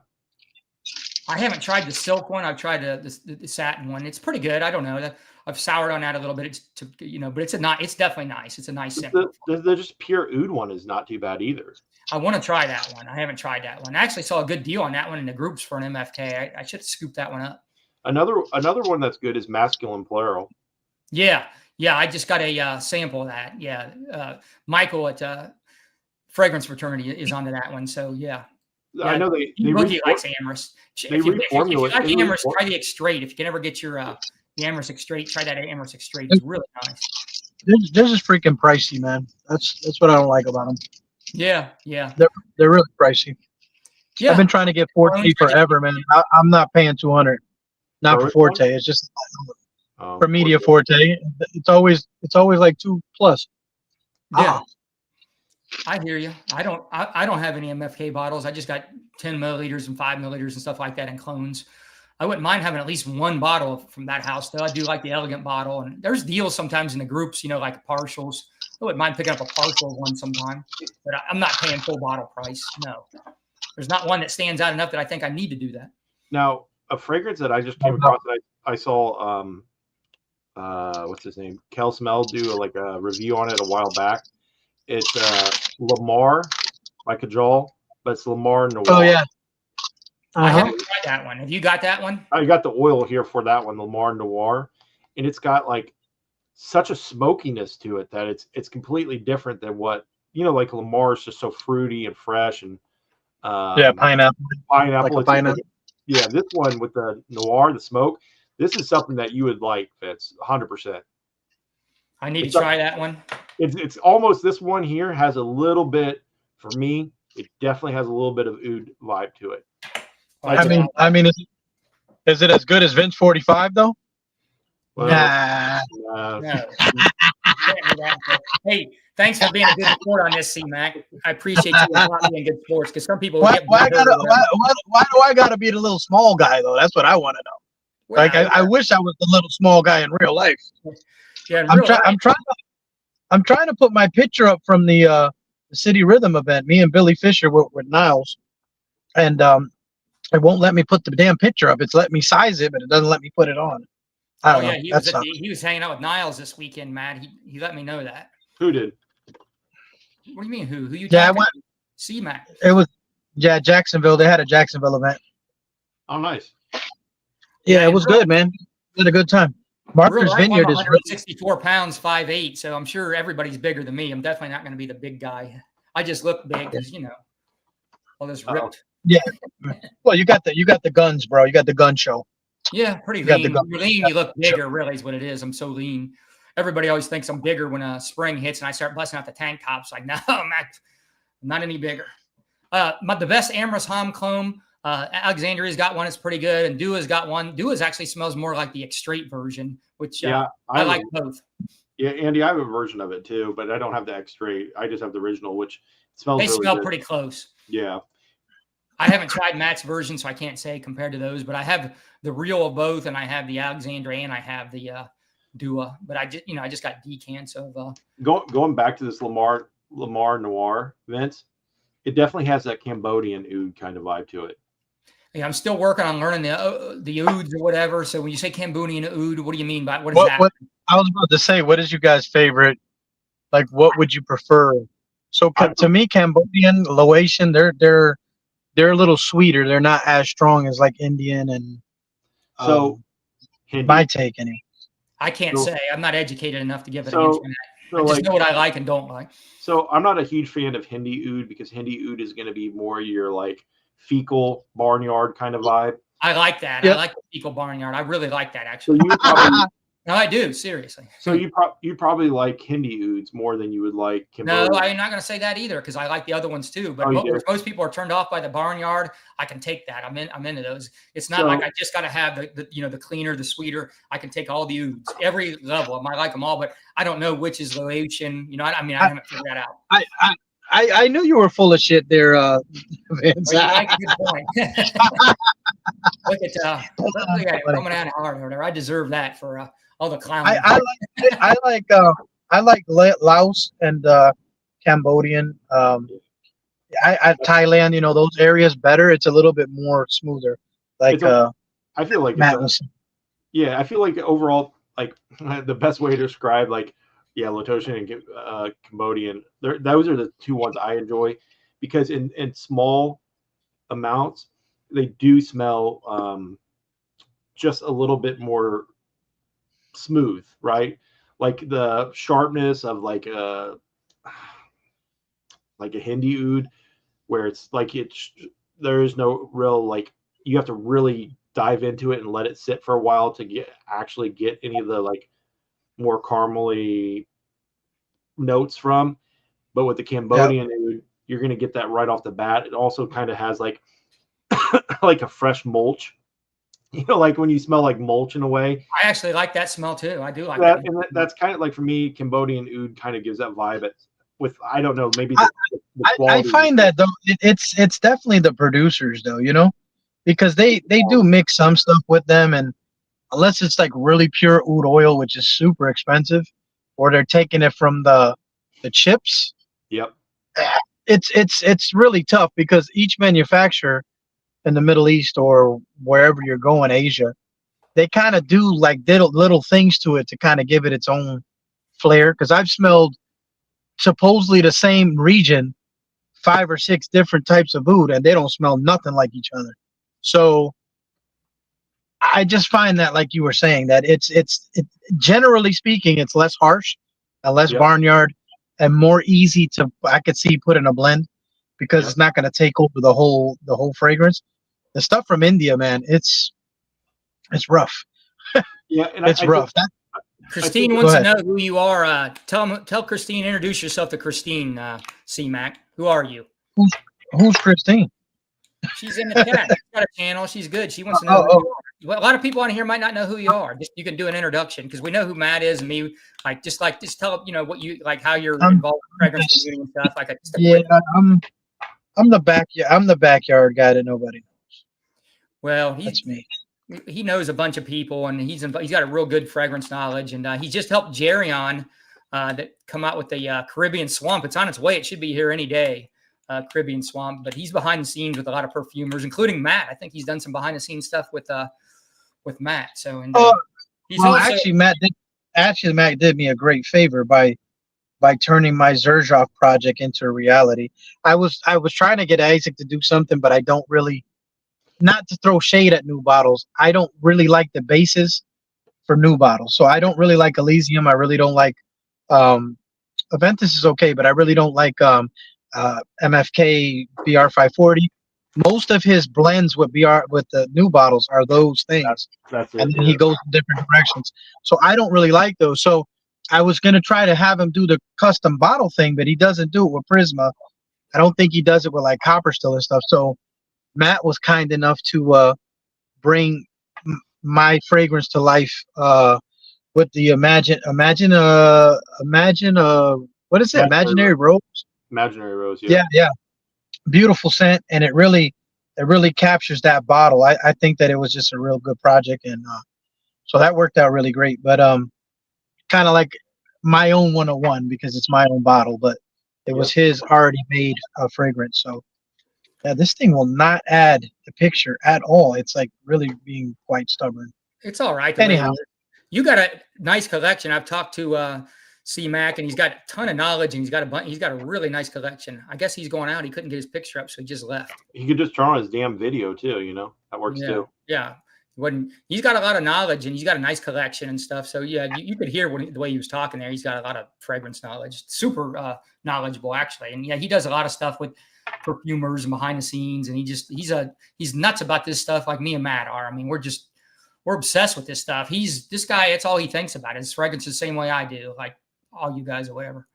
I haven't tried the silk one. I've tried the satin one. It's pretty good. I don't know. I've soured on that a little bit. But it's definitely nice. It's a nice scent. The just pure oud one is not too bad either. I want to try that one. I haven't tried that one. I actually saw a good deal on that one in the groups for an MFK. I should have scooped that one up. Another one that's good is Masculine Plural. Yeah. I just got a sample of that. Yeah. Michael at Fragrance Fraternity is onto that one. So yeah. I know they likes Amorous. If you like Amorous, try the X-Straight. If you can ever get your the Amorous X-Straight, try that Amorous X-Straight. It's really nice. This is freaking pricey, man. That's what I don't like about them. Yeah. They're really pricey. Yeah. I've been trying to get Forte forever, man. I'm not paying $200. Not for Forte. It's just for Media Forte. It's always like $2+. Yeah. I hear you. I don't have any MFK bottles. I just got 10 milliliters and 5 milliliters and stuff like that in clones. I wouldn't mind having at least one bottle from that house, though. I do like the elegant bottle. And there's deals sometimes in the groups, like partials. I wouldn't mind picking up a partial one sometime. But I'm not paying full bottle price. No. There's not one that stands out enough that I think I need to do that. Now, a fragrance that I just came across that I saw, what's his name? Kel Smell do a review on it a while back. It's Lamar by Kajal, but it's Lamar Noir. Oh, yeah. I haven't tried that one. Have you got that one? I got the oil here for that one, Lamar Noir, and it's got like such a smokiness to it that it's completely different than what like Lamar is just so fruity and fresh and pineapple. Pineapple. Like pineapple. Yeah, this one with the Noir, the smoke. This is something that you would like, Vince, 100%. I need to try that one. It's almost, this one here has a little bit, for me, it definitely has a little bit of oud vibe to it. I mean, is it as good as Vince 45 though? Well, No. Hey, thanks for being a good sport on this, C-Mac. I appreciate you being good sports because some people why do I gotta be the little small guy though? That's what I want to know. Well, like I wish I was the little small guy in real life. Yeah, I'm trying to put my picture up from the City Rhythm event. Me and Billy Fisher with Niles, and it won't let me put the damn picture up. It's let me size it, but it doesn't let me put it on. I don't know. He was hanging out with Niles this weekend, Matt. He let me know that. Who did? What do you mean who? Who you talking about? C-Mac. It was Jacksonville. They had a Jacksonville event. Oh, nice. Yeah, it was good, man. We had a good time. Martha's Vineyard is 164 pounds, 5'8", so I'm sure everybody's bigger than me. I'm definitely not going to be the big guy. I just look big because all this ripped. Yeah. Well, you got the guns, bro. You got the gun show. Yeah, pretty lean. You're lean, you look bigger, really is what it is. I'm so lean. Everybody always thinks I'm bigger when spring hits and I start busting out the tank tops. Like, no, I'm not any bigger. The best Amherst Hom clone, Alexandria's got one. It's pretty good. And Dua's got one. Dua's actually smells more like the X-Straight version, which I like both. Yeah, Andy, I have a version of it too, but I don't have the X-Straight. I just have the original, which smells They really smell good. pretty close. Yeah. I haven't tried Matt's version, so I can't say compared to those, but I have the real of both, and I have the Alexandria and I have the Dua, but I just got decants of going back to this Lamar Noir, Vince, it definitely has that Cambodian oud kind of vibe to it. Yeah, I'm still working on learning the ouds or whatever. So when you say Cambodian oud, what do you mean by what is that? What I was about to say, what is you guys' favorite? Like, what would you prefer? So to me, Cambodian, Laotian, they're a little sweeter. They're not as strong as like Indian and my take anyway. I can't say. I'm not educated enough to give it an answer. I just know what I like and don't like. So I'm not a huge fan of Hindi oud because Hindi oud is going to be more your like fecal barnyard kind of vibe. I like that. Yep. I like the fecal barnyard. I really like that actually. So you probably, no, I do seriously. So you probably like Hindi ouds more than you would like Cambodian. No, I'm not going to say that either because I like the other ones too. But most people are turned off by the barnyard. I can take that. I'm into those. It's not like I just got to have the cleaner, the sweeter. I can take all the ouds, every level. I like them all, but I don't know which is Laotian. I haven't figured that out. I knew you were full of shit there, Vince. Well, you make a good point. Look at coming out hard or whatever. I deserve that for all the clowning. I like Laos and Cambodian. Thailand, those areas better. It's a little bit more smoother. I feel like I feel like overall, like the best way to describe Laotian and Cambodian, those are the two ones I enjoy because in small amounts they do smell just a little bit more smooth, right? Like the sharpness of like a Hindi oud, where it's like there is no real you have to really dive into it and let it sit for a while to actually get any of the more caramely notes from. But with the Cambodian oud, you're going to get that right off the bat. It also kind of has like a fresh mulch, like when you smell like mulch in a way. I actually like that smell too. I do like that. And that's kind of like, for me, Cambodian oud kind of gives that vibe with, I don't know, maybe the I find that though, it's definitely the producers though, because they do mix some stuff with them, and unless it's like really pure oud oil, which is super expensive, or they're taking it from the chips. Yep. It's really tough because each manufacturer in the Middle East or wherever you're going, Asia, they kind of do like little things to it to kind of give it its own flair. Because I've smelled supposedly the same region 5 or 6 different types of oud, and they don't smell nothing like each other. So I just find that, like you were saying, that it generally speaking, it's less harsh, and less Yep. barnyard, and more easy to, I could see, put in a blend, because Yep. it's not going to take over the whole fragrance. The stuff from India, man, it's rough. Yeah, and It's rough. Christine think- wants Go to ahead. know who you are. Tell Christine, introduce yourself to Christine, C-Mac. Who are you? Who's Christine? She's in the chat. She's got a channel. She's good. She wants to know Oh, who you are. Well, a lot of people on here might not know who you are. Just you can do an introduction, because we know who Matt is and me. Just tell what you like, how you're involved with fragrance just- community and stuff. Just a Yeah, quick. I'm the backyard guy that nobody knows. Well, That's me. he knows a bunch of people, and he's got a real good fragrance knowledge, and he just helped Jerry on that come out with the Caribbean Swamp. It's on its way. It should be here any day. Caribbean Swamp, but he's behind the scenes with a lot of perfumers, including Matt. I think he's done some behind the scenes stuff with Matt. So he's well, also Matt did me a great favor by turning my Zerzhov project into a reality. I was trying to get Isaac to do something, but I don't really, not to throw shade at new bottles, I don't really like the bases for new bottles. So I don't really like Elysium. I really don't like Aventus is okay, but I really don't like MFK BR540. Most of his blends with the new bottles are those things. That's it. And then he goes in different directions. So I don't really like those. So I was going to try to have him do the custom bottle thing, but he doesn't do it with Prisma. I don't think he does it with like Copper Still and stuff. So Matt was kind enough to bring my fragrance to life with the imagine what is it? Imaginary Rose. Imaginary Rose. Yeah. Beautiful scent, and it really captures that bottle. I think that it was just a real good project, and so that worked out really great. But kind of like my own 101, because it's my own bottle, but it was his already made fragrance. So yeah, this thing will not add the picture at all. It's like really being quite stubborn. it's all right. Anyhow, You got a nice collection. I've talked to C-Mac, and he's got a ton of knowledge, and he's got a really nice collection. I guess he's going out. He couldn't get his picture up, so he just left. He could just turn on his damn video too. That works too. Yeah. He's got a lot of knowledge, and he's got a nice collection and stuff. So yeah, you could hear the way he was talking there. He's got a lot of fragrance knowledge, super knowledgeable actually. And yeah, he does a lot of stuff with perfumers and behind the scenes, and he's nuts about this stuff, like me and Matt are. I mean, we're obsessed with this stuff. This guy, it's all he thinks about. His fragrance the same way I do, like all you guys or whatever.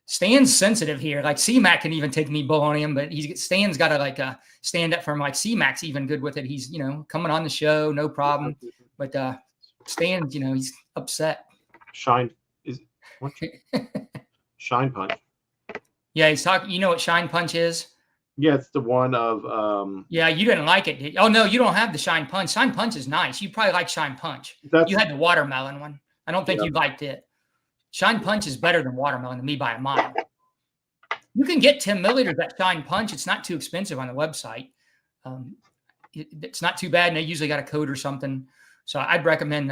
Stan's sensitive here. Like C-Mac can even take me bull on him, but Stan's got to stand up for him. Like C-Mac's even good with it. He's coming on the show, no problem. But Stan's he's upset. Shine Punch. Yeah, he's talking. You know what Shine Punch is? Yeah, it's the one of Yeah, you didn't like it. Oh no, you don't have the Shine Punch. Shine Punch is nice. You probably like Shine Punch. You had the watermelon one. I don't think you liked it. Shine Punch is better than watermelon to me by a mile. You can get 10 milliliters at Shine Punch. It's not too expensive on the website. It's not too bad, and they usually got a code or something. So I'd recommend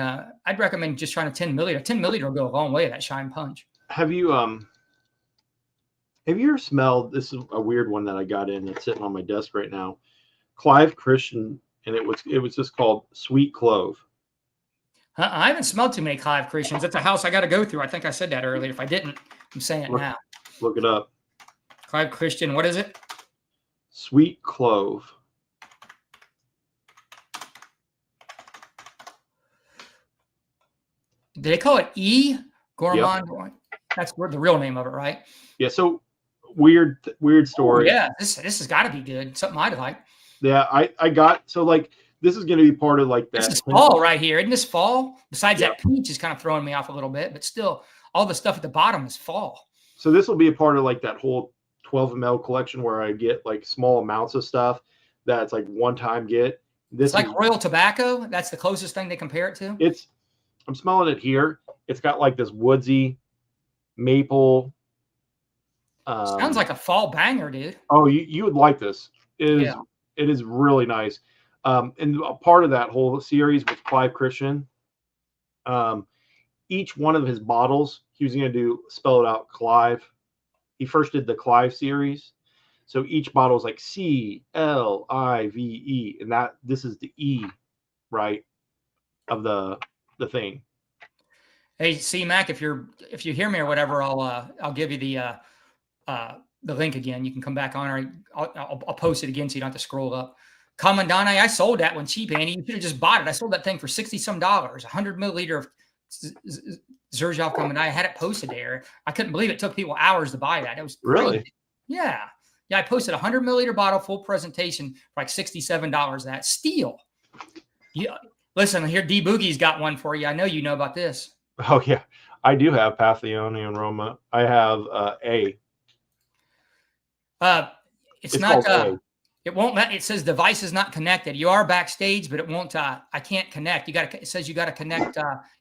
just trying a 10 milliliter. 10 milliliter will go a long way with that Shine Punch. Have you ever smelled? This is a weird one that I got in. It's sitting on my desk right now. Clive Christian, and it was just called Sweet Clove. I haven't smelled too many Clive Christians. It's a house I got to go through. I think I said that earlier. If I didn't, I'm saying it now. Look it up. Clive Christian, what is it? Sweet Clove. Did they call it E? Gourmand? Yep. That's the real name of it, right? Yeah, so weird story. Oh, yeah, this has got to be good. Something I'd like. Yeah, I got, so like, this is going to be part of like that. This is fall right here. Isn't this fall? Besides that peach is kind of throwing me off a little bit, but still all the stuff at the bottom is fall. So this will be a part of like that whole 12 ml collection where I get like small amounts of stuff that's like one time get. It's like Royal Tobacco. That's the closest thing they compare it to. I'm smelling it here. It's got like this woodsy maple. Sounds like a fall banger, dude. Oh, you would like this. It is really nice. And a part of that whole series was Clive Christian. Each one of his bottles, he was going to spell it out Clive. He first did the Clive series. So each bottle is like CLIVE, and this is the E, right, of the thing. Hey, C-Mac, if you hear me or whatever, I'll give you the link again. You can come back on, or I'll post it again so you don't have to scroll up. Commandante, I sold that one cheap, Andy. You should have just bought it. I sold that thing for $60-some, 100 milliliter of Xerjoff Commandante. I had it posted there. I couldn't believe it took people hours to buy that. It was crazy. Really? Yeah. I posted a 100 milliliter bottle, full presentation for like $67. That steal. Yeah. Listen, here D Boogie's got one for you. I know you know about this. Oh yeah, I do have Paphionian Roma. I have A. It's not. A. It won't let. It says device is not connected. You are backstage, but it won't. I can't connect. It says you got to connect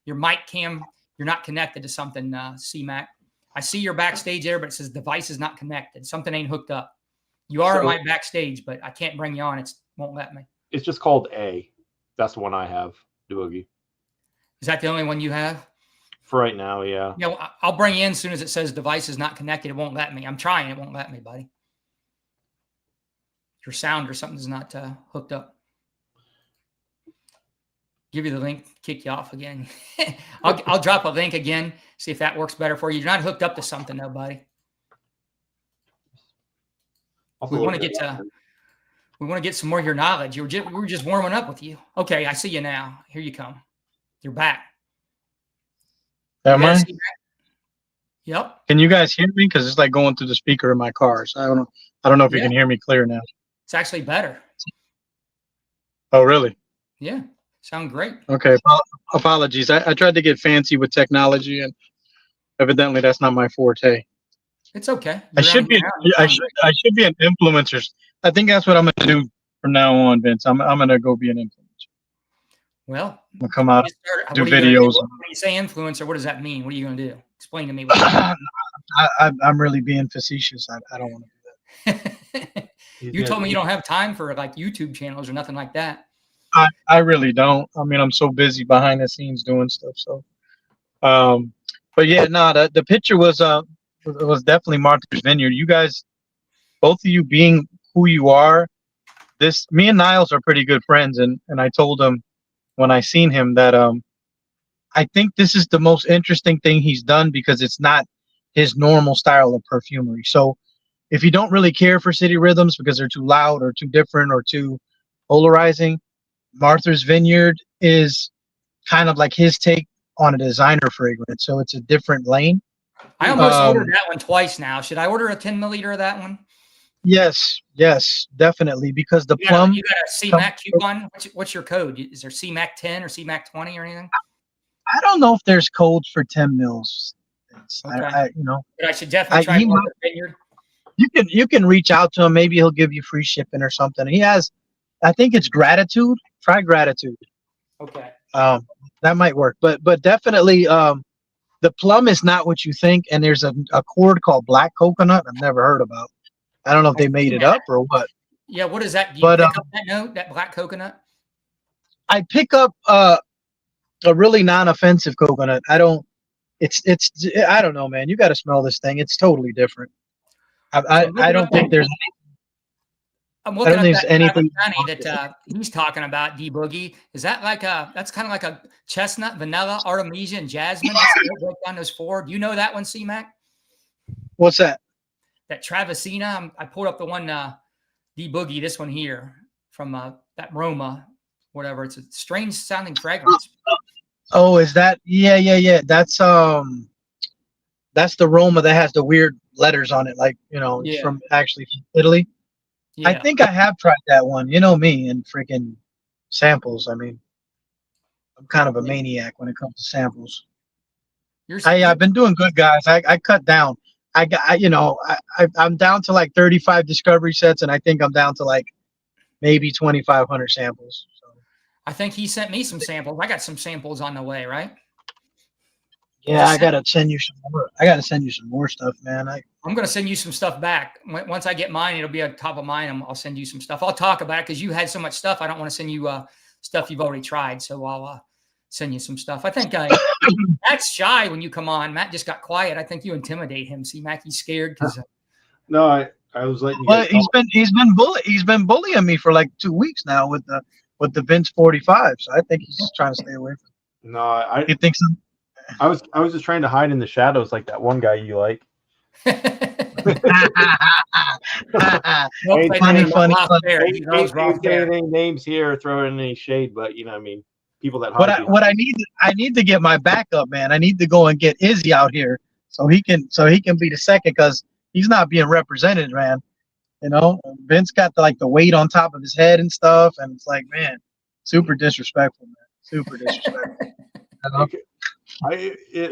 your mic cam. You're not connected to something. C-Mac. I see you're backstage there, but it says device is not connected. Something ain't hooked up. You are in my backstage, but I can't bring you on. It won't let me. It's just called A. That's the one I have, Doogie. Is that the only one you have? For right now, yeah. Yeah, well, I'll bring you in as soon as it says device is not connected. It won't let me. I'm trying. It won't let me, buddy. Your sound or something's not hooked up. Give you the link, kick you off again. I'll drop a link again, see if that works better for you. You're not hooked up to something, though, buddy. We want to get some more of your knowledge. We were just warming up with you. Okay, I see you now. Here you come. You're back. Am I? Yep. Can you guys hear me? Because it's like going through the speaker in my car. So I don't know if you can hear me clear now. It's actually better. Oh, really? Yeah. Sound great. Okay. Apologies. I tried to get fancy with technology, and evidently that's not my forte. It's okay. I should be an influencer. I think that's what I'm going to do from now on, Vince. I'm going to go be an influencer. Well, I'll come out, do videos. When you say influencer, what does that mean? What are you going to do? Explain to me. I'm really being facetious. I don't want to do that. You told me you don't have time for like YouTube channels or nothing like that. I really don't. I mean, I'm so busy behind the scenes doing stuff. So, but yeah, no, the picture was definitely Martha's Vineyard. You guys, both of you being who you are, me and Niles are pretty good friends, and I told him when I seen him that I think this is the most interesting thing he's done because it's not his normal style of perfumery. So if you don't really care for city rhythms because they're too loud or too different or too polarizing, Martha's Vineyard is kind of like his take on a designer fragrance. So it's a different lane. I almost ordered that one twice now. Should I order a 10 milliliter of that one? Yes, definitely. Because the plum. You got a C-Mac coupon? What's your code? Is there C-Mac 10 or C-Mac 20 or anything? I don't know if there's codes for 10 mils. Okay. But I should definitely try Martha's Vineyard. You can reach out to him. Maybe he'll give you free shipping or something. He has, I think it's Gratitude. Try Gratitude. Okay. That might work. But definitely, the plum is not what you think. And there's a chord called Black Coconut I've never heard about. I don't know if they made it up or what. Yeah, what is that? Do you pick up that note, that Black Coconut? I pick up a really non-offensive coconut. I don't know, man. You got to smell this thing. It's totally different. I don't think there's. I'm looking at anything that he's talking about. D Boogie, is that like that's kind of like a chestnut, vanilla, artemisia, and jasmine? That's the break down those four. Do you know that one, C-Mac? What's that? That Travesina. I pulled up the one D Boogie. This one here from that Roma, whatever. It's a strange sounding fragrance. Oh, is that? Yeah. That's the Roma that has the weird letters on it, like it's from Italy. Yeah. I think I have tried that one. You know me and freaking samples. I mean, I'm kind of a maniac when it comes to samples. I've been doing good, guys. I cut down. I'm down to like 35 discovery sets, and I think I'm down to like maybe 2,500 samples. So. I think he sent me some samples. I got some samples on the way, right? Yeah, I gotta send you some more. I gotta send you some more stuff, man. I'm gonna send you some stuff back. Once I get mine, it'll be on top of mine. I'll send you some stuff. I'll talk about it because you had so much stuff. I don't want to send you stuff you've already tried. So I'll send you some stuff. I think Matt's shy when you come on. Matt just got quiet. I think you intimidate him. See, Mac, he's scared because. No, I was letting you Well, guys talk. he's been bullying me for like 2 weeks now with the Vince 45. So I think he's just trying to stay away from. No, I He thinks I was just trying to hide in the shadows like that one guy you like. Nope, Ain't I funny, didn't funny, Ross funny. Fair. He loves Ross Ain't Fair. saying any names here, throwing any shade, but you know, what I mean, people that What hide I what I need to get my backup, man. I need to go and get Izzy out here so he can be the second because he's not being represented, man. You know, Vince got the weight on top of his head and stuff, and it's like, man, super disrespectful, man. Super disrespectful. You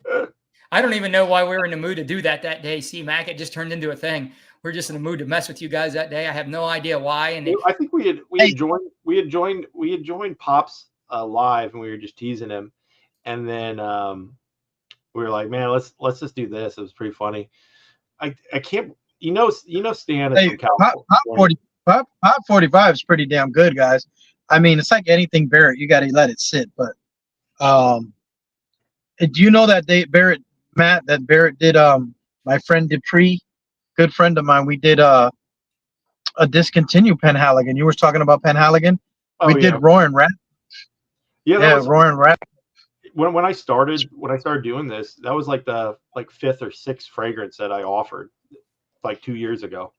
know? I don't even know why we were in the mood to do that day, C-Mac. It just turned into a thing. We're just in the mood to mess with you guys that day. I have no idea why. And I think we had joined Pops live, and we were just teasing him, and then we were like, man, let's just do this. It was pretty funny. I can't, Stan is from California. Pop 45 is pretty damn good, guys. I mean, it's like anything Barrett, you got to let it sit. But do you know that Barrett did my friend Dupree, good friend of mine, we did a discontinue Penhaligon. You were talking about Penhaligon. We did Roaring Rat. Yeah, Roaring Rat. When I started doing this, that was like the fifth or sixth fragrance that I offered like 2 years ago.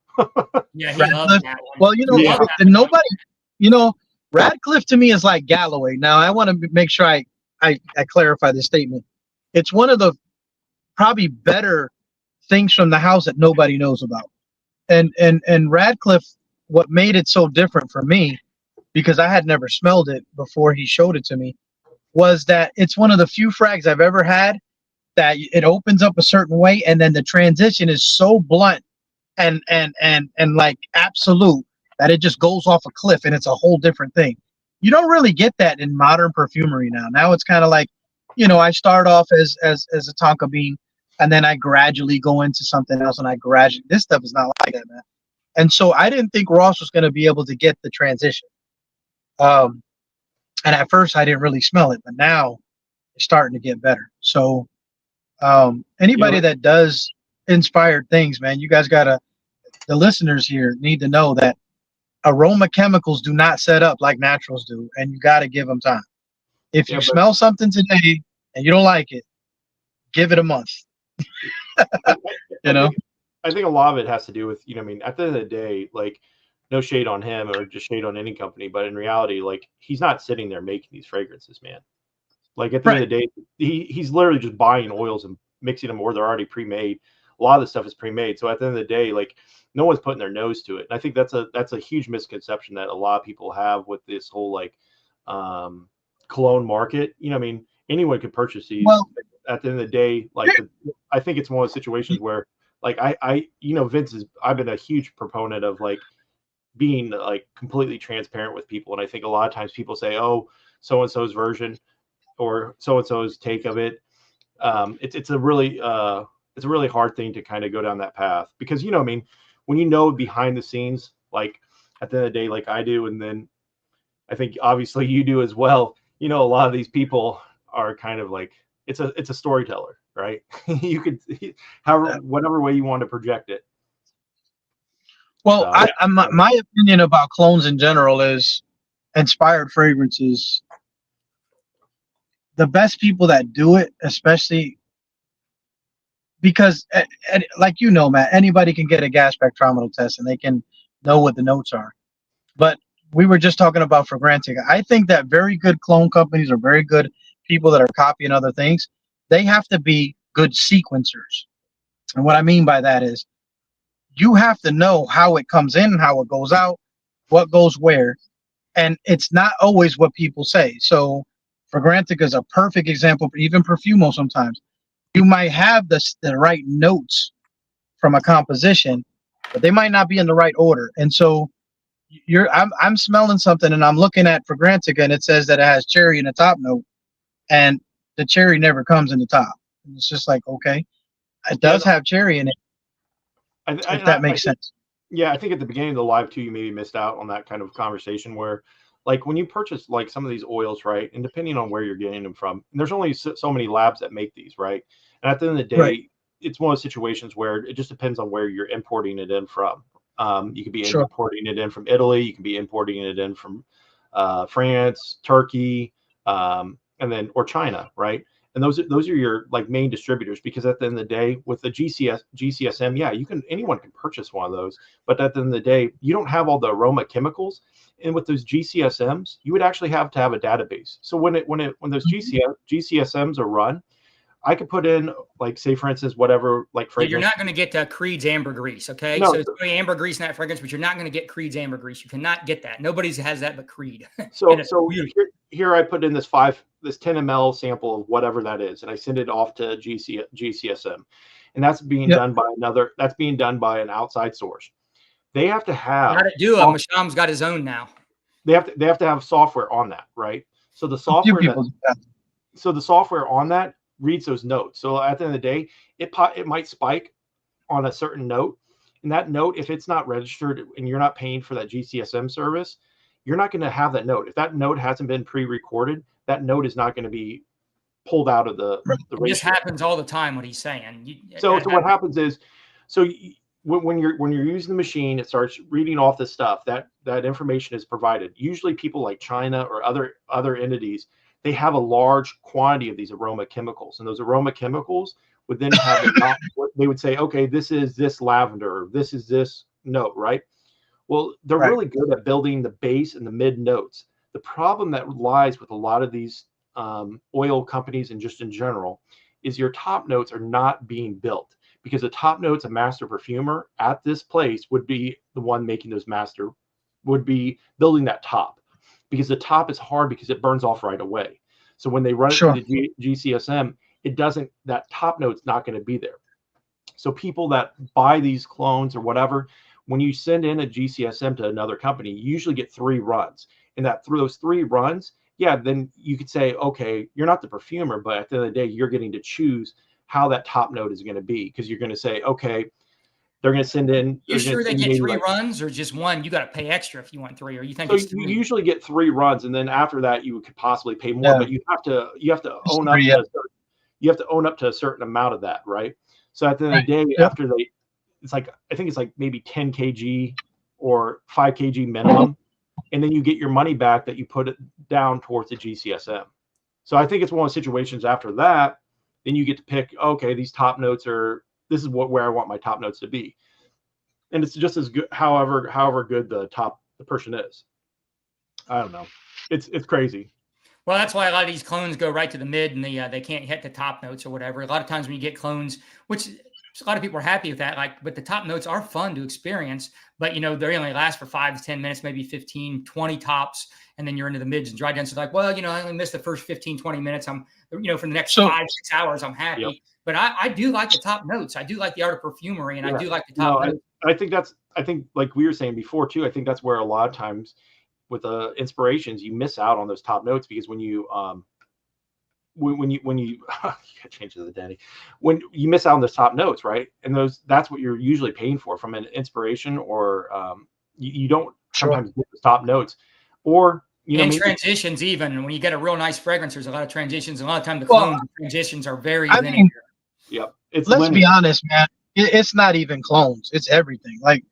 Yeah, he loves that one. Well, nobody, Radcliffe to me is like Galloway. Now I want to make sure I clarify this statement. It's one of the probably better things from the house that nobody knows about. And Radcliffe, what made it so different for me, because I had never smelled it before he showed it to me, was that it's one of the few frags I've ever had that it opens up a certain way, and then the transition is so blunt and like absolute that it just goes off a cliff, and it's a whole different thing. You don't really get that in modern perfumery now. Now it's kind of like, I start off as a tonka bean, and then I gradually go into something else, and this stuff is not like that, man. And so I didn't think Ross was going to be able to get the transition. And at first I didn't really smell it, but now it's starting to get better. So anybody that does inspired things, man, you guys the listeners here need to know that aroma chemicals do not set up like naturals do, and you got to give them time. If you smell something today and you don't like it, give it a month. I think a lot of it has to do with, at the end of the day, like, no shade on him or just shade on any company, but in reality, like, he's not sitting there making these fragrances, man. Like, at the end of the day, he's literally just buying oils and mixing them, or they're already pre-made. A lot of the stuff is pre-made. So at the end of the day, like, no one's putting their nose to it. And I think that's a huge misconception that a lot of people have with this whole like cologne market. Anyone could purchase these. Well, at the end of the day, like, I think it's one of those situations where, like, I've been a huge proponent of like being like completely transparent with people. And I think a lot of times people say, oh, so-and-so's version or so-and-so's take of it. It's a really hard thing to kind of go down that path, because, when behind the scenes, like at the end of the day, like I do, and then I think obviously you do as well, a lot of these people are kind of like, it's a storyteller, right? You could, whatever way you want to project it. Well, my opinion about clones in general is inspired fragrances. The best people that do it, especially because, like Matt, anybody can get a gas spectrometer test and they can know what the notes are. But we were just talking about Fragrantica. I think that very good clone companies or very good people that are copying other things, they have to be good sequencers. And what I mean by that is you have to know how it comes in, how it goes out, what goes where. And it's not always what people say. So Fragrantica is a perfect example, even Perfumo sometimes. You might have the right notes from a composition, but they might not be in the right order. And so I'm smelling something and I'm looking at Fragrantica and it says that it has cherry in the top note, and the cherry never comes in the top. And it's just like, okay, it does have cherry in it. If that makes sense. Yeah, I think at the beginning of the live too, you maybe missed out on that kind of conversation where, like, when you purchase like some of these oils, right, and depending on where you're getting them from, and there's only so many labs that make these, right? And at the end of the day, it's one of those situations where it just depends on where you're importing it in from. You could be Sure. importing it in from Italy. You can be importing it in from France, Turkey, and then or China, right? And those are your like main distributors, because at the end of the day, with the GCSM, yeah, anyone can purchase one of those, but at the end of the day, you don't have all the aroma chemicals. And with those GCSMs, you would actually have to have a database. So when those GCSMs are run, I could put in, like, say for instance, whatever, like fragrance. You're not going to get Creed's ambergris, okay? No. So it's really ambergris in that fragrance, but you're not going to get Creed's ambergris. You cannot get that. Nobody has that but Creed. So here I put in this 10 ml sample of whatever that is, and I send it off to GCSM, and that's being done by an outside source. They have to have. How to do it? Masham's got his own now. They have to have software on that, right? So the software the software on that reads those notes. So at the end of the day, it might spike on a certain note, and that note, if it's not registered and you're not paying for that GCSM service, you're not going to have that note. If that note hasn't been pre-recorded, that note is not going to be pulled out of the ratio. This happens all the time. What he's saying. So what happens is, when you're using the machine, it starts reading off the stuff that information is provided. Usually, people like China or other entities, they have a large quantity of these aroma chemicals, and those aroma chemicals would then have they would say, okay, this is this lavender, this is this note, right? Well, they're really good at building the base and the mid notes. The problem that lies with a lot of these oil companies and just in general is your top notes are not being built, because the top notes, a master perfumer at this place would be the one making those would be building that top, because the top is hard because it burns off right away. So when they run it through the GCSM, that top note's not going to be there. So people that buy these clones or whatever, when you send in a GCSM to another company, you usually get 3 runs. And that through those 3 runs, then you could say, okay, you're not the perfumer, but at the end of the day, you're getting to choose how that top note is going to be, because you're going to say, okay, they're going to send in. You sure they get 3 runs or just 1? You got to pay extra if you want 3, or you think so it's 3? You usually get 3 runs, and then after that, you could possibly pay more, but you have to own up. You have to own up to a certain amount of that, right? So at the end of the day, after I think it's like maybe 10 kg or 5 kg minimum, and then you get your money back that you put it down towards the GCSM. So I think it's one of those situations after that, then you get to pick, okay, these top notes this is where I want my top notes to be. And it's just as good, however good the person is. I don't know. It's crazy. Well, that's why a lot of these clones go right to the mid, and they can't hit the top notes or whatever. A lot of times when you get clones, which a lot of people are happy with that, but the top notes are fun to experience, but they only last for 5 to 10 minutes, maybe 15, 20 tops. And then you're into the mids and dry dents. It's like, well, I only missed the first 15, 20 minutes. I'm, for the next 5, 6 hours, I'm happy. Yep. But I do like the top notes. I do like the art of perfumery, and I do like the top notes. I think like we were saying before too, I think that's where a lot of times with inspirations, you miss out on those top notes, because when you you gotta change to the Danny, when you miss out on those top notes, right? And that's what you're usually paying for from an inspiration, or you don't sometimes get the top notes, or transitions. Even when you get a real nice fragrance, there's a lot of transitions. A lot of times the transitions are very linear. Yep. Let's be honest, man. It's not even clones. It's everything. Like,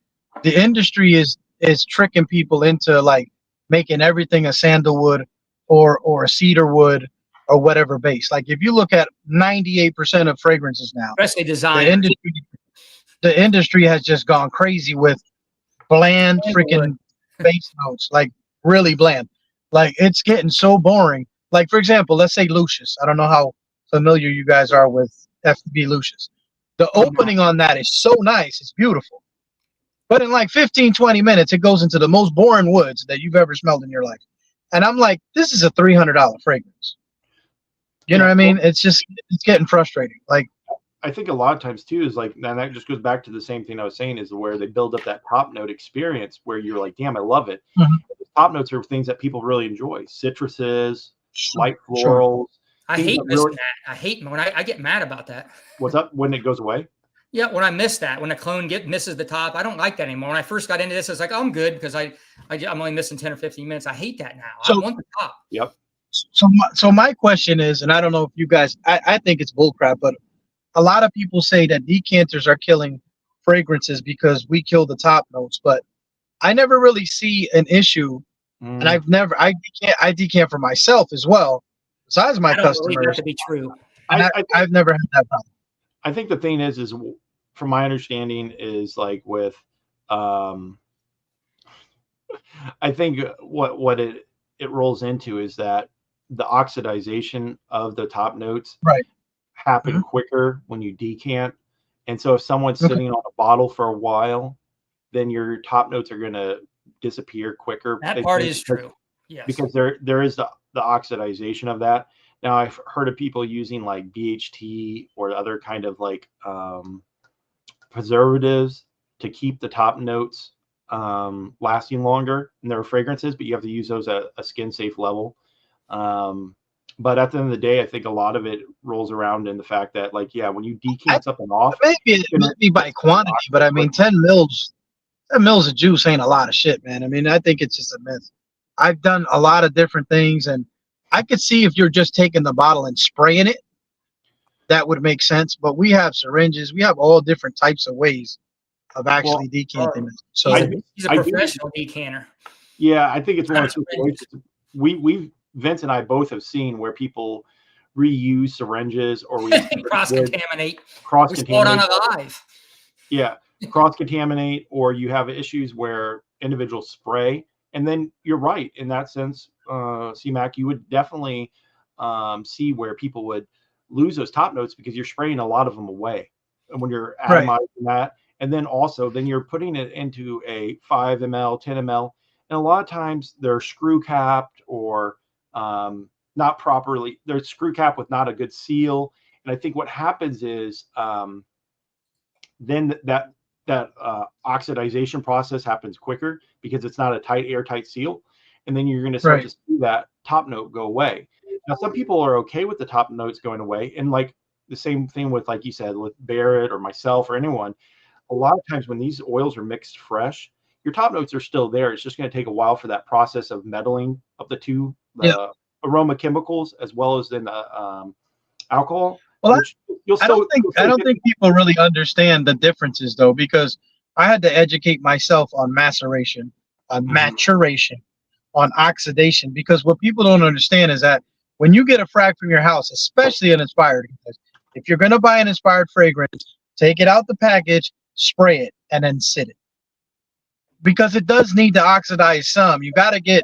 the industry is tricking people into like making everything a sandalwood or a cedar wood or whatever base. Like, if you look at 98% of fragrances now, especially design, the industry has just gone crazy with bland freaking base notes, like really bland. Like, it's getting so boring. Like, for example, let's say Lucius. I don't know how familiar you guys are with FB Lucius. The opening on that is so nice. It's beautiful. But in like 15, 20 minutes, it goes into the most boring woods that you've ever smelled in your life. And I'm like, this is a $300 fragrance. You know what I mean? It's getting frustrating. Like, I think a lot of times too is like, and that just goes back to the same thing I was saying, is where they build up that top note experience where you're like, damn, I love it. Mm-hmm. The top notes are things that people really enjoy. Citruses, light florals. I hate missing that. I hate when I get mad about that. What's up when it goes away? Yeah, when I miss that, when a clone misses the top, I don't like that anymore. When I first got into this, I was like, oh, I'm good because I'm only missing 10 or 15 minutes. I hate that now. I want the top. Yep. So my question is, and I don't know if you guys, I think it's bullcrap, but a lot of people say that decanters are killing fragrances because we kill the top notes, but I never really see an issue. And I decant for myself as well, besides my I don't believe that customers. to be true. And I've never had that problem. I think the thing is from my understanding is like with, I think what it rolls into is that the oxidization of the top notes happen quicker when you decant. And so if someone's sitting on a bottle for a while, then your top notes are going to disappear quicker. That part is true. Yes. Because there is the oxidization of that. Now I've heard of people using like BHT or other kind of like preservatives to keep the top notes lasting longer in their fragrances, but you have to use those at a skin safe level. But at the end of the day, I think a lot of it rolls around in the fact that, like, yeah, when you decant something off, maybe by quantity, but I mean, 10 mils of juice ain't a lot of shit, man. I mean, I think it's just a myth. I've done a lot of different things, and I could see if you're just taking the bottle and spraying it, that would make sense. But we have syringes, we have all different types of ways of actually decanting it. So he's a professional decanter. Yeah, I think it's one of those situations. We've Vince and I both have seen where people reuse syringes or we cross-contaminate. We saw it on a live. Yeah, cross-contaminate, or you have issues where individuals spray. And then you're right in that sense, C-Mac, you would definitely see where people would lose those top notes because you're spraying a lot of them away. And when you're atomizing that, and then also then you're putting it into a 5 ml, 10 ml, and a lot of times they're screw capped or not properly. They're screw capped with not a good seal. And I think what happens is then that oxidization process happens quicker because it's not a tight, airtight seal. And then you're going to start to see that top note go away. Now, some people are okay with the top notes going away. And like the same thing with, like you said, with Barrett or myself or anyone, a lot of times when these oils are mixed fresh, your top notes are still there. It's just going to take a while for that process of meddling of the two aroma chemicals as well as then the alcohol. Well, I don't think people really understand the differences though, because I had to educate myself on maceration, on maturation, on oxidation, because what people don't understand is that when you get a frag from your house, especially an inspired, if you're going to buy an inspired fragrance, take it out the package, spray it, and then sit it. Because it does need to oxidize some. You got to get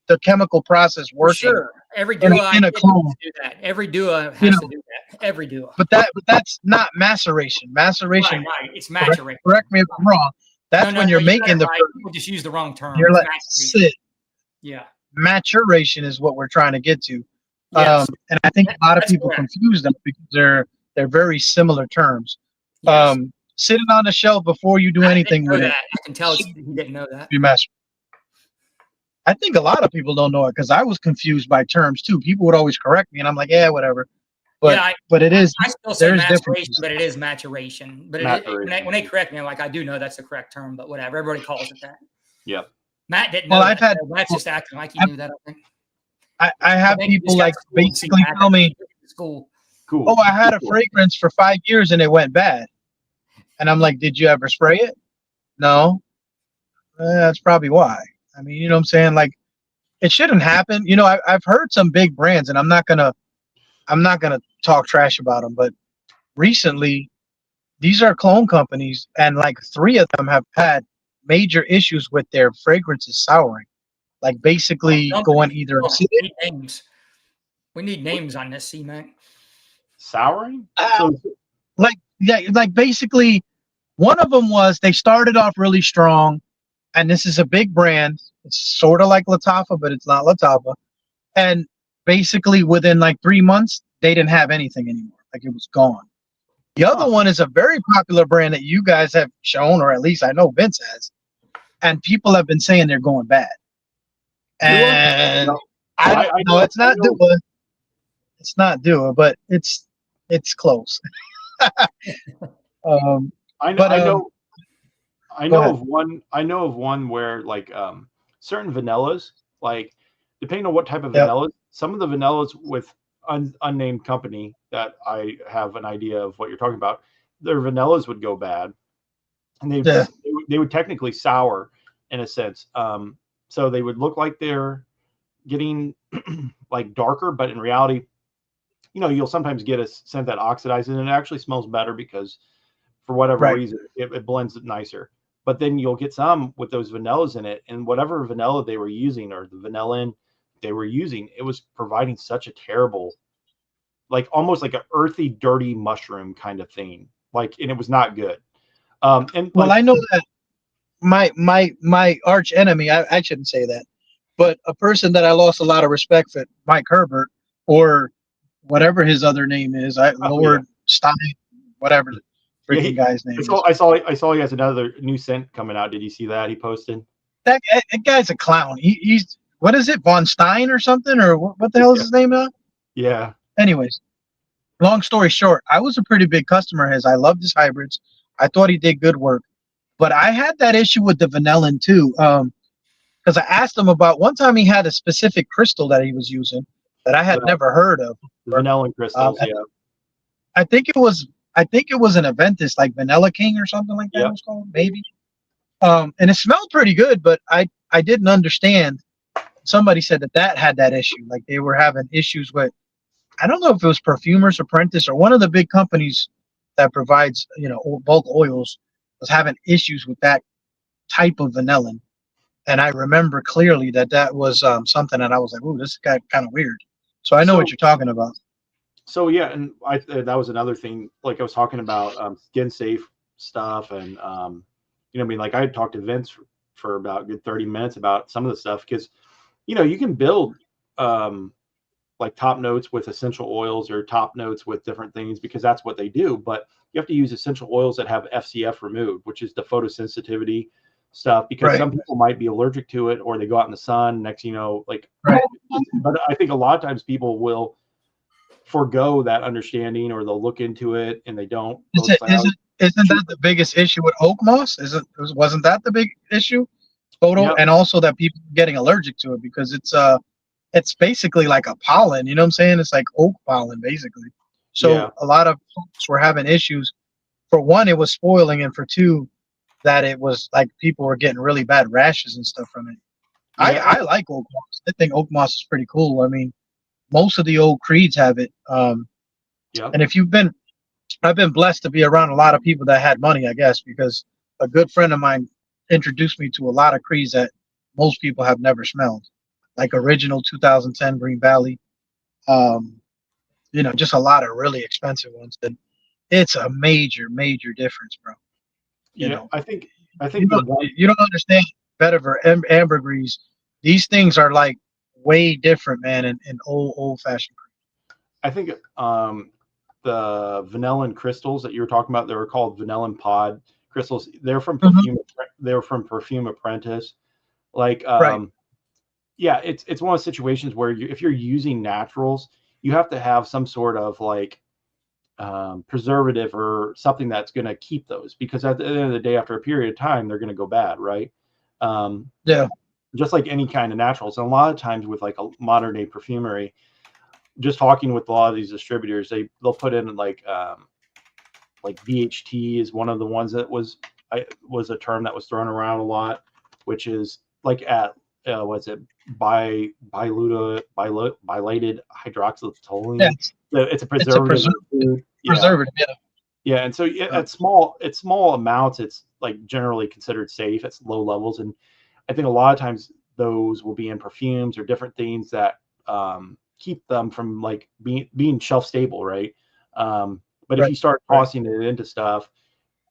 the chemical process working. Sure. Every duo in a clone. Do that. Every duo has to do that. Every duo. But that's not maceration. Maceration. Right. It's maturation. Correct me if I'm wrong. That's when you're making the. People just use the wrong term. You're like sit. Yeah. Maturation is what we're trying to get to. Yes. And I think a lot of people confuse them because they're very similar terms. Yes. Sitting on the shelf before you do anything with it. I can tell you didn't know that. I think a lot of people don't know it because I was confused by terms too. People would always correct me, and I'm like, yeah, whatever. But but it is. I still say maturation, but it is maturation. But when they correct me, I'm like, I do know that's the correct term, but whatever. Everybody calls it that. Yeah. Matt didn't know. That, Matt's just acting like he knew that. I think. I have people like basically tell me, "Cool. Oh, I had a fragrance for 5 years and it went bad," and I'm like, "Did you ever spray it?" No. That's probably why. I mean, you know what I'm saying? Like, it shouldn't happen. You know, I've heard some big brands, and I'm not gonna talk trash about them, but recently, these are clone companies, and like 3 of them have had major issues with their fragrances souring, like basically going either acidic. We need names on this, C-Mac. Souring? Like basically, one of them was they started off really strong. And this is a big brand. It's sort of like Lattafa, but it's not Lattafa. And basically within like 3 months, they didn't have anything anymore. Like it was gone. The other one is a very popular brand that you guys have shown, or at least I know Vince has. And people have been saying they're going bad. And I know it's not Dua. It's not Dua, but it's close. I know of one where like certain vanillas, like depending on what type of vanilla, some of the vanillas with unnamed company that I have an idea of what you're talking about, their vanillas would go bad, and they would technically sour in a sense. So they would look like they're getting like darker, but in reality, you'll sometimes get a scent that oxidizes, and it actually smells better because for whatever reason it blends it nicer. But then you'll get some with those vanillas in it, and whatever vanilla they were using or the vanillin they were using, it was providing such a terrible, like almost like an earthy, dirty mushroom kind of thing. Like, and it was not good. And well, I know that my arch enemy, I shouldn't say that, but a person that I lost a lot of respect for, Mike Herbert, or whatever his other name is, Lord Stein, whatever the freaking guy's name is. I saw he has another new scent coming out. Did you see that he posted? That guy's a clown. He's what is it, Von Stein or something, or what the hell is his name now? Yeah. Anyways, long story short, I was a pretty big customer of his. I loved his hybrids. I thought he did good work, but I had that issue with the vanillin too. Because I asked him about one time he had a specific crystal that he was using that I had never heard of. The vanillin crystals, I think it was an Aventus, like Vanilla King or something like that. It was called, maybe. And it smelled pretty good, but I didn't understand. Somebody said that had that issue, like they were having issues with. I don't know if it was Perfumers Apprentice or one of the big companies that provides bulk oils was having issues with that type of vanillin. And I remember clearly that was something that I was like, "Ooh, this is kind of weird." So I know what you're talking about. So yeah, and that was another thing. Like I was talking about skin safe stuff, and I mean, like I had talked to Vince for about a good 30 minutes about some of the stuff because you can build like top notes with essential oils or top notes with different things because that's what they do. But you have to use essential oils that have FCF removed, which is the photosensitivity stuff, because some people might be allergic to it or they go out in the sun next, but I think a lot of times people will forego that understanding or they'll look into it and they don't. Isn't that the biggest issue with oak moss? Wasn't that the big issue? And also that people are getting allergic to it because it's basically like a pollen, you know what I'm saying? It's like oak pollen basically. So a lot of folks were having issues. For one, it was spoiling, and for two, that it was like people were getting really bad rashes and stuff from it. I like oak moss. I think oak moss is pretty cool. I mean, most of the old creeds have it. And if I've been blessed to be around a lot of people that had money, I guess, because a good friend of mine introduced me to a lot of creeds that most people have never smelled, like original 2010 Green Valley. Just a lot of really expensive ones. And it's a major, major difference, bro. I think you don't understand vetiver, ambergris. These things are like way different, man, in old fashioned. I think the vanillin crystals that you were talking about, they were called vanillin pod crystals. They're from Perfume. They're from Perfume Apprentice. Like, it's one of those situations where if you're using naturals, you have to have some sort of like preservative or something that's going to keep those, because at the end of the day, after a period of time, they're going to go bad, right? Just like any kind of naturals. And a lot of times with like a modern day perfumery, just talking with a lot of these distributors, they'll put in like VHT is one of the ones that was a term that was thrown around a lot, which is like at what's it, bilated hydroxytoluene. It's a preservative. Preservative, yeah. And so at small amounts, it's like generally considered safe at low levels. And I think a lot of times those will be in perfumes or different things that keep them from like being shelf stable, right? But if you start tossing it into stuff,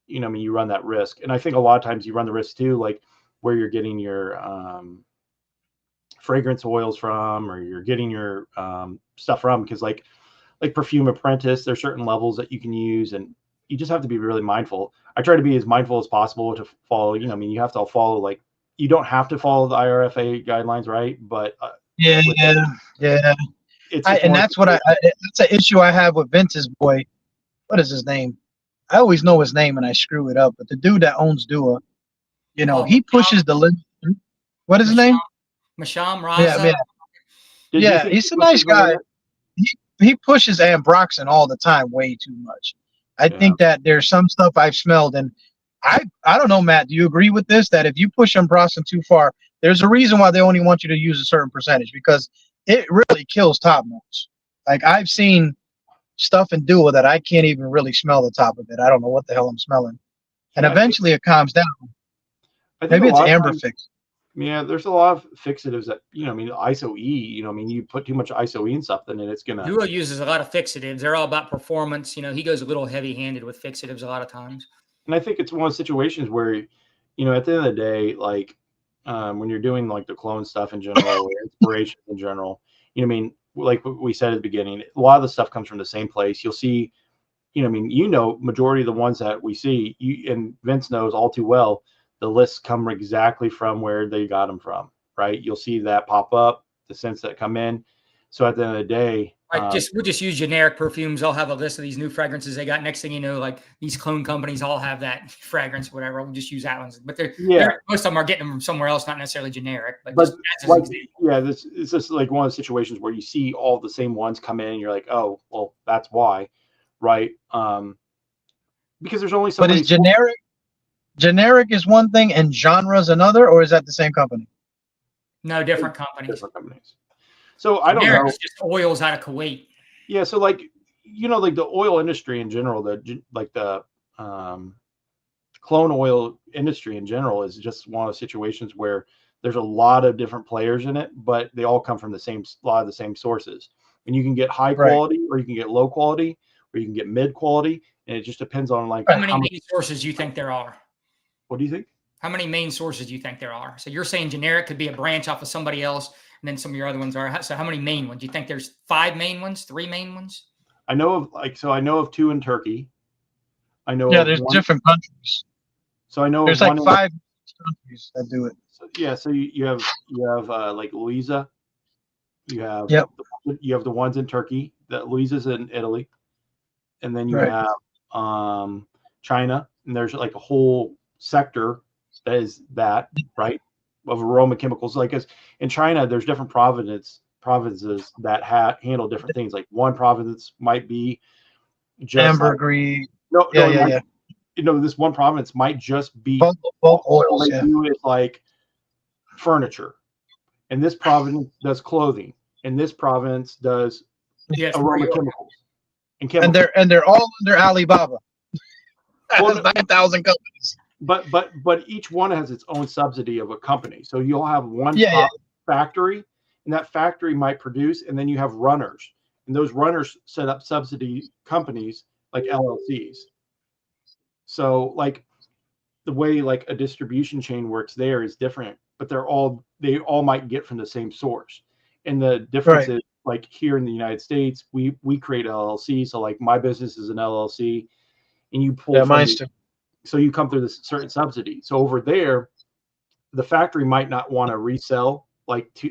you run that risk. And I think a lot of times you run the risk too, like where you're getting your fragrance oils from, or you're getting your stuff from, because like Perfume Apprentice, there's certain levels that you can use, and you just have to be really mindful. I try to be as mindful as possible to follow, you have to follow, like, you don't have to follow the IRFA guidelines, right? But and that's what that's an issue I have with Vince's boy. What is his name? I always know his name and I screw it up, but the dude that owns Dua, he pushes the limit. What is his name? Masham Raza. He's a nice guy. he pushes ambroxan all the time, way too much. I think that there's some stuff I've smelled, and I don't know, Matt. Do you agree with this? That if you push ambroxan too far, there's a reason why they only want you to use a certain percentage, because it really kills top notes. Like I've seen stuff in Duo that I can't even really smell the top of it. I don't know what the hell I'm smelling, and eventually it calms down. Maybe it's amber fix. Yeah, there's a lot of fixatives that, I mean, ISO-E, you put too much ISO-E in something and it's going to... Duo uses a lot of fixatives. They're all about performance. He goes a little heavy-handed with fixatives a lot of times. And I think it's one of those situations where, at the end of the day, like when you're doing like the clone stuff in general, or inspiration in general, like we said at the beginning, a lot of the stuff comes from the same place. You'll see, majority of the ones that we see, and Vince knows all too well, the lists come exactly from where they got them from, right? You'll see that pop up, the scents that come in. So at the end of the day, we'll just use generic perfumes. I'll have a list of these new fragrances they got. Next thing you know, like these clone companies all have that fragrance, whatever. We'll just use that one. But most of them are getting them from somewhere else, not necessarily generic. But like, this is just like one of the situations where you see all the same ones come in, and you're like, oh, well, that's why, right? Because there's only so many. But is generic is one thing and genre is another, or is that the same company? No, different companies. Different companies. So I don't know. It's just oils out of Kuwait. Yeah, so like like the oil industry in general, the clone oil industry in general is just one of those situations where there's a lot of different players in it, but they all come from a lot of the same sources. And you can get high quality, or you can get low quality, or you can get mid quality, and it just depends on like how many sources you think there are. What do you think? How many main sources do you think there are? So you're saying generic could be a branch off of somebody else, and then some of your other ones are. So how many main ones? Do you think there's 5 main ones, 3 main ones? I know of 2 in Turkey. I know. Yeah, there's different countries. So I know there's like 5 countries that do it. So you have like Louisa. You have you have the ones in Turkey. That Louisa's in Italy, and then you have China, and there's like a whole sector that is that, right, of aroma chemicals. Like as in China, there's different provinces that handle different things. Like one province might be just ambergris. This one province might just be bulk oils. Do it like furniture, and this province does clothing, and this province does aroma chemicals. And they're all under Alibaba. Well, 9,000 companies. But each one has its own subsidy of a company. So you'll have one factory, and that factory might produce, and then you have runners, and those runners set up subsidy companies like LLCs. So like the way like a distribution chain works there is different, but they all might get from the same source. And the difference is like here in the United States, we create LLC. So like my business is an LLC, and you pull mine's too. So you come through this certain subsidy. So over there, the factory might not want to resell,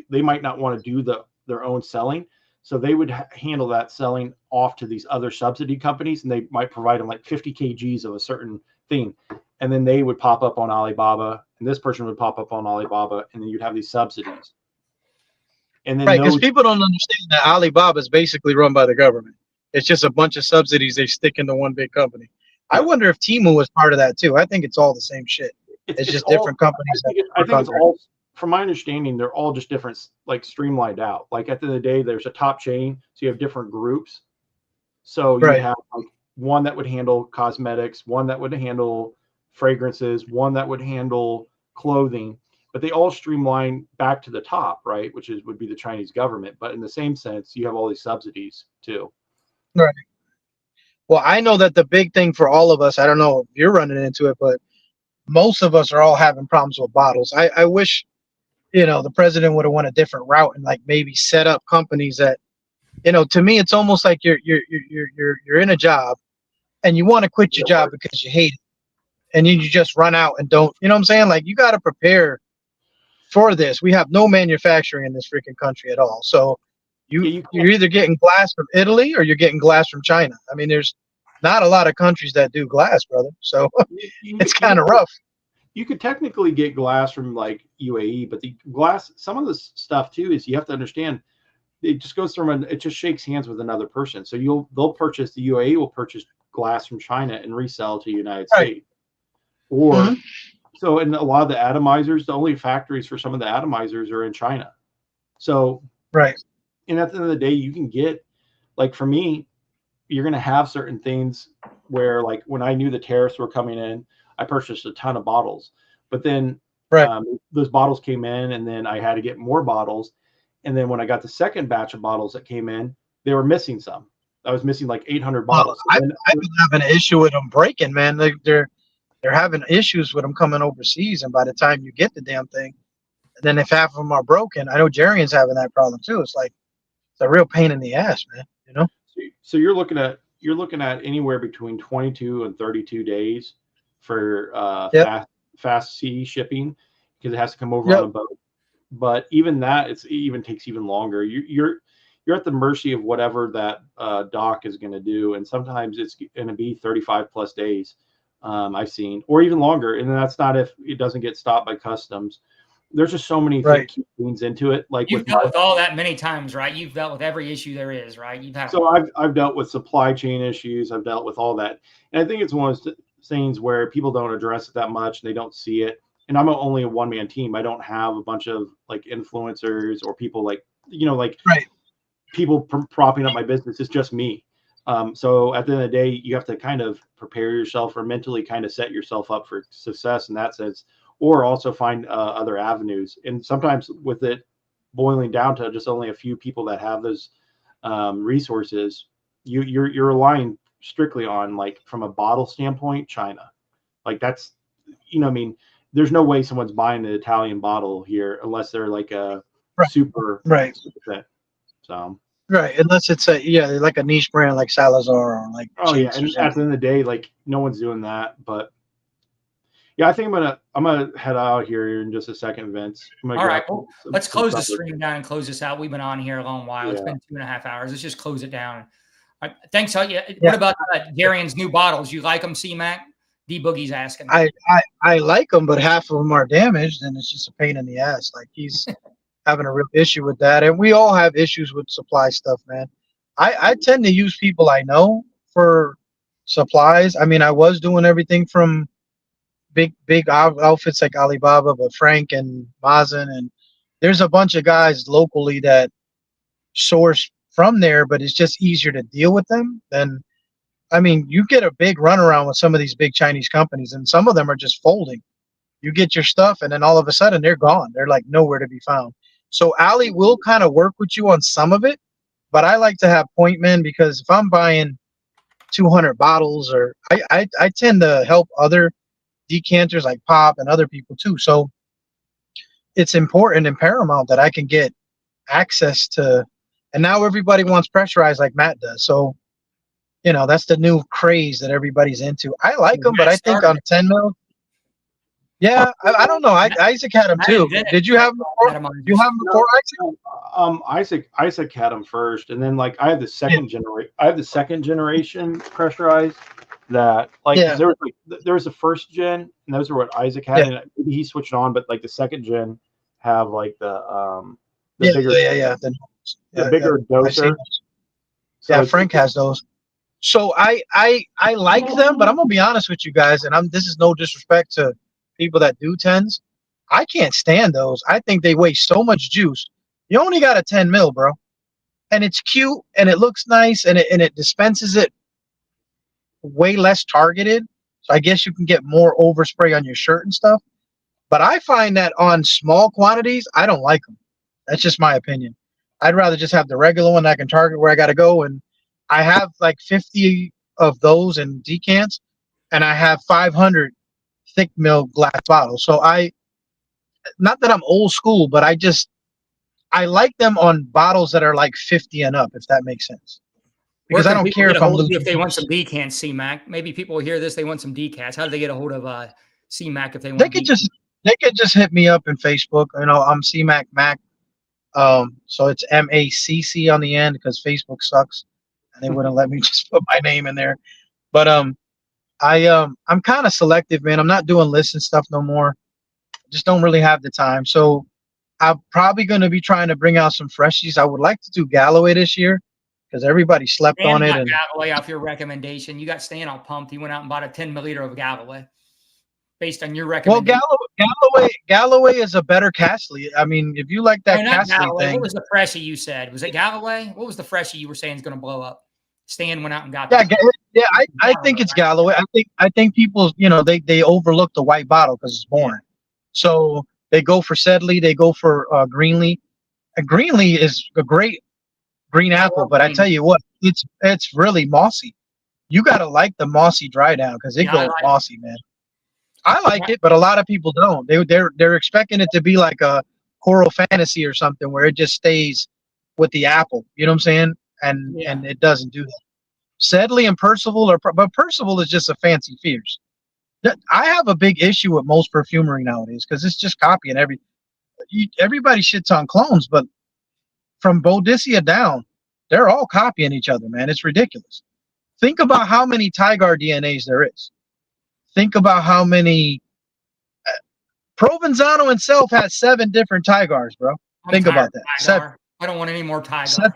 they might not want to do their own selling. So they would handle that selling off to these other subsidy companies, and they might provide them like 50 kgs of a certain thing. And then they would pop up on Alibaba, and this person would pop up on Alibaba, and then you'd have these subsidies. And then because people don't understand that Alibaba is basically run by the government. It's just a bunch of subsidies they stick into one big company. I wonder if Temu was part of that too. I think it's all the same shit. It's just different companies. I think it's all, from my understanding, they're all just different, like streamlined out. Like at the end of the day, there's a top chain, so you have different groups. So you have like one that would handle cosmetics, one that would handle fragrances, one that would handle clothing, but they all streamline back to the top, right? Which would be the Chinese government. But in the same sense, you have all these subsidies too. Right. Well, I know that the big thing for all of us, I don't know if you're running into it, but most of us are all having problems with bottles. I wish, the president would have went a different route and like maybe set up companies that, to me, it's almost like you're in a job and you want to quit your job because you hate it. And then you just run out and don't, you know what I'm saying? Like you got to prepare for this. We have no manufacturing in this freaking country at all. So you're either getting glass from Italy or you're getting glass from China. I mean, there's not a lot of countries that do glass, brother. So it's kind of rough. You could technically get glass from like UAE, but the glass, some of the stuff too, is you have to understand it just goes through, and it just shakes hands with another person. So they'll purchase, the UAE will purchase glass from China and resell to the United Right. States. Or Mhm. so, in a lot of the atomizers, the only factories for some of the atomizers are in China. So, Right. and at the end of the day, you can get, like for me, you're going to have certain things where, like when I knew the tariffs were coming in, I purchased a ton of bottles, but then Right. those bottles came in, and then I had to get more bottles. And then when I got the second batch of bottles that came in, they were missing some. I was missing like 800 bottles. I've been having an issue with them breaking, man. They're having issues with them coming overseas, and by the time you get the damn thing, then if half of them are broken, I know Jarian's having that problem too. It's like it's a real pain in the ass, man. You know. So you're looking at anywhere between 22 and 32 days for fast sea shipping, because it has to come over on a boat. But even that, it even takes even longer. You're at the mercy of whatever that dock is going to do, and sometimes it's going to be 35 plus days. I've seen, or even longer, and that's not if it doesn't get stopped by customs. There's just so many things into it. Like you've dealt with all that many times, right? You've dealt with every issue there is, right? You've had. So I've dealt with supply chain issues. I've dealt with all that, and I think it's one of those things where people don't address it that much. And they don't see it. And I'm only a one-man team. I don't have a bunch of like influencers or people like people propping up my business. It's just me. So at the end of the day, you have to kind of prepare yourself or mentally kind of set yourself up for success in that sense, or also find other avenues. And sometimes with it boiling down to just only a few people that have those resources, you're relying strictly on, like from a bottle standpoint, China. Like that's, I mean, there's no way someone's buying an Italian bottle here unless they're like a super fit. So unless it's like a niche brand like Salazar or like and at the end of the day, like no one's doing that. But yeah, I think I'm gonna head out here in just a second, Vince. All right, well, let's close the stream down and close this out. We've been on here a long while. It's been 2.5 hours. Let's just close it down. All right, thanks. What about Darian's new bottles? You like them, C-Mac? D Boogie's asking. I like them, but half of them are damaged, and it's just a pain in the ass. Like he's having a real issue with that, and we all have issues with supply stuff, man. I tend to use people I know for supplies. I mean, I was doing everything from big outfits like Alibaba, but Frank and Mazen, and there's a bunch of guys locally that source from there, but it's just easier to deal with them than. I mean, you get a big runaround with some of these big Chinese companies, and some of them are just folding. You get your stuff, and then all of a sudden they're gone. They're like nowhere to be found. So Ali will kind of work with you on some of it, but I like to have point men, because if I'm buying 200 bottles, or I tend to help other decanters like Pop and other people too. So it's important and paramount that I can get access to, and now everybody wants pressurized like Matt does. So that's the new craze that everybody's into. I like them, but I think on 10 mil. Yeah, I don't know. Isaac had them too. Did you have them before? You have them before, Isaac? Isaac had them first, and then like I have the second generation. I have the second generation pressurized. That there was the first gen, and those are what Isaac had, and maybe he switched on. But like the second gen have like the bigger the bigger doser. So Frank has those. So I like them, but I'm gonna be honest with you guys, and this is no disrespect to people that do 10s. I can't stand those. I think they waste so much juice. You only got a 10 mil, bro, and it's cute and it looks nice, and it dispenses it way less targeted. So I guess you can get more overspray on your shirt and stuff. But I find that on small quantities, I don't like them. That's just my opinion. I'd rather just have the regular one that I can target where I got to go. And I have like 50 of those in decants, and I have 500 thick mill glass bottles. So not that I'm old school, but I like them on bottles that are like 50 and up, if that makes sense. Because I don't care if they want some decants, C-Mac. Maybe people will hear this, they want some decants. How do they get a hold of C-Mac if they want? They could just hit me up in Facebook. I'm C-Mac Mac. So it's MACC on the end, because Facebook sucks and they wouldn't let me just put my name in there. But I'm kind of selective, man. I'm not doing lists and stuff no more. Just don't really have the time. So I'm probably going to be trying to bring out some freshies. I would like to do Galloway this year because everybody slept Stan on it. got And Galloway off your recommendation. You got Stan all pumped. He went out and bought a 10 milliliter of Galloway based on your well, recommendation. Galloway is a better Castley. I mean, if you like that No, not Castley Galloway. thing, What was the freshie you said? Was it Galloway? What was the freshie you were saying is going to blow up? Stan went out and got yeah, that. yeah, I think it's Galloway. I think people, they overlook the white bottle because it's boring. So they go for Sedley, they go for Greenlee. Greenlee is a great green apple, but I tell you what, it's really mossy. You got to like the mossy dry down because it goes mossy, man. I like it, but a lot of people don't. They're expecting it to be like a Coral Fantasy or something where it just stays with the apple. You know what I'm saying? And it doesn't do that. Sedley and Percival but Percival is just a fancy fierce. I have a big issue with most perfumery nowadays because it's just copying everybody shits on clones, but from Boudicca down, they're all copying each other, man. It's ridiculous. Think about how many Tygar DNAs there is. Think about how many. Provenzano himself has 7 different Tygars, bro. Think about that. 7. I don't want any more Tygar.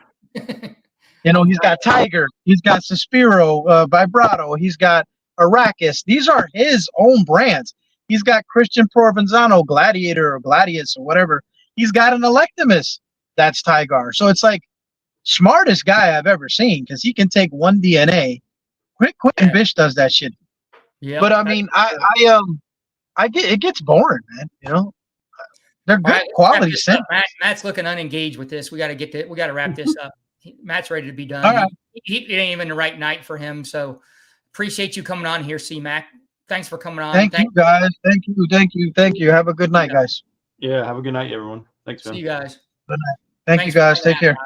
He's got Tiger. He's got Suspiro, Vibrato. He's got Arrakis. These are his own brands. He's got Christian Provenzano, Gladiator or Gladius or whatever. He's got an Electimus that's Tygar. So it's like smartest guy I've ever seen because he can take one DNA. Quentin Bish does that shit. Yeah. But I mean, I get it gets boring, man. They're good quality scents. Matt's looking unengaged with this. We got to wrap this up. Matt's ready to be done. All right. It ain't even the right night for him. So appreciate you coming on here, C-Mac. Thanks for coming on. Thank you, guys. Thank you. Have a good night, guys. Yeah, have a good night, everyone. Thanks, man. See you guys. Good night. Thank you, guys. Take care.